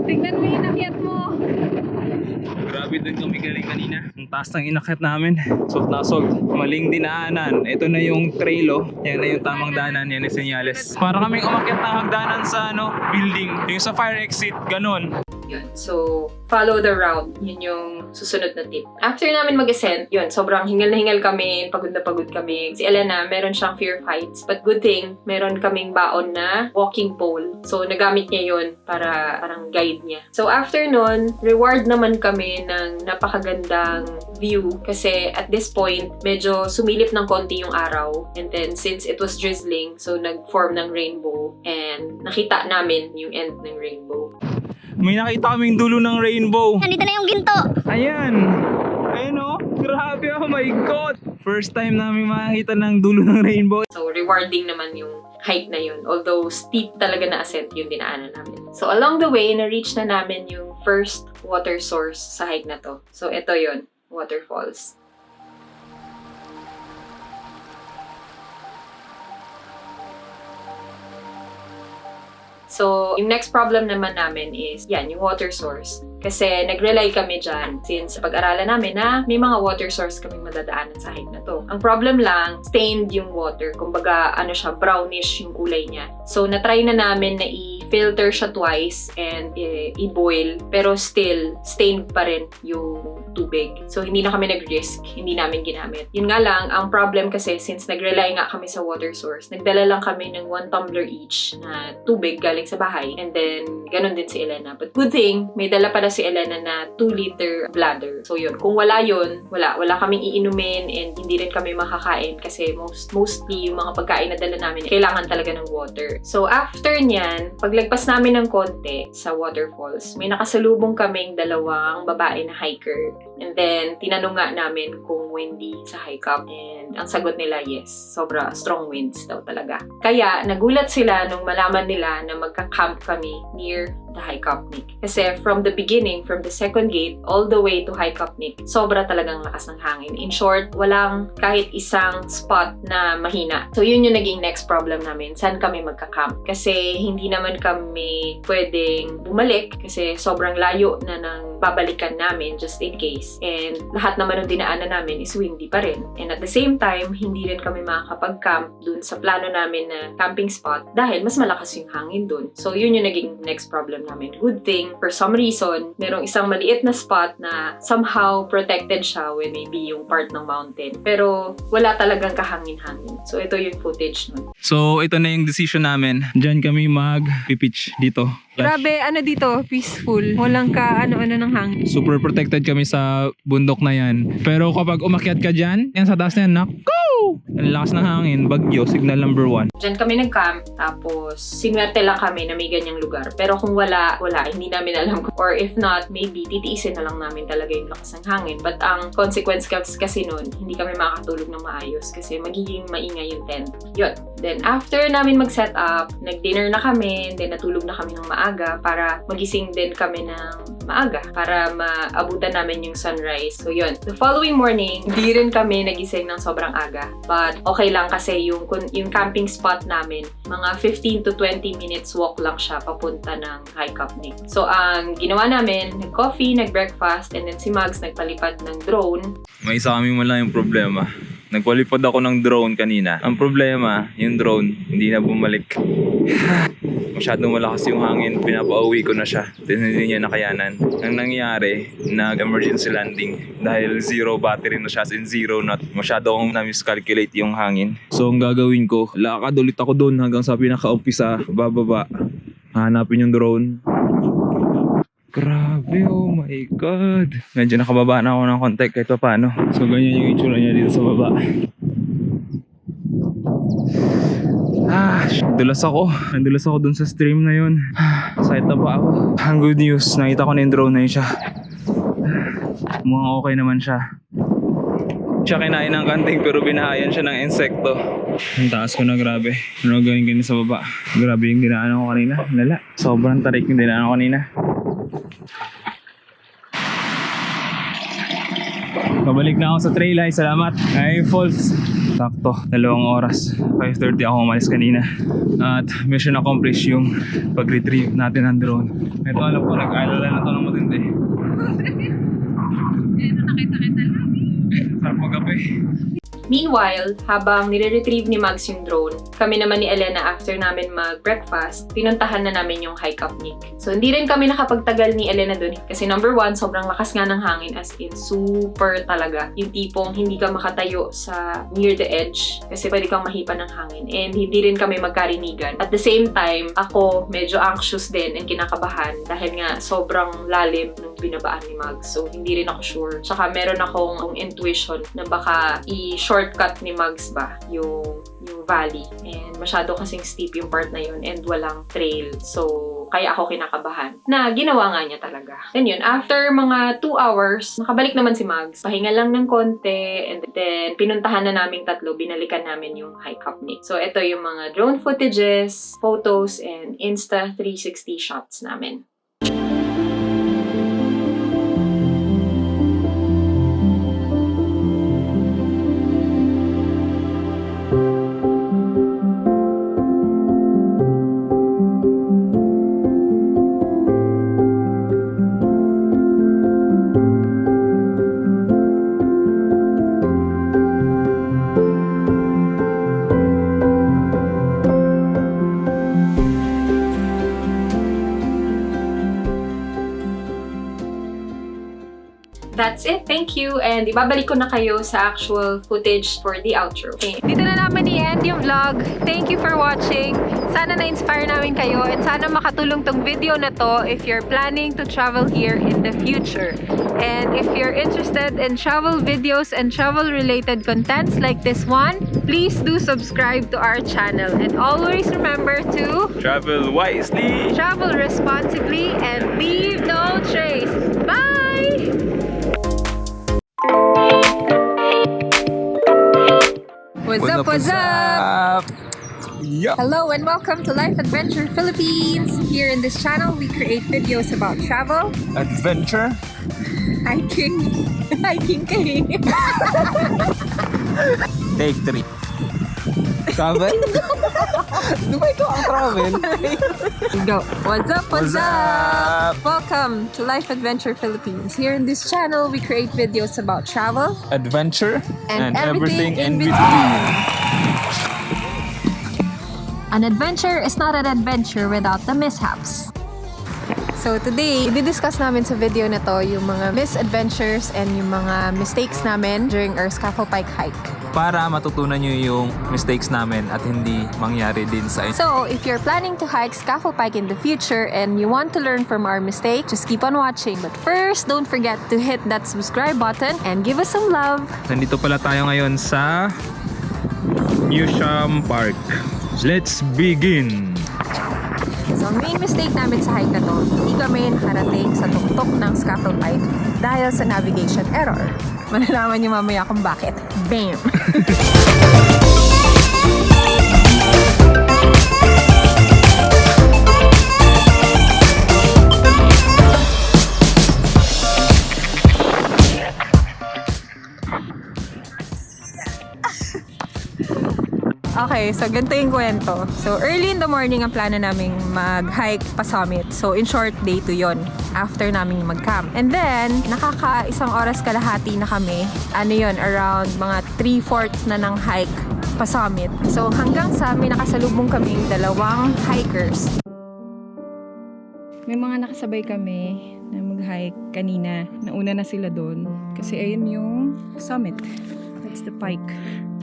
Tignan mo yung nakyat mo.
Grabe din kami galing kanina. Ang taas ng inakyat namin. Salt na salt. Maling dinaanan. Ito na yung trail, oh. Yan na yung tamang daanan. Yan yung senyales. Para kaming umakyat ng hagdanan sa building. Yung sa fire exit, ganun.
Yun. So, follow the route. Yun yung susunod na tip. After namin mag-ascent, yun, sobrang hingal na hingal kami, pagod na pagod kami. Si Elena, meron siyang fear of heights. But good thing, meron kaming baon na walking pole. So, nagamit niya yun para parang guide niya. So, after nun, reward naman kami ng napakagandang view. Kasi at this point, medyo sumilip ng konti yung araw. And then, since it was drizzling, so nag-form ng rainbow. And nakita namin yung end ng rainbow.
May nakita kaming dulo ng rainbow.
Nandito na yung ginto.
Ayan. Ayun, oh. Grabe, oh my God. First time namin makakita ng dulo ng rainbow.
So, rewarding naman yung hike na yun. Although, steep talaga na ascent yung dinaanan namin. So, along the way, na-reach na namin yung first water source sa hike na to. So, ito yun, waterfalls. So, yung next problem naman namin is, yan, yung water source. Kasi nag-rely kami dyan since pag-aralan namin na may mga water source kaming madadaanan sa hike na to. Ang problem lang, stained yung water. Kumbaga, ano siya, brownish yung kulay niya. So, natry na namin na i-filter siya twice and i-boil. Pero still, stained pa rin yung tubig. So, hindi na kami nag-risk. Hindi namin ginamit. Yun nga lang, ang problem kasi since nag-rely nga kami sa water source, nagdala lang kami ng 1 tumbler each na tubig galing sa bahay. And then, ganun din si Elena. But good thing, may dala pala si Elena na 2-liter bladder. So yun, kung wala yun, wala kaming iinumin and hindi rin kami makakain kasi mostly yung mga pagkain na dala namin, kailangan talaga ng water. So after nyan, paglagpas namin ng konti sa waterfalls, may nakasalubong kaming 2 babae na hiker. And then, tinanong nga namin kung windy sa hike up. And ang sagot nila, yes. Sobra strong winds daw talaga. Kaya, nagulat sila nung malaman nila na magka-camp kami near the High Kapnik. Kasi from the beginning, from the second gate, all the way to High Kapnik, sobra talagang lakas ng hangin. In short, walang kahit isang spot na mahina. So, yun yung naging next problem namin. Saan kami magka-camp? Kasi hindi naman kami pwedeng bumalik kasi sobrang layo na ng babalikan namin just in case. And lahat naman ng dinaanan namin is windy pa rin. And at the same time, hindi rin kami makakapag-camp dun sa plano namin na camping spot dahil mas malakas yung hangin dun. So, yun yung naging next problem namin. Good thing, for some reason, merong isang maliit na spot na somehow protected siya with maybe yung part ng mountain. Pero wala talagang kahangin-hangin. So, ito yung footage nun.
So, ito na yung decision namin. Diyan kami mag-pitch dito.
Grabe, ano dito, peaceful. Walang ka ano-ano ng hangin.
Super protected kami sa bundok na yan. Pero kapag umakyat ka dyan, yan sa taas na yan, naku! Ang lakas ng hangin, bagyo, signal number 1.
Diyan kami nag-camp, tapos sinwerte lang kami na may ganyang lugar. Pero kung wala, hindi namin alam. Or if not, maybe titiisin na lang namin talaga yung lakas ng hangin. But ang consequence kasi nun, hindi kami makakatulog ng maayos kasi magiging maingay yung tent. Yun. Then after namin mag-set up, nag-dinner na kami, then natulog na kami ng maaga para magising din kami ng maaga para maabutan namin yung sunrise. So yun. The following morning, hindi rin kami nagising ng sobrang aga. But okay lang kasi yung camping spot namin, mga 15 to 20 minutes walk lang siya papunta ng High Kapnik. So ang ginawa namin, nag-coffee, nag-breakfast, and then si Mags nagpalipad ng drone.
May isa kami wala yung problema. Nagpalipad ako ng drone kanina. Ang problema, yung drone, hindi na bumalik. Masyadong malakas yung hangin, pinapauwi ko na siya. Hindi niya nakayanan. Ang nangyari, nag-emergency landing. Dahil 0 battery na siya, in 0 knot. Masyado akong na-miscalculate yung hangin. So ang gagawin ko, lakad ulit ako doon hanggang sa pinaka-umpisa, bababa. Hanapin yung drone. Grabe, oh my God. Medyo nakababa na ako ng konti kahit pa paano. So ganyan yung itsura niya dito sa baba. Nadulas ako dun sa stream na yun. Sakit na pa ako. Ang good news, nakita ko na yung drone na yun siya. Mukhang okay naman siya. Siya kinain ng kanting pero binahayan siya ng insekto. Ang taas ko na, grabe. Ano ganyan sa baba? Grabe yung dinaanan ko kanina. Lala, sobrang tarik yung dinaanan ko kanina. Pabalik na ako sa trail, ay salamat. Ay falls. Sakto, 2 oras. 5:30 ako umalis kanina. At mission accomplished yung pag-retrieve natin ng drone. Ito alam ko, nag-alala na ito ng matindi.
Ito nakita-kita lang.
Sarap magabi.
Meanwhile, habang nire-retrieve ni Mags yung drone, kami naman ni Elena after namin mag-breakfast, pinuntahan na namin yung hike up Nick. So hindi rin kami nakapagtagal ni Elena dun kasi number 1, sobrang lakas nga ng hangin, as in super talaga. Yung tipong hindi ka makatayo sa near the edge kasi pwede kang mahipan ng hangin, and hindi rin kami magkarinigan. At the same time, ako medyo anxious din and kinakabahan dahil nga sobrang lalim ng binabaan ni Mags. So hindi rin ako sure. Tsaka meron akong intuition na baka shortcut ni Mags ba yung valley, and masyado kasing steep yung part na yun and walang trail, so kaya ako kinakabahan na ginawa nga niya talaga. And yun, after mga 2 hours nakabalik naman si Mags, pahinga lang ng konti, and then pinuntahan na naming tatlo, binalikan namin yung hike up Nick. So ito yung mga drone footages, photos, and Insta 360 shots namin. That's it. Thank you. And ibabalik ko na kayo sa actual footage for the outro. Okay.
Dito na naman i-end yung vlog. Thank you for watching. Sana na-inspire namin kayo, and sana makatulong tong video na to if you're planning to travel here in the future. And if you're interested in travel videos and travel-related contents like this one, please do subscribe to our channel. And always remember to
Travel wisely!
travel responsibly and leave no trace. Bye! What's up?
Yup.
Hello and welcome to Life Adventure Philippines. Here in this channel, we create videos about travel,
Adventure.
hiking,
Take 3. Travel? Di ba ito ang travel?
Go. What's up?
What's up?
Welcome to Life Adventure Philippines. Here in this channel, we create videos about travel
Adventure
and everything in between. An adventure is not an adventure without the mishaps. So today, i-discuss namin sa video na to yung mga misadventures and yung mga mistakes namin during our Scaffold Pike hike.
Para matutunan nyo yung mistakes namin at hindi mangyari din sa inyo.
So, if you're planning to hike Scaffold Pike in the future and you want to learn from our mistake, just keep on watching. But first, don't forget to hit that subscribe button and give us some love.
Nandito pala tayo ngayon sa Museum Park. Let's begin!
So, ang main mistake namin sa hike na to, hindi kami nakarating sa tuktok ng Scaffold Pike dahil sa navigation error. Malalaman niyo mamaya kung bakit. Bam! Okay, so ganito yung kwento. So, early in the morning ang plano naming mag-hike pa summit. So, in short, day 2 yon after naming mag-camp. And then, nakaka-1 oras kalahati na kami. Ano yon, around mga 3/4 na ng hike pa summit. So, hanggang sa may nakasalubong kaming 2 hikers.
May mga nakasabay kami na mag-hike kanina. Nauna na sila doon. Kasi ayun yung summit. That's the pike.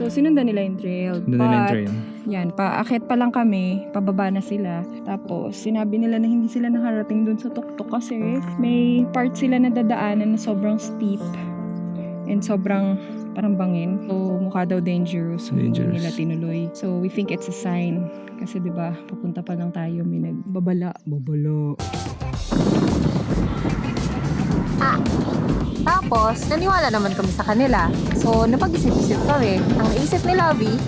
So, sinundan nila yung trail.
Doon na yung trail.
Yan, paakyat pa lang kami, pababa na sila. Tapos, sinabi nila na hindi sila nakarating dun sa tuktok kasi may part sila na dadaanan na sobrang steep and sobrang parang bangin. So, mukha daw dangerous. So, hindi nila tinuloy. So, we think it's a sign. Kasi, di ba, papunta pa lang tayo, may nagbabala.
Tapos, naniwala naman kami sa kanila. So, napag-isip-isip kami. Ang naisip ni Lovie,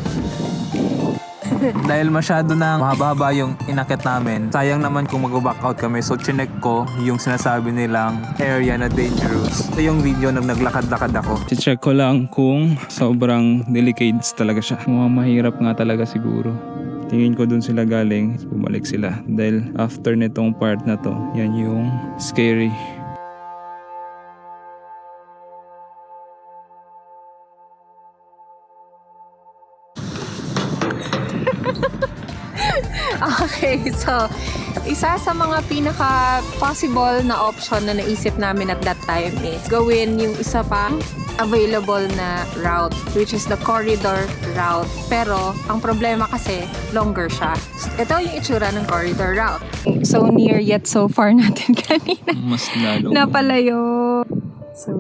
Dahil masyado na mahaba-haba yung inakit namin, sayang naman kung mag-back out kami. So, chinek ko yung sinasabi nilang area na dangerous. Ito yung video nang naglakad-lakad ako. Check ko lang kung sobrang delicate talaga siya. Mukhang mahirap nga talaga siguro. Tingin ko dun sila galing, bumalik sila. Dahil after nitong part na to, yan yung scary.
okay, so, isa sa mga pinaka-possible na option na naisip namin at that time is gawin yung isa pang available na route, which is the corridor route. Pero, ang problema kasi, longer siya. Ito yung itsura ng corridor route. So near yet so far natin kanina.
Mas lalo.
Napalayo. So,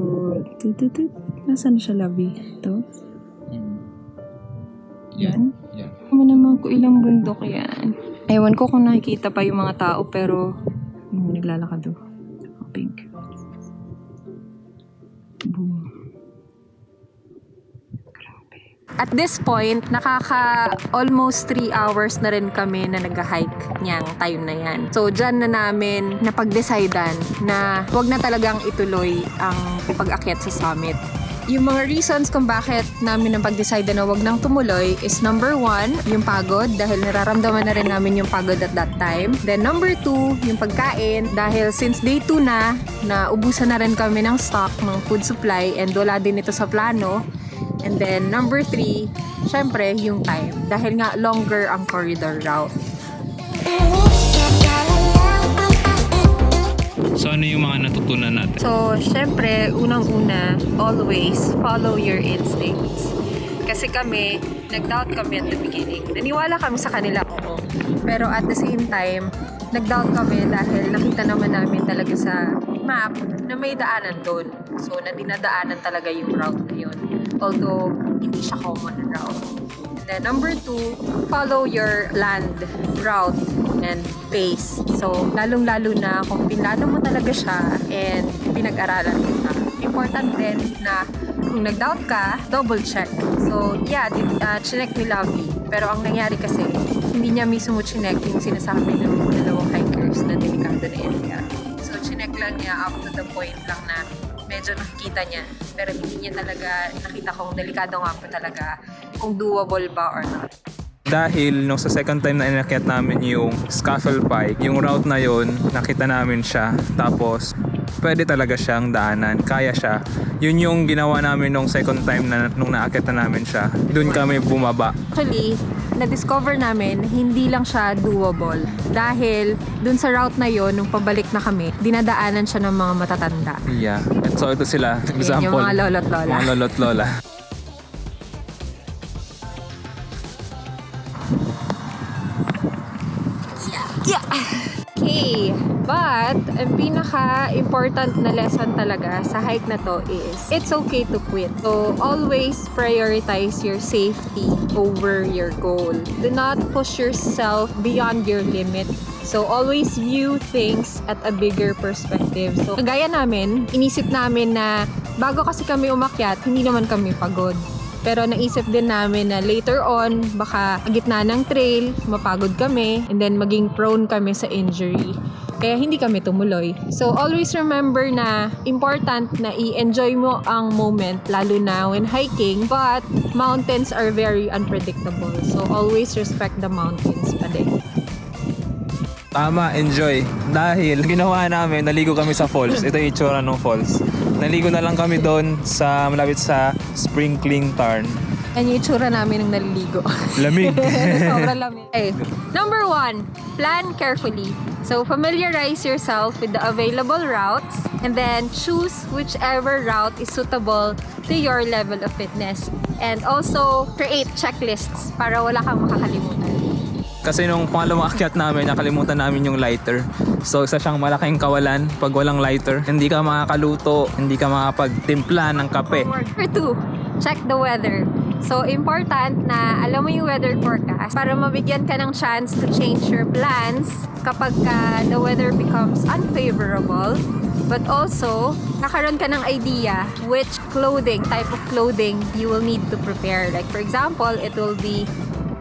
nasaan siya, Lovie? Ito?
Yan.
Ano naman ko ilang bundok yan. Ewan ko kung nakikita pa yung mga tao pero naglalakad doon. Pink. Boom. Grabe. At this point, almost 3 hours na rin kami na nag-hike niyang time na yan. So, dyan na namin napag-decidean na wag na talagang ituloy ang pag-akyat sa summit. Yung mga reasons kung bakit namin napag-decide na wag nang tumuloy is number 1, yung pagod dahil nararamdaman na rin namin yung pagod at that time. Then number 2, yung pagkain dahil since day 2 na ubusan na rin kami ng stock ng food supply and wala din ito sa plano. And then number 3, syempre yung time dahil nga longer ang corridor route.
So ano yung mga natutunan natin?
So, syempre, unang-una, always follow your instincts. Kasi kami, nag-doubt kami at the beginning. Naniwala kami sa kanila, oo. Pero at the same time, nag-doubt kami dahil nakita naman namin talaga sa map na may daanan doon. So, na dinadaanan talaga yung route na yun. Although, hindi siya common route. And then, number 2, follow your land route and pace. So, lalong-lalo na kung pinlano mo talaga siya and pinag-aralan mo siya. Important din na kung nag-doubt ka, double check. So, yeah, chinek ni Lovie. Pero ang nangyari kasi, hindi niya mismo chinek yung sinasabi ng dalawang hikers na delikado na area. So, chinek lang niya up to the point lang na medyo nakikita niya. Pero hindi niya talaga nakita kung delikado nga po talaga, kung doable ba or not.
Dahil nung sa second time na inakyat namin yung Scuffle Pike, yung route na yon nakita namin siya. Tapos, pwede talaga siyang daanan. Kaya siya. Yun yung ginawa namin nung second time na nung naakyat na namin siya. Doon kami bumaba.
Actually, na-discover namin, hindi lang siya doable. Dahil dun sa route na yon nung pabalik na kami, dinadaanan siya ng mga matatanda.
Yeah. And so ito sila. Example.
Yung mga lolo't lola.
Mga lolo't lola.
Okay, but ang pinaka-important na lesson talaga sa hike na to is it's okay to quit. So, always prioritize your safety over your goal. Do not push yourself beyond your limit. So, always view things at a bigger perspective. So, kagaya namin, inisip namin na bago kasi kami umakyat, hindi naman kami pagod. Pero naisip din namin na later on, baka gitna ng trail, mapagod kami, and then maging prone kami sa injury. Kaya hindi kami tumuloy. So always remember na important na i-enjoy mo ang moment, lalo na when hiking, but mountains are very unpredictable. So always respect the mountains pa din.
Tama, enjoy. Dahil ginawa namin, naligo kami sa falls. Ito yung itsura ng falls. Naligo na lang kami doon sa malapit sa Sprinkling Tarn.
Yan yung itsura namin nung naliligo.
Lamig.
Sobrang lamig. Okay. Number 1, plan carefully. So, familiarize yourself with the available routes and then choose whichever route is suitable to your level of fitness. And also, create checklists para wala kang makakalimutan.
Kasi nung pangalawang akyat namin, nakalimutan namin yung lighter. So isa siyang malaking kawalan pag walang lighter. Hindi ka makakaluto, hindi ka makapagtimpla ng kape.
Number 2, check the weather. So, important na alam mo yung weather forecast para mabigyan ka ng chance to change your plans kapag the weather becomes unfavorable. But also, nakaroon ka ng idea which type of clothing you will need to prepare. Like for example, it will be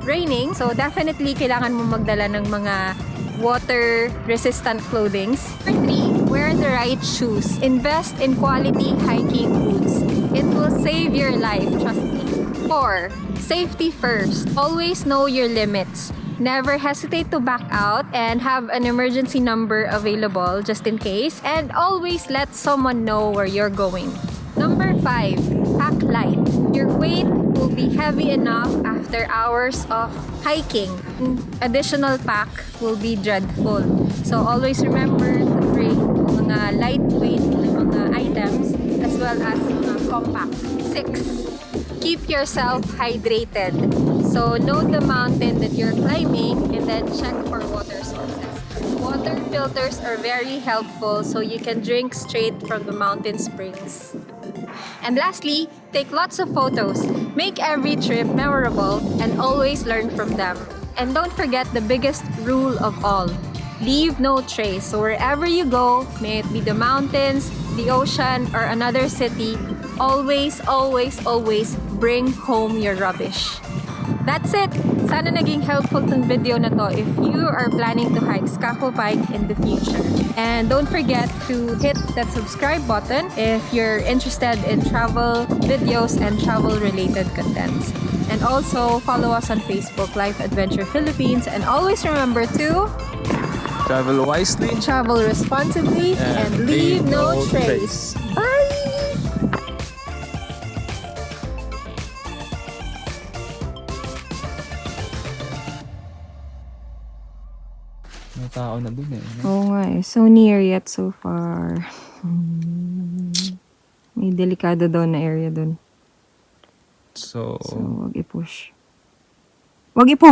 raining. So, definitely kailangan mo magdala ng mga water-resistant clothings. Number 3, wear the right shoes. Invest in quality hiking boots. It will save your life, trust me. 4, safety first. Always know your limits. Never hesitate to back out and have an emergency number available just in case. And always let someone know where you're going. Number 5, pack light. Your weight will be heavy enough after hours of hiking. Additional pack will be dreadful. So always remember to bring mga lightweight na mga items as well as compact. 6, keep yourself hydrated. So know the mountain that you're climbing and then check for water sources. Water filters are very helpful so you can drink straight from the mountain springs. And lastly, take lots of photos. Make every trip memorable and always learn from them. And don't forget the biggest rule of all. Leave no trace. So wherever you go, may it be the mountains, the ocean, or another city, always, always, always bring home your rubbish. That's it! Sana naging helpful tong video na to if you are planning to hike Scafo Pike in the future. And don't forget to hit that subscribe button if you're interested in travel videos and travel-related contents. And also, follow us on Facebook, Life Adventure Philippines. And always remember to
Travel wisely.
travel responsibly and leave no trace. Bye!
May tao na dun eh.
Oo nga eh. So near yet so far. May delikado daw na area dun.
So,
So, wag i-push. Wag i-push!